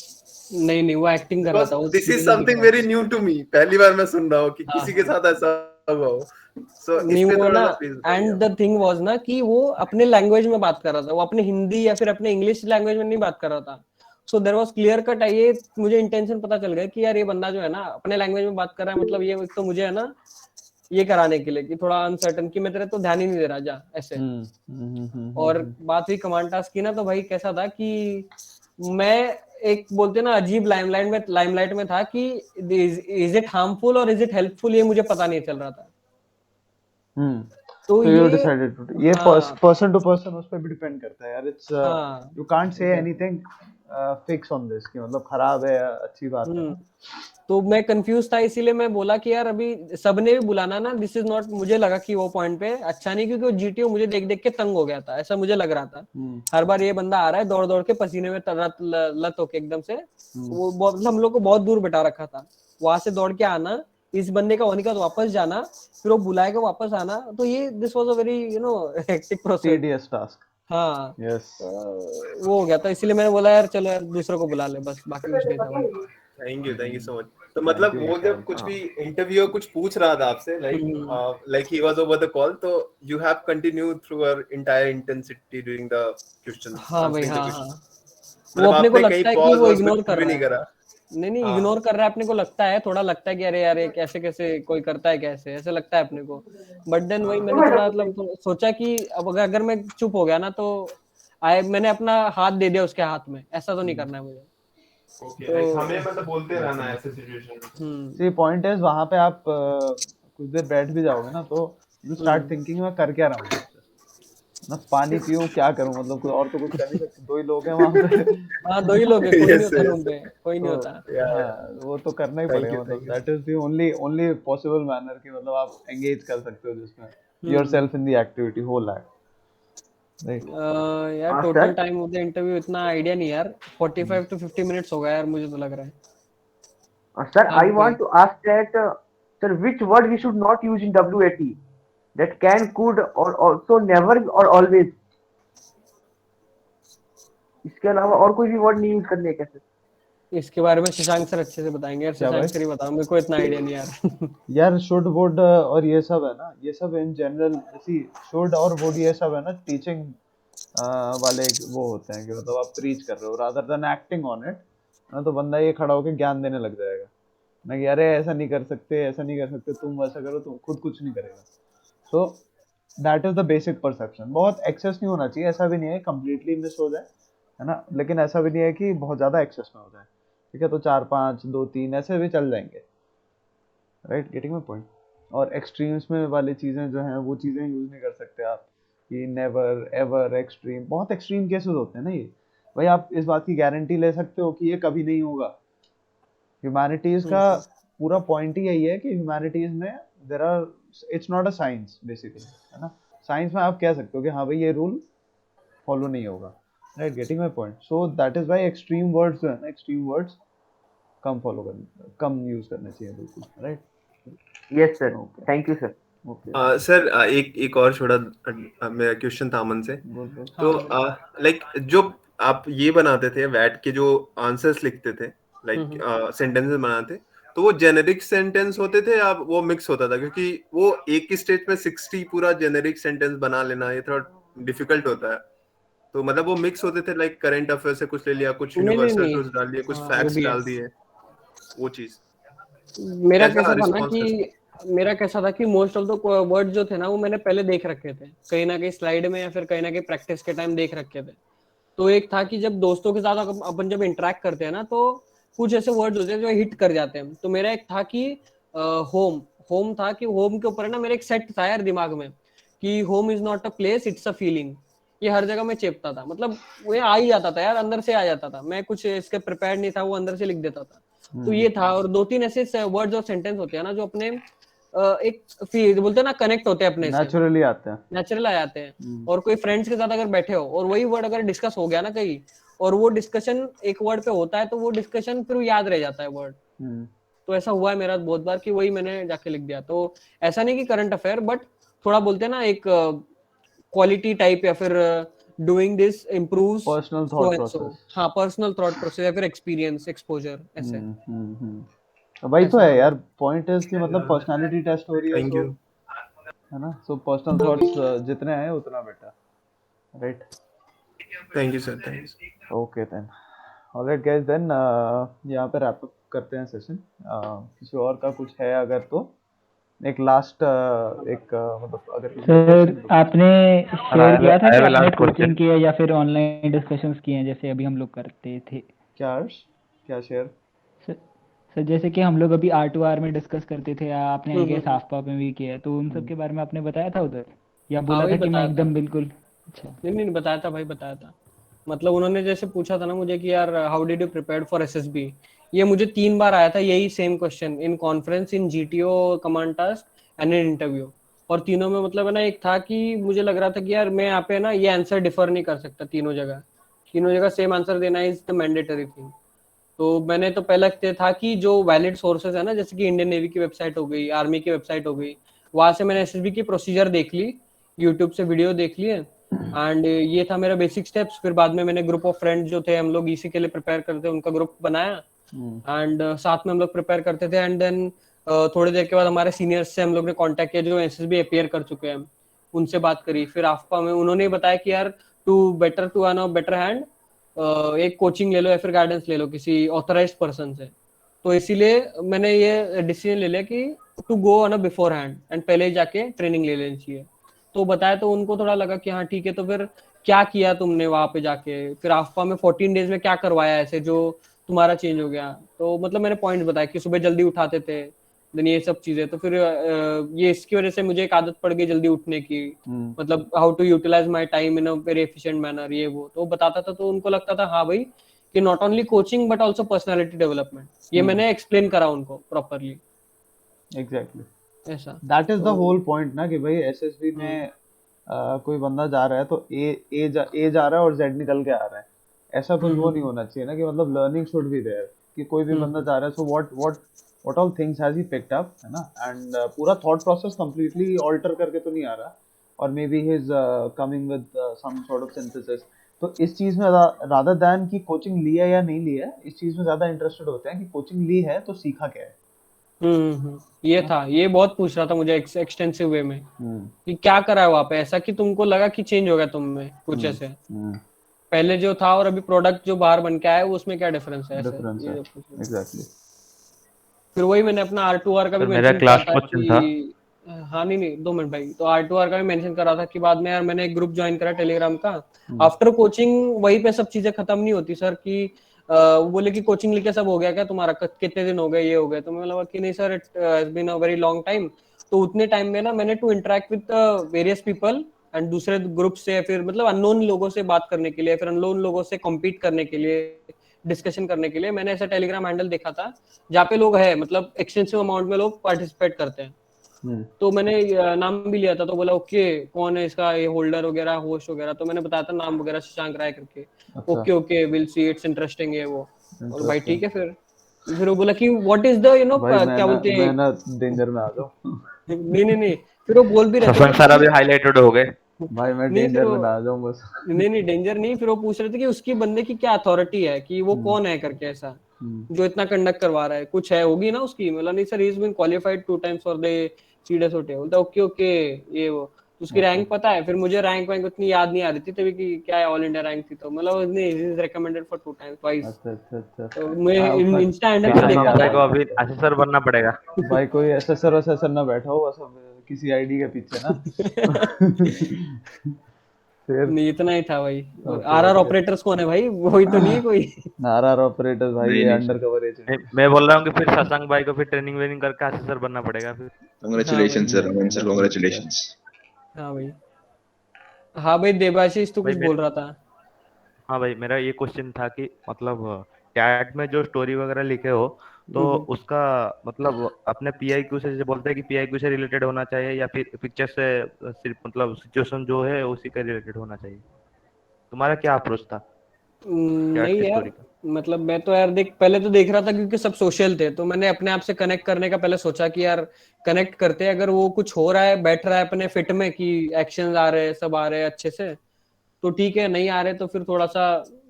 नहीं नहीं, वो एक्टिंग कर रहा बिकॉज था, वो दिस इज क्लियरली दिख समथिंग रहा वेरी था। न्यू टू मी, पहली बार मैं सुन रहा हूँ कि हाँ किसी के हाँ साथ ऐसा हुआ हो। सो नहीं इस पे वो थोड़ा ना, सा प्लीज बताइए एंड आप। द थिंग वाज ना कि वो अपने लैंग्वेज में बात कर रहा था, वो अपने हिंदी या फिर अपने इंग्लिश लैंग्वेज में नहीं बात कर रहा था। So there was clear cut, ये मुझे इंटेंशन पता चल गया कि यार ये बंदा जो है ना अपने लैंग्वेज में बात कर रहा है, मतलब ये एक तो मुझे है ना ये कराने के लिए कि थोड़ा अनसर्टन कि मैं तेरे तो ध्यान ही नहीं दे रहा जा ऐसे। और बात हुई कमांड टास्क की ना, तो भाई कैसा था कि मैं एक बोलते ना अजीब लाइमलाइट में था कि इज इट हार्मफुल और इज इट हेल्पफुल, ये मुझे पता नहीं चल रहा था। हम्म। तो तो यू ये डिसाइडेड टू, ये हाँ पर्सन टू पर्सन उस पर भी डिपेंड करता है यार, इट्स हाँ you can't say exactly. Anything fix on this कि मतलब खराब है या अच्छी बात है हम्म ना। तो मैं कंफ्यूज था, इसीलिए मैं बोला कि यार अभी सबने भी बुलाना ना, दिस इज नॉट, मुझे लगा कि वो पॉइंट पे अच्छा नहीं, क्योंकि वो जीटीओ मुझे देख देख के तंग हो गया था, ऐसा मुझे लग रहा था। हम्म हर बार ये बंदा आ रहा है दौड़ दौड़ के पसीने में लत होके एकदम से, हम्म वो मतलब हम लोग को बहुत दूर बैठा रखा था, वहां से दौड़ के आना, इस बंदे का होने का तो वापस जाना, फिर वो बुलाएगा वापस आना, तो ये this was a very hectic process. Tedious task. हाँ यस। वो हो गया था, इसीलिए मैंने बोला यार चलो यार दूसरे को बुला ले, बस बाकी कुछ नहीं था भाई। Thank you so much. तो थैंक मतलब यू वो जब विशाल, कुछ हाँ। भी इंटरव्यूअर कुछ पूछ रहा था आपसे, hmm, like he was over the call, तो you have continue through our entire intensity during the questions, हाँ भाई आंसरिंग द हाँ हाँ। क्वेश्चंस। वो मतलब अपने को आपने कहीं लगता है कि पॉज वो वॉज इग्नोर कुछ कर भी रहा नहीं है, करा? नहीं नहीं हाँ। इग्नोर कर रहा है, अपने को लगता है, थोड़ा लगता है कि अरे यार ये कैसे कैसे कोई करता है, कैसे ऐसे लगता है अपने को। बट देन वही मैंने थोड़ा मतलब सोचा कि अब अगर मैं चुप हो गया ना तो मैंने अपना हाथ दे दिया उसके हाथ में, ऐसा तो नहीं करना है मुझे। ओके, लाइक हमें तो मतलब बोलते रहना है डेफिनेटली। ऐसे सिचुएशन में। हम्म सी पॉइंट इज, वहां पे आप कुछ देर बैठ भी जाओगे ना तो यू स्टार्ट हम्म थिंकिंग मैं कर क्या रहा हूँ यहाँ पे, ना पानी पीऊं क्या करूं, मतलब कोई और तो कुछ कर नहीं सकते, दो ही लोग हैं वहां पे हाँ दो ही लोग हैं, कोई नहीं यस होता रूम यस। पे, कोई नहीं तो होता। या हाँ, वो तो करना ही पड़ेगा, मतलब thank you. That is the only only possible manner कि मतलब आप एंगेज कर सकते हो जिसमें your hmm self in the activity whole life, right. यार total time of the interview इतना आइडिया नहीं यार, 45 to 50 मिनट्स हो गया यार, मुझे तो लग रहा है। Sir, हाँ I कोई, want to ask that, sir, which word we should not use in WAT? That can, could, or also never or always. इसके अलावा और कोई भी वर्ड नहीं यूज करने का सर? इसके बारे में शशांक सर अच्छे से बताएंगे यार, क्या भाई? शशांक सर ही बताओ, मेरे को इतना आइडिया नहीं यार यार शुड वुड और ये सब है ना, ये सब इन जनरल, सी शुड और वुड ये सब है ना टीचिंग वाले वो होते हैं कि मतलब आप प्रीच कर रहे हो rather than acting on it, ना तो बंदा ये खड़ा होकर ज्ञान देने लग जाएगा ना कि अरे ऐसा नहीं कर सकते, ऐसा नहीं कर सकते, तुम वैसा करो, तुम खुद कुछ नहीं करेगा। So that is the basic perception, बहुत एक्सेस नहीं होना चाहिए, ऐसा भी नहीं है कंप्लीटली मिस हो जाए, है ना, लेकिन ऐसा भी नहीं है कि बहुत ज्यादा एक्सेस में हो जाए, ठीक है, तो चार पांच दो तीन ऐसे भी चल जाएंगे, राइट, गेटिंग माय पॉइंट। और एक्सट्रीम्स में वाली चीजें जो हैं वो चीजें यूज नहीं कर सकते आप, कि नेवर एवर एक्सट्रीम, बहुत एक्सट्रीम केसेस होते हैं ना ये। भाई आप इस बात की गारंटी ले सकते हो कि ये कभी नहीं होगा। ह्यूमैनिटीज का पूरा पॉइंट ही यही है कि ह्यूमैनिटीज में there are, it's not a science basically, है ना। साइंस में आप कह सकते हो कि हाँ भाई ये रूल फॉलो नहीं होगा, right, getting my point. So that is why extreme words जो है ना, एक्सट्रीम वर्ड्स कम फॉलो करने, कम यूज करने चाहिए, बिल्कुल, right. Yes sir, okay thank you sir. Okay, sir एक और छोटा मेरा क्वेश्चन था अमन से। गुड। तो लाइक जो आप ये बनाते थे वैट के जो आंसर्स लिखते थे, लाइक सेंटेंसेस बनाते, तो वो जेनेरिक सेंटेंस होते थे या वो मिक्स होता था? क्योंकि वो एक ही स्टेज में 60 पूरा जेनेरिक सेंटेंस बना लेना ये थोड़ा डिफिकल्ट होता है। तो मतलब वो मिक्स होते थे, लाइक करंट अफेयर से कुछ ले लिया, कुछ नहीं नहीं यूनिवर्सल नहीं, ट्रूथ डाल दिए, कुछ हाँ फैक्ट्स डाल ओबीएस। दिए, वो चीज मेरा कैसा कैसा था ना रिस्पॉन्स करते? कि मेरा कैसा था कि मोस्ट ऑफ द वर्ड जो थे ना वो मैंने पहले देख रखे थे कहीं ना कहीं स्लाइड में, या फिर कहीं ना कहीं प्रैक्टिस के टाइम देख रखे थे। तो एक था कि जब दोस्तों के साथ अपन जब इंटरेक्ट करते हैं ना, तो कुछ ऐसे वर्ड्स होते हैं जो हिट कर जाते हैं। तो मेरा एक था कि होम, होम था कि होम के ऊपर है ना मेरा एक सेट था यार दिमाग में, कि home is not a place, it's a feeling. ये हर जगह मैं चेपता था, मतलब वो आ ही जाता था यार, अंदर से आ जाता था, मैं कुछ इसके प्रिपेयर नहीं था, वो अंदर से लिख देता था। तो ये था। और दो तीन ऐसे वर्ड्स और सेंटेंस होते हैं ना जो अपने एक फील बोलते हैं ना, कनेक्ट होते हैं अपने से, नेचुरली आते हैं। नेचुरल आ जाते हैं। और कोई फ्रेंड्स के साथ अगर बैठे हो और वही वर्ड अगर डिस्कस हो गया ना कहीं, और वो डिस्कशन एक वर्ड पे होता है, तो वो डिस्कशन फिर याद रह जाता है वर्ड। तो ऐसा हुआ है मेरा बहुत बार कि वही मैंने जाके लिख दिया। तो ऐसा नहीं कि करंट अफेयर, बट थोड़ा बोलते हैं ना एक क्वालिटी टाइप, या फिर doing this improves personal so thought and so. Process. हाँ, पर्सनल थॉट प्रोसेस या फिर एक्सपीरियंस, एक्सपोजर, ऐसे वही तो ऐसा है वाला। यार, पॉइंट है कि मतलब पर्सनालिटी टेस्ट हो रही है, थैंक सो, यू। है ना, सो पर्सनल थॉट्स जितने हैं उतना better, right. Thank you sir, thank you. Okay then, alright guys, then यहाँ पे रैप अप करते हैं सेशन। किसी और का कुछ है अगर तो एक लास्ट एक मतलब अगर किसी का सर क्वेश्चन तो आपने शेयर किया था I कि have a आपने last कोचिंग question. की है या फिर ऑनलाइन डिस्कशंस किए हैं, जैसे अभी हम लोग करते थे। क्या हर्ष, क्या शेयर? सर सर जैसे कि हम लोग अभी R2R में डिस्कस करते थे, या आपने आई गेस हाफ में भी किया है, तो उन सब के बारे में आपने बताया था उधर, या हाँ बोला वही था कि मैं बताया था। एकदम बिल्कुल? अच्छा। नहीं नहीं बताया था भाई, बताया था। मतलब उन्होंने जैसे पूछा था ना मुझे कि यार how did you prepare for SSB, ये मुझे 3 बार आया था यही same question, in conference, in GTO command task and in interview. और तीनों में मतलब है ना, एक था कि मुझे लग रहा था कि यार मैं यहाँ पे ना ये आंसर डिफर नहीं कर सकता तीनों जगह, तीनों जगह सेम आंसर देना इज द मैंडेटरी थिंग। तो मैंने तो पहला था कि जो वैलिड सोर्सेज है ना, जैसे कि इंडियन नेवी की वेबसाइट हो गई, आर्मी की वेबसाइट हो गई, वहां से मैंने एसएसबी की प्रोसीजर देख ली, यूट्यूब से वीडियो देख लिए, एंड ये था मेरा बेसिक स्टेप्स। फिर बाद में मैंने ग्रुप ऑफ फ्रेंड्स जो थे, हम लोग इसी के लिए प्रिपेयर करते उनका ग्रुप बनाया, एंड साथ में हम लोग प्रिपेयर करते थे। एंड देन थोड़ी देर के बाद हमारे सीनियर्स से हम लोग ने कांटेक्ट किया जो एसएसबी अपीयर कर चुके हैं, उनसे बात करी। फिर आफ्पा में उन्होंने बताया कि यार to better to earn a better hand, एक कोचिंग ले लो या फिर गाइडेंस ले लो किसी ऑथराइज्ड पर्सन से। तो इसीलिए मैंने ये डिसीजन ले लिया कि to go on a beforehand, and पहले ही जाके ट्रेनिंग ले लेनी चाहिए। तो बताया, तो उनको थोड़ा लगा कि हाँ ठीक है। तो फिर क्या किया तुमने वहां पे जाके, फिर आफ्पा में 14 डेज में क्या करवाया ऐसे जो तुम्हारा चेंज हो गया? तो मतलब मैंने पॉइंट बताया कि सुबह जल्दी उठाते थे, देन ये सब चीजें। तो फिर ये इसकी वजह से मुझे एक आदत पड़ गई जल्दी उठने की, मतलब how to utilise my time in a very efficient manner, ये वो तो बताता था। तो उनको लगता था हाँ भाई कि not only coaching but also personality development, ये मैंने एक्सप्लेन करा उनको प्रॉपर्ली। एग्जैक्टली, ऐसा दैट इज द तो होल पॉइंट ना, कि भाई एसएसबी में कोई बंदा जा रहा है तो ए जा रहा है और जेड निकल के आ रहा है, ऐसा कुछ वो नहीं होना चाहिए ना, कि मतलब लर्निंग शुड बी देयर, कि कोई भी बंदा जा रहा है, so what all things has he picked up, है ना, एंड पूरा थॉट प्रोसेस कंप्लीटली ऑल्टर करके तो नहीं आ रहा, और maybe he is coming with some sort of synthesis. तो इस चीज में रादर दैन कि कोचिंग लिया या नहीं लिया, इस चीज में ज्यादा इंटरेस्टेड होते हैं कि कोचिंग ली है तो सीखा क्या है। ये था, ये बहुत पूछ रहा था मुझे एक्सटेंसिव वे में कि क्या करा है वहां पे ऐसा कि तुमको लगा कि चेंज हो गया तुम में कुछ ऐसे, पहले जो था और अभी प्रोडक्ट जो बाहर बन के आया है उसमें क्या डिफरेंस है ऐसे, डिफरेंस है, ये पूछ रहा था। एग्जैक्टली। फिर वही मैंने अपना R2R का भी सर मेरा मेंशन एक किया लास्ट था क्वेश्चन था। कि हाँ नहीं नहीं 2 मिनट भाई, तो R2R का भी मेंशन करा था कि बाद में यार मैंने एक ग्रुप ज्वाइन करा टेलीग्राम का आफ्टर कोचिंग, वहीं पे सब चीजें खत्म नहीं होती सर कि वो बोले कि कोचिंग लेके सब हो गया क्या तुम्हारा, कितने दिन हो गए, ये हो गया। तो मैं लगा कि नहीं sir, it has been a very long time. तो उतने टाइम में ना मैंने to interact with various people and दूसरे ग्रुप से, फिर मतलब अननोन लोगों से बात करने के लिए, फिर अननोन लोगों से कॉम्पीट करने के लिए, डिस्कशन करने के लिए मैंने ऐसा टेलीग्राम हैंडल देखा था जहाँ पे लोग है, मतलब एक्सटेंसिव अमाउंट में लोग पार्टिसिपेट करते हैं। तो मैंने नाम भी लिया था, तो बोला ओके कौन है इसका ये होल्डर वगैरह, होस्ट वगैरह, तो मैंने बताया था नाम वगैरह शशांक राय करके। Okay okay will see, it's interesting है वो। और भाई ठीक है, फिर वो बोला कि व्हाट इज द क्या बोलते हैं, मैं ना डेंजर में आ जाऊं। नहीं फिर वो बोल भी रहे थे शशांक सर अभी हाईलाइटेड हो गए। भाई मैं नहीं फिर डेंजर वो, में ना आ जाऊं बस। नहीं डेंजर नहीं, फिर वो पूछ रहे थे कि उसकी बंदे की क्या अथॉरिटी है, कि वो कौन है करके, ऐसा जो इतना कंडक्ट करवा रहा है, कुछ है होगी ना उसकी। मतलब नहीं sir, he is been qualified 2 times for the CDS होटे। बोलता ओके ओके ये वो, उसकी रैंक पता है। फिर मुझे रैंक वैंक उतनी याद नहीं आ रही थी तभी कि क्या है, ऑल इंडिया रैंक थी, तो मतलब उसने is recommended for 2 times twice. अच्छा तो मैं इंस्टा हैंडल फिर पे देखा शशांक भाई था। को अभी असेसर बनना पड़ेगा। भाई कोई एसएसआर ना बैठा हो बस किसी आईडी के पीछे ना। फिर नहीं इतना ही था भाई। Okay RR okay. ऑपरेटर्स कौन है भाई, वही तो नहीं है कोई। आरआर ऑपरेटर भाई, नहीं ये नहीं अंडर कवर एजेंट। मैं बोल रहा हूँ कि फिर शशांक भाई को फिर ट्रेनिंग वेनिंग करके असेसर बनना पड़ेगा फिर। हाँ भाई, कांग्रेचुलेशन सर, अमन सर, कांग्रेचुलेशंस। हाँ भाई, हाँ भाई देबाशीष तो भाई कुछ बोल रहा था। हाँ भाई, मेरा ये क्वेश्चन था कि मतलब चैट में जो स्टोरी वगैरह लिखे हो तो उसका मतलब अपने पीआईक्यू से जैसे बोलते हैं कि पीआईक्यू से रिलेटेड होना चाहिए या फिर पिक्चर से सिर्फ मतलब सिचुएशन जो है उसी का रिलेटेड होना चाहिए। तुम्हारा क्या अप्रोच था चैट नहीं की यार, स्टोरी का? मतलब मैं तो यार देख, पहले तो देख रहा था क्योंकि सब सोशल थे, तो मैंने अपने आप से कनेक्ट करने का पहले सोचा कि यार कनेक्ट करते हैं, अगर वो कुछ हो रहा है, बैठ रहा है अपने फिट में, कि एक्शन आ रहे हैं, सब आ रहे हैं अच्छे से, तो ठीक है, नहीं आ रहे तो फिर थोड़ा सा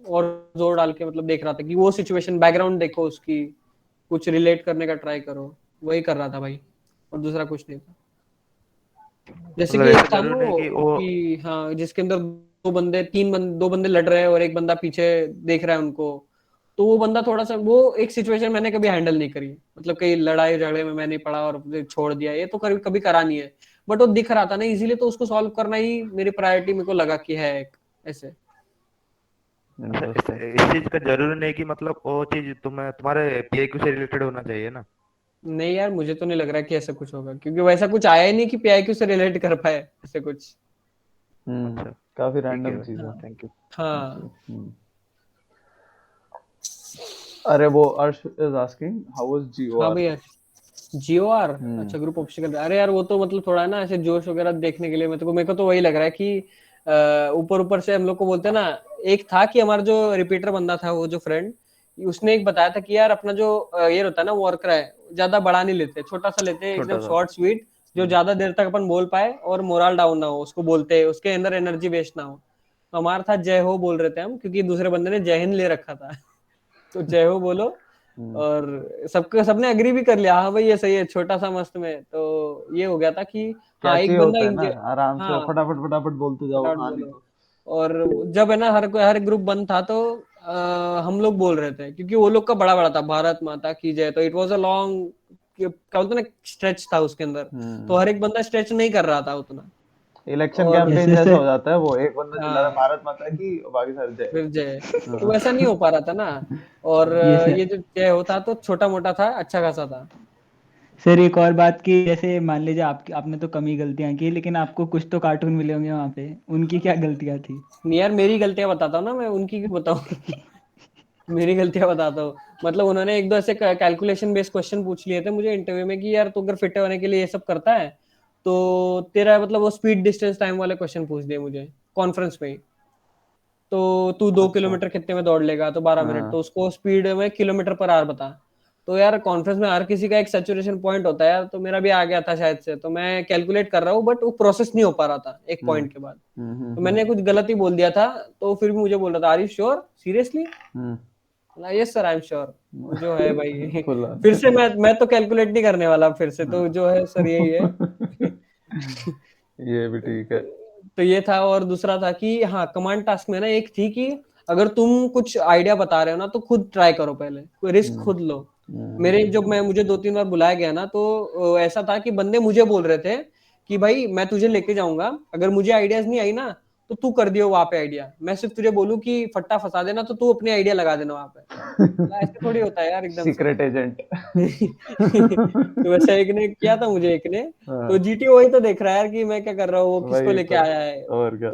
और जोर डाल के मतलब देख रहा था कि वो सिचुएशन बैकग्राउंड देखो उसकी, कुछ रिलेट करने का ट्राई करो, वही कर रहा था भाई, और दूसरा कुछ नहीं था। जैसे मतलब कि ऐसा एक था ना जरूरी नहीं वो, कि वो कि हाँ जिसके अंदर दो बंदे लड़ रहे हैं और एक बंदा पीछे देख रहा है उनको, तो वो बंदा थोड़ा सा, वो एक सिचुएशन मैंने कभी हैंडल नहीं करी, मतलब कहीं लड़ाई झगड़े में मैं नहीं पड़ा और छोड़ दिया, ये तो कभी कभी करा नहीं है, बट वो दिख रहा था ना इजीली, तो उसको सॉल्व करना ही मेरी प्रायोरिटी मेरे को लगा कि है एक ऐसे। इस चीज का जरूरी नहीं कि मतलब वो चीज तुम्हारे पीआईक्यू से रिलेटेड होना चाहिए ना। नहीं यार, मुझे तो नहीं लग रहा कि ऐसा कुछ होगा, क्योंकि वैसा कुछ आया ही नहीं कि पीआईक्यू से रिलेट कर पाए ऐसे कुछ। अच्छा काफी ठीक है रैंडम भाई, चीज है। Thank you. हाँ अरे वो अर्श इज आस्किंग हाउ वाज हाँ जीओआर। भैया, जीओआर, अच्छा ग्रुप ऑब्स्टिकल। अरे यार वो तो मतलब थोड़ा ना ऐसे जोश वगैरह देखने के लिए मेरे को तो वही लग रहा है कि ऊपर ऊपर से हम लोग को बोलते हैं ना, एक था कि हमारा जो रिपीटर बंदा था, वो जो फ्रेंड, उसने एक बताया था कि यार अपना जो ये होता है ना वर्कर है, ज्यादा बड़ा नहीं लेते, छोटा सा लेते, एकदम शॉर्ट स्वीट, जो ज्यादा देर तक अपन बोल पाए और मोरल डाउन ना हो, उसको बोलते उसके अंदर एनर्जी वेस्ट ना हो। तो हमारा था जय हो बोल रहे थे हम, क्योंकि दूसरे बंदे ने जय हिंद ले रखा था। तो जय हो बोलो, और सबने एग्री भी कर लिया, हाँ भाई ये सही है, छोटा सा मस्त में, तो ये हो गया था कि हाँ कैची एक बंदा होता है ना, आराम से हाँ फटाफट बोलते जाओ, फटाफट हाँ नहीं बोलो। तो। और जब है ना हर ग्रुप बंद था, तो हम लोग बोल रहे थे, क्योंकि वो लोग का बड़ा बड़ा था, भारत माता की जय, तो इट वाज अ लॉन्ग, क्या बोलते ना, स्ट्रेच था उसके अंदर, तो हर एक बंदा स्ट्रेच नहीं कर रहा था उतना। इलेक्शन और कैंपेन जैसे जैसा हो सर जाता है, वो एक बंदा चिल्ला रहा है हाँ भारत माता की और बाकी सारे जय। फिर जय, तो हाँ। वैसा नहीं हो पा रहा था ना। और ये सर ये जो जय होता तो छोटा मोटा था, अच्छा खासा था। सर एक और बात की, जैसे मान लीजिए आपने तो कम ही गलतियां की, लेकिन आपको कुछ तो कार्टून मिले होंगे वहां पे, उनकी क्या गलतियां थी? नहीं यार, मेरी गलतियां बताता हूँ ना, मैं उनकी क्यों बताऊँ। मेरी गलतियां बताता हूँ, मतलब उन्होंने एक दो ऐसे कैलकुलेशन बेस्ड क्वेश्चन पूछ लिए थे मुझे इंटरव्यू में, कि यार तू अगर फिट होने के लिए ये सब करता है, तो तेरा मतलब वो स्पीड डिस्टेंस टाइम वाले क्वेश्चन पूछ दिए मुझे कॉन्फ्रेंस में ही। तो तू 2 किलोमीटर कितने में दौड़ लेगा, तो 12 मिनट, तो उसको स्पीड में किलोमीटर पर आवर बता। तो यार कॉन्फ्रेंस में हर किसी का एक सैचुरेशन पॉइंट होता है यार, तो मेरा भी आ गया था शायद से, तो मैं कैलकुलेट कर रहा हूँ, बट वो प्रोसेस नहीं हो पा रहा था एक पॉइंट के बाद, तो मैंने कुछ गलत ही बोल दिया था। तो फिर भी मुझे बोल रहा था, are you sure seriously? Yes sir I am sure. जो है भाई, फुल फिर से मैं तो कैलकुलेट नहीं करने वाला फिर से, तो जो है सर यही है। ये भी ठीक है। तो ये था, और दूसरा था कि हाँ कमांड टास्क में ना एक थी कि अगर तुम कुछ आइडिया बता रहे हो ना, तो खुद ट्राई करो, पहले कोई रिस्क खुद लो। मुझे 2-3 बार बुलाया गया ना, तो ऐसा था कि बंदे मुझे बोल रहे थे कि भाई मैं तुझे लेके जाऊंगा, अगर मुझे आइडियाज नहीं आई ना, तो तू कर दियो वहां पे आइडिया, मैं सिर्फ तुझे बोलूं कि फट्टा फंसा देना तो तू अपनी आइडिया लगा देना वहां पे। ऐसे थोड़ी होता है यार एकदम से। Secret agent. तो वैसे एक ने किया था मुझे, एक ने, तो जीटी वही तो देख रहा है यार कि मैं क्या कर रहा हूँ, वो किसको वही लेके तो, आया है। और क्या।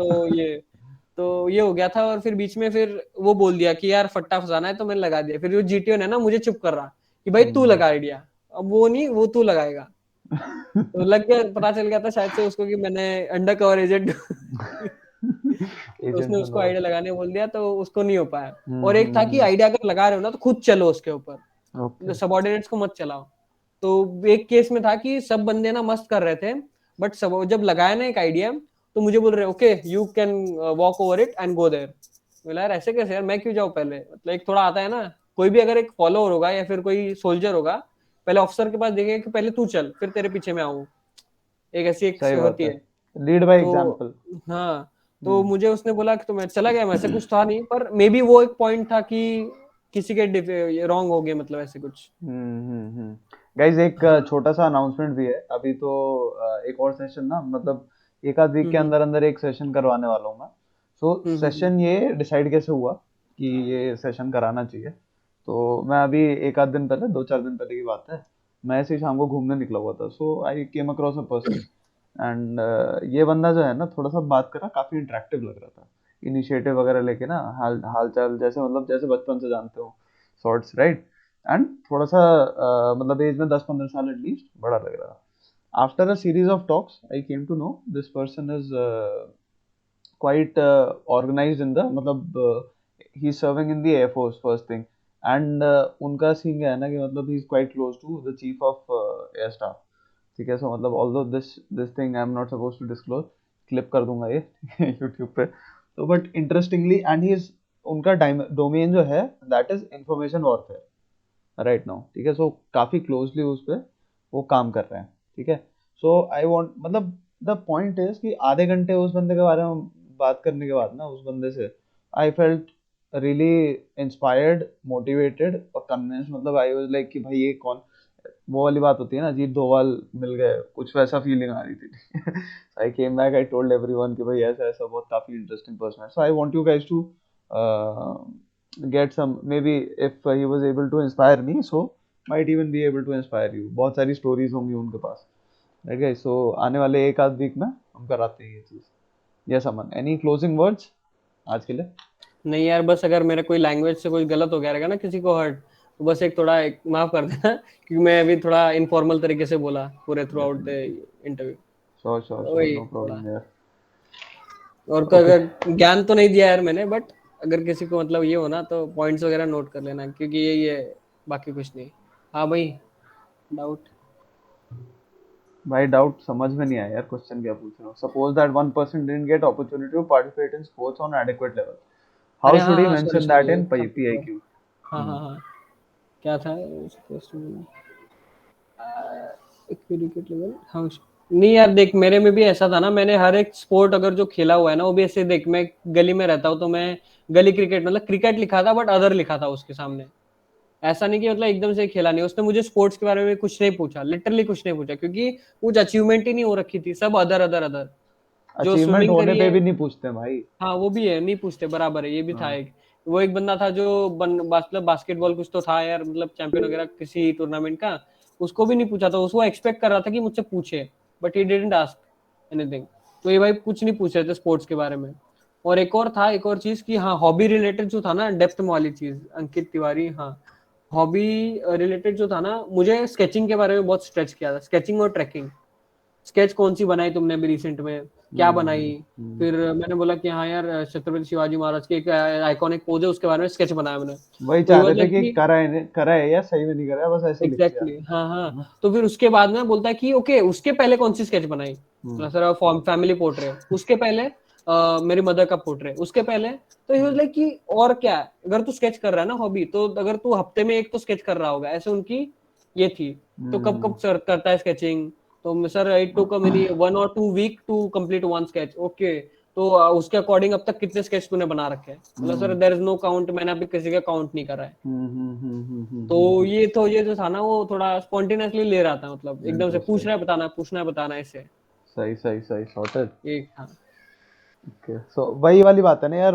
तो ये हो गया था, और फिर बीच में फिर वो बोल दिया कि यार फट्टा फंसाना है, तो मैंने लगा दिया। फिर वो जीटीओ ने ना मुझे चुप कर रहा कि भाई तू लगा आइडिया, अब वो नहीं, वो तू लगाएगा। तो लग गया, पता चल गया था शायद से उसको कि मैंने अंडर कवर एजेंट तो एजेंट उसने उसको बना। आइडिया लगाने बोल दिया, तो उसको नहीं हो पाया। और एक था कि हम्म। आइडिया अगर लगा रहे हो ना तो खुद चलो उसके ऊपर, ओके। सबऑर्डिनेट्स को मत चलाओ। तो एक केस में था कि सब बंदे ना मस्त कर रहे थे, बट सब जब लगाया ना एक आइडिया, तो मुझे बोल रहे okay you can walk over it and go there. बोला यार ऐसे कैसे यार, मैं क्यों जाऊँ पहले, मतलब एक थोड़ा आता है ना, कोई भी अगर एक फॉलोअर होगा या फिर कोई सोल्जर होगा, पहले ऑफिसर के पास देखेगा कि पहले तू चल फिर तेरे पीछे मैं आऊँ, एक ऐसी एक सही बात होती है, है। लीड बाय तो एग्जांपल। हाँ, तो मुझे उसने बोला कि तो मैं चला गया, वैसे कुछ था नहीं, पर मे बी वो एक पॉइंट था कि किसी के रॉन्ग हो गए, मतलब ऐसे कुछ। गाइस एक हाँ। छोटा सा अनाउंसमेंट भी है अभी तो। एक और सेशन ना, मतलब एक आध वीक के हम्म अंदर अंदर एक सेशन करवाने वाला हूँ मैं। सो हम्म सेशन ये डिसाइड कैसे हुआ कि ये सेशन कराना चाहिए, तो मैं अभी एक आध दिन पहले, 2-4 दिन पहले की बात है, मैं ऐसे ही शाम को घूमने निकला हुआ था। So I came across a person, and ये बंदा जो है ना, थोड़ा सा बात कर रहा, काफी इंटरेक्टिव लग रहा था, इनिशिएटिव वगैरह लेके ना, हाल हाल चाल जैसे, मतलब जैसे बचपन से जानते हो, सॉर्ट्स, राइट। एंड थोड़ा सा मतलब एज में 10-15 साल एटलीस्ट बड़ा लग रहा था। After a series of talks I came to know this person is quite organized in the, मतलब he is serving in the air force first thing, and उनका सीन क्या है ना कि मतलब he is quite close to the chief of air staff, ठीक है। सो मतलब although this thing I am not supposed to disclose, clip कर दूंगा ये YouTube पे, तो but interestingly, and he is, उनका डोमेन जो है that is information warfare right now, ठीक है। सो काफी क्लोजली उस पर वो काम कर रहे हैं, ठीक है। सो आई वांट, मतलब द पॉइंट इज कि आधे घंटे उस बंदे के बारे में बात करने के बाद ना, उस बंदे से I felt really inspired, motivated और कन्विंस्ड। मतलब आई वाज लाइक कि भाई ये कौन, वो वाली बात होती है ना, अजीत डोभाल मिल गए, कुछ वैसा फीलिंग आ रही थी। I came back, I told everyone कि भाई ऐसा ऐसा बहुत काफी इंटरेस्टिंग पर्सन है। So I want you guys to get some, maybe if he was able to inspire me, so might even be able to inspire you। बहुत सारी stories होंगी उनके पास, राइट गाइस। सो आने वाले एक आध वीक में हम कराते हैं ये चीज। यस अमन, एनी क्लोजिंग वर्ड्स आज के लिए? नहीं यार, बस अगर मेरे कोई लैंग्वेज से कुछ गलत हो गया रहेगा ना, किसी को हर्ट, तो बस एक थोड़ा एक माफ कर देना क्योंकि मैं अभी थोड़ा इनफॉर्मल तरीके से बोला पूरे through out the interview. Sure sure sure, वही नो थोड़ा, प्रॉब्लम यार। और तो ओके, अगर ज्ञान तो नहीं दिया यार मैंने, बट अगर किसी को मतलब ये हो ना तो पॉइंट्स वगैरह नोट कर लेना, क्योंकि ये बाकी कुछ नहीं। हाँ भाई, डाउट। भाई डाउट समझ में नहीं आया यार, क्वेश्चन क्या पूछ रहे हो? Suppose that one person didn't get opportunity to participate in sports on adequate level, how अरे हाँ शुड ही हाँ, सॉरी मेंशन दैट सॉरी, इन था कुछ और। PIQ? हाँ हाँ हाँ, क्या था क्वेश्चन? क्रिकेट लेवल, हाँ। नहीं यार देख, मेरे में भी ऐसा था ना, मैंने हर एक स्पोर्ट अगर जो खेला हुआ है ना, वो भी ऐसे, देख मैं गली में रहता हूँ तो मैं गली क्रिकेट, मतलब क्रिकेट लिखा था बट अदर लिखा था उसके सामने। ऐसा नहीं कि मतलब एकदम से खेला नहीं, उसने मुझे स्पोर्ट्स के बारे में कुछ नहीं पूछा, लिटरली कुछ नहीं पूछा, क्योंकि कुछ अचीवमेंट ही नहीं हो रखी थी, सब अदर अदर अदर। जो अचीवमेंट स्विमिंग होने करी पे है, भी नहीं पूछते भाई। हाँ वो भी है, नहीं पूछते, बराबर है, ये भी था हाँ। एक। वो एक बंदा था जो मतलब बास्केटबॉल कुछ तो था यार, मतलब चैंपियन वगैरह किसी टूर्नामेंट का, उसको भी नहीं पूछा था। उसको एक्सपेक्ट कर रहा था कि मुझसे पूछे, but he didn't ask anything. तो ये भाई कुछ नहीं पूछ रहे थे स्पोर्ट्स के बारे में। और एक और था, एक और चीज की, हाँ हॉबी रिलेटेड जो था ना, डेप्थ में वाली चीज, अंकित तिवारी, हाँ हॉबी रिलेटेड जो था ना, मुझे स्केचिंग के बारे में बहुत स्ट्रेच किया था, स्केचिंग और ट्रैकिंग। स्केच कौन सी बनाई तुमने अभी रिसेंट में, क्या बनाई? हम्म। फिर मैंने बोला कि हाँ यार, छत्रपति शिवाजी महाराज की एक आइकॉनिक पोज है, उसके बारे में स्केच बनाया मैंने। वही तो ये चाह रहे थे मतलब कि कि करा है या सही में नहीं करा है, बस ऐसे लिख दिया। एग्जैक्टली हाँ हाँ। है ना? तो फिर उसके बाद में बोलता है कि ओके, उसके पहले कौन सी स्केच बनाई? हम्म। सर फैमिली पोर्ट्रेट, उसके पहले मेरी मदर का पोर्ट्रेट, उसके पहले। तो ये लाइक कि और क्या है? अगर तू स्केच कर रहा है ना हॉबी, तो अगर तू हफ्ते में एक तो स्केच कर रहा होगा, ऐसे उनकी ये थी। तो कब कब सर करता है स्केचिंग? तो sir it took many 1 or 2 week to complete one sketch. Okay, तो उसके अकॉर्डिंग अब तक कितने स्केच तूने बना रखे हैं? मतलब sir there is no count, मैंने अभी किसी का काउंट नहीं करा है। तो ये तो ये जो था ना, वो थोड़ा स्पॉन्टेनियसली ले रहा था, मतलब एकदम से इंटरेस्टिंग। पूछना है बताना ऐसे। सही सही सही, सॉर्टेड। एक हाँ। ओके, सो वही वाली बात है ना यार,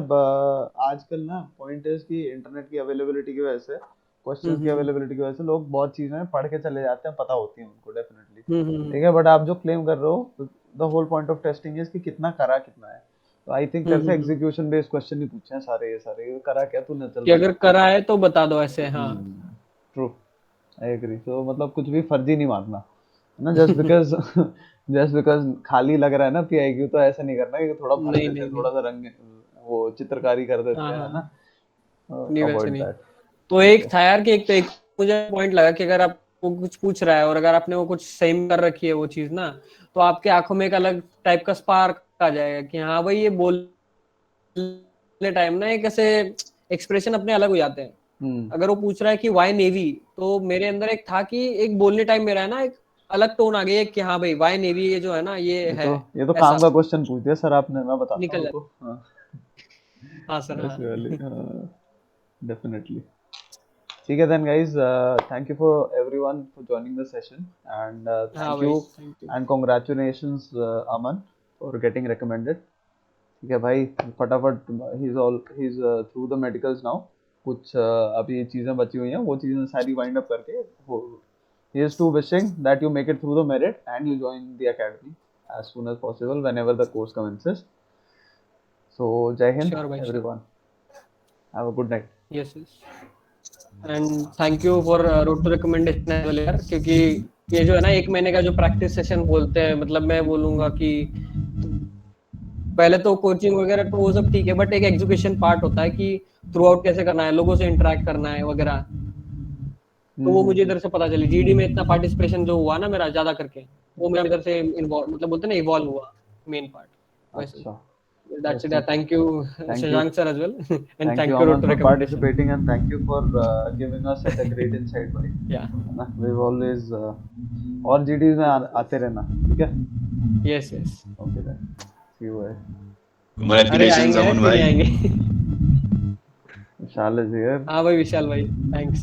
आजकल ना पॉइंट है कि इंटरनेट की अवेलेबिलिटी की वजह से, क्वेश्चंस की अवेलेबिलिटी की वजह से लोग बहुत चीजें पढ़ के चले जाते हैं, पता होती है उनको डेफिनेटली, ठीक है, बट आप जो क्लेम कर रहे हो, the whole point of testing is कि कितना करा कितना है। तो आई थिंक तेरे से एग्जीक्यूशन बेस्ड क्वेश्चन ही पूछे हैं सारे, ये करा क्या तूने, चल कि अगर करा है तो बता दो ऐसे। हाँ ट्रू, आई एग्री। तो मतलब कुछ भी फर्जी नहीं मारना है ना, जस्ट बिकॉज जस्ट बिकॉज खाली लग रहा है ना पीआईक्यू, तो ऐसा नहीं करना कि थोड़ा भर नहीं देते हैं, नहीं थोड़ा सा रंग वो चित्रकारी कर देते हाँ हैं, है ना, हाँ नहीं वैसे अवॉइड नहीं। दैट। तो एक था यार कि एक मुझे पॉइंट लगा कि अगर आपको कुछ पूछ रहा है और अगर आपने वो कुछ सही में कर रखी है वो चीज ना, तो आपके आंखों में एक अलग टाइप का स्पार्क आ जाएगा कि हाँ भाई ये बोलने टाइम ना एक ऐसे एक्सप्रेशन अपने अलग हो जाते हैं। अगर वो पूछ रहा है कि वाई नेवी, तो मेरे अंदर एक था कि एक बोलने टाइम मेरा है ना एक अलग टोन आ गई है कि हाँ भाई वाई नेवी ये जो है ना ये है ये तो काम ऐसा का क्वेश्चन पूछ दिया सर आपने, मैं बताता हूँ निकल आपको। जाता। हाँ, हाँ सर हाँ ऐसे वाली, हाँ, डेफिनेटली। ठीक है then guys, thank you for everyone for joining the session, and हाँ thank you भाई thank you. and congratulations Aman for getting recommended। ठीक है भाई, फटाफट, he's through the medicals now, कुछ अभी चीज़ें बची हुई हैं, वो चीज़ें सारी वाइंड अप करके वो, he is too wishing that you make it through the merit and you join the academy as soon as possible whenever the course commences। So Jai Hind sure भाई sure. everyone, have a good night। Yes yes and thank you for road to recommendation यार, क्योंकि ये जो है ना 1 महीने का जो प्रैक्टिस सेशन बोलते हैं, मतलब मैं बोलूंगा कि पहले तो कोचिंग वगैरह तो वो सब ठीक है, बट एक एजुकेशन पार्ट होता है कि थ्रू आउट कैसे करना है, लोगों से इंटरेक्ट करना है वगैरह। तो वो मुझे इधर से पता चली, जीडी में इतना पार्टिसिपेशन जो हुआ ना मेरा ज्यादा करके, वो मेरा इधर से इन्वॉल्व, मतलब बोलते हैं ना इवॉल्व हुआ मेन पार्ट वैसे। अच्छा, that's it, interesting। Thank you Thank you, Shashank sir as well and thank you thank you रोड Aman to for recommendation. participating, and thank you for giving us such a great insight भाई, या है ना, we've always और GDs में आते रहना, ठीक है। Yes yes. Okay then, see you guys। अरे Congratulations आएंगे, Aman क्यों नहीं bhai। आएंगे। विशाल is here। हाँ भाई विशाल भाई थैंक्स।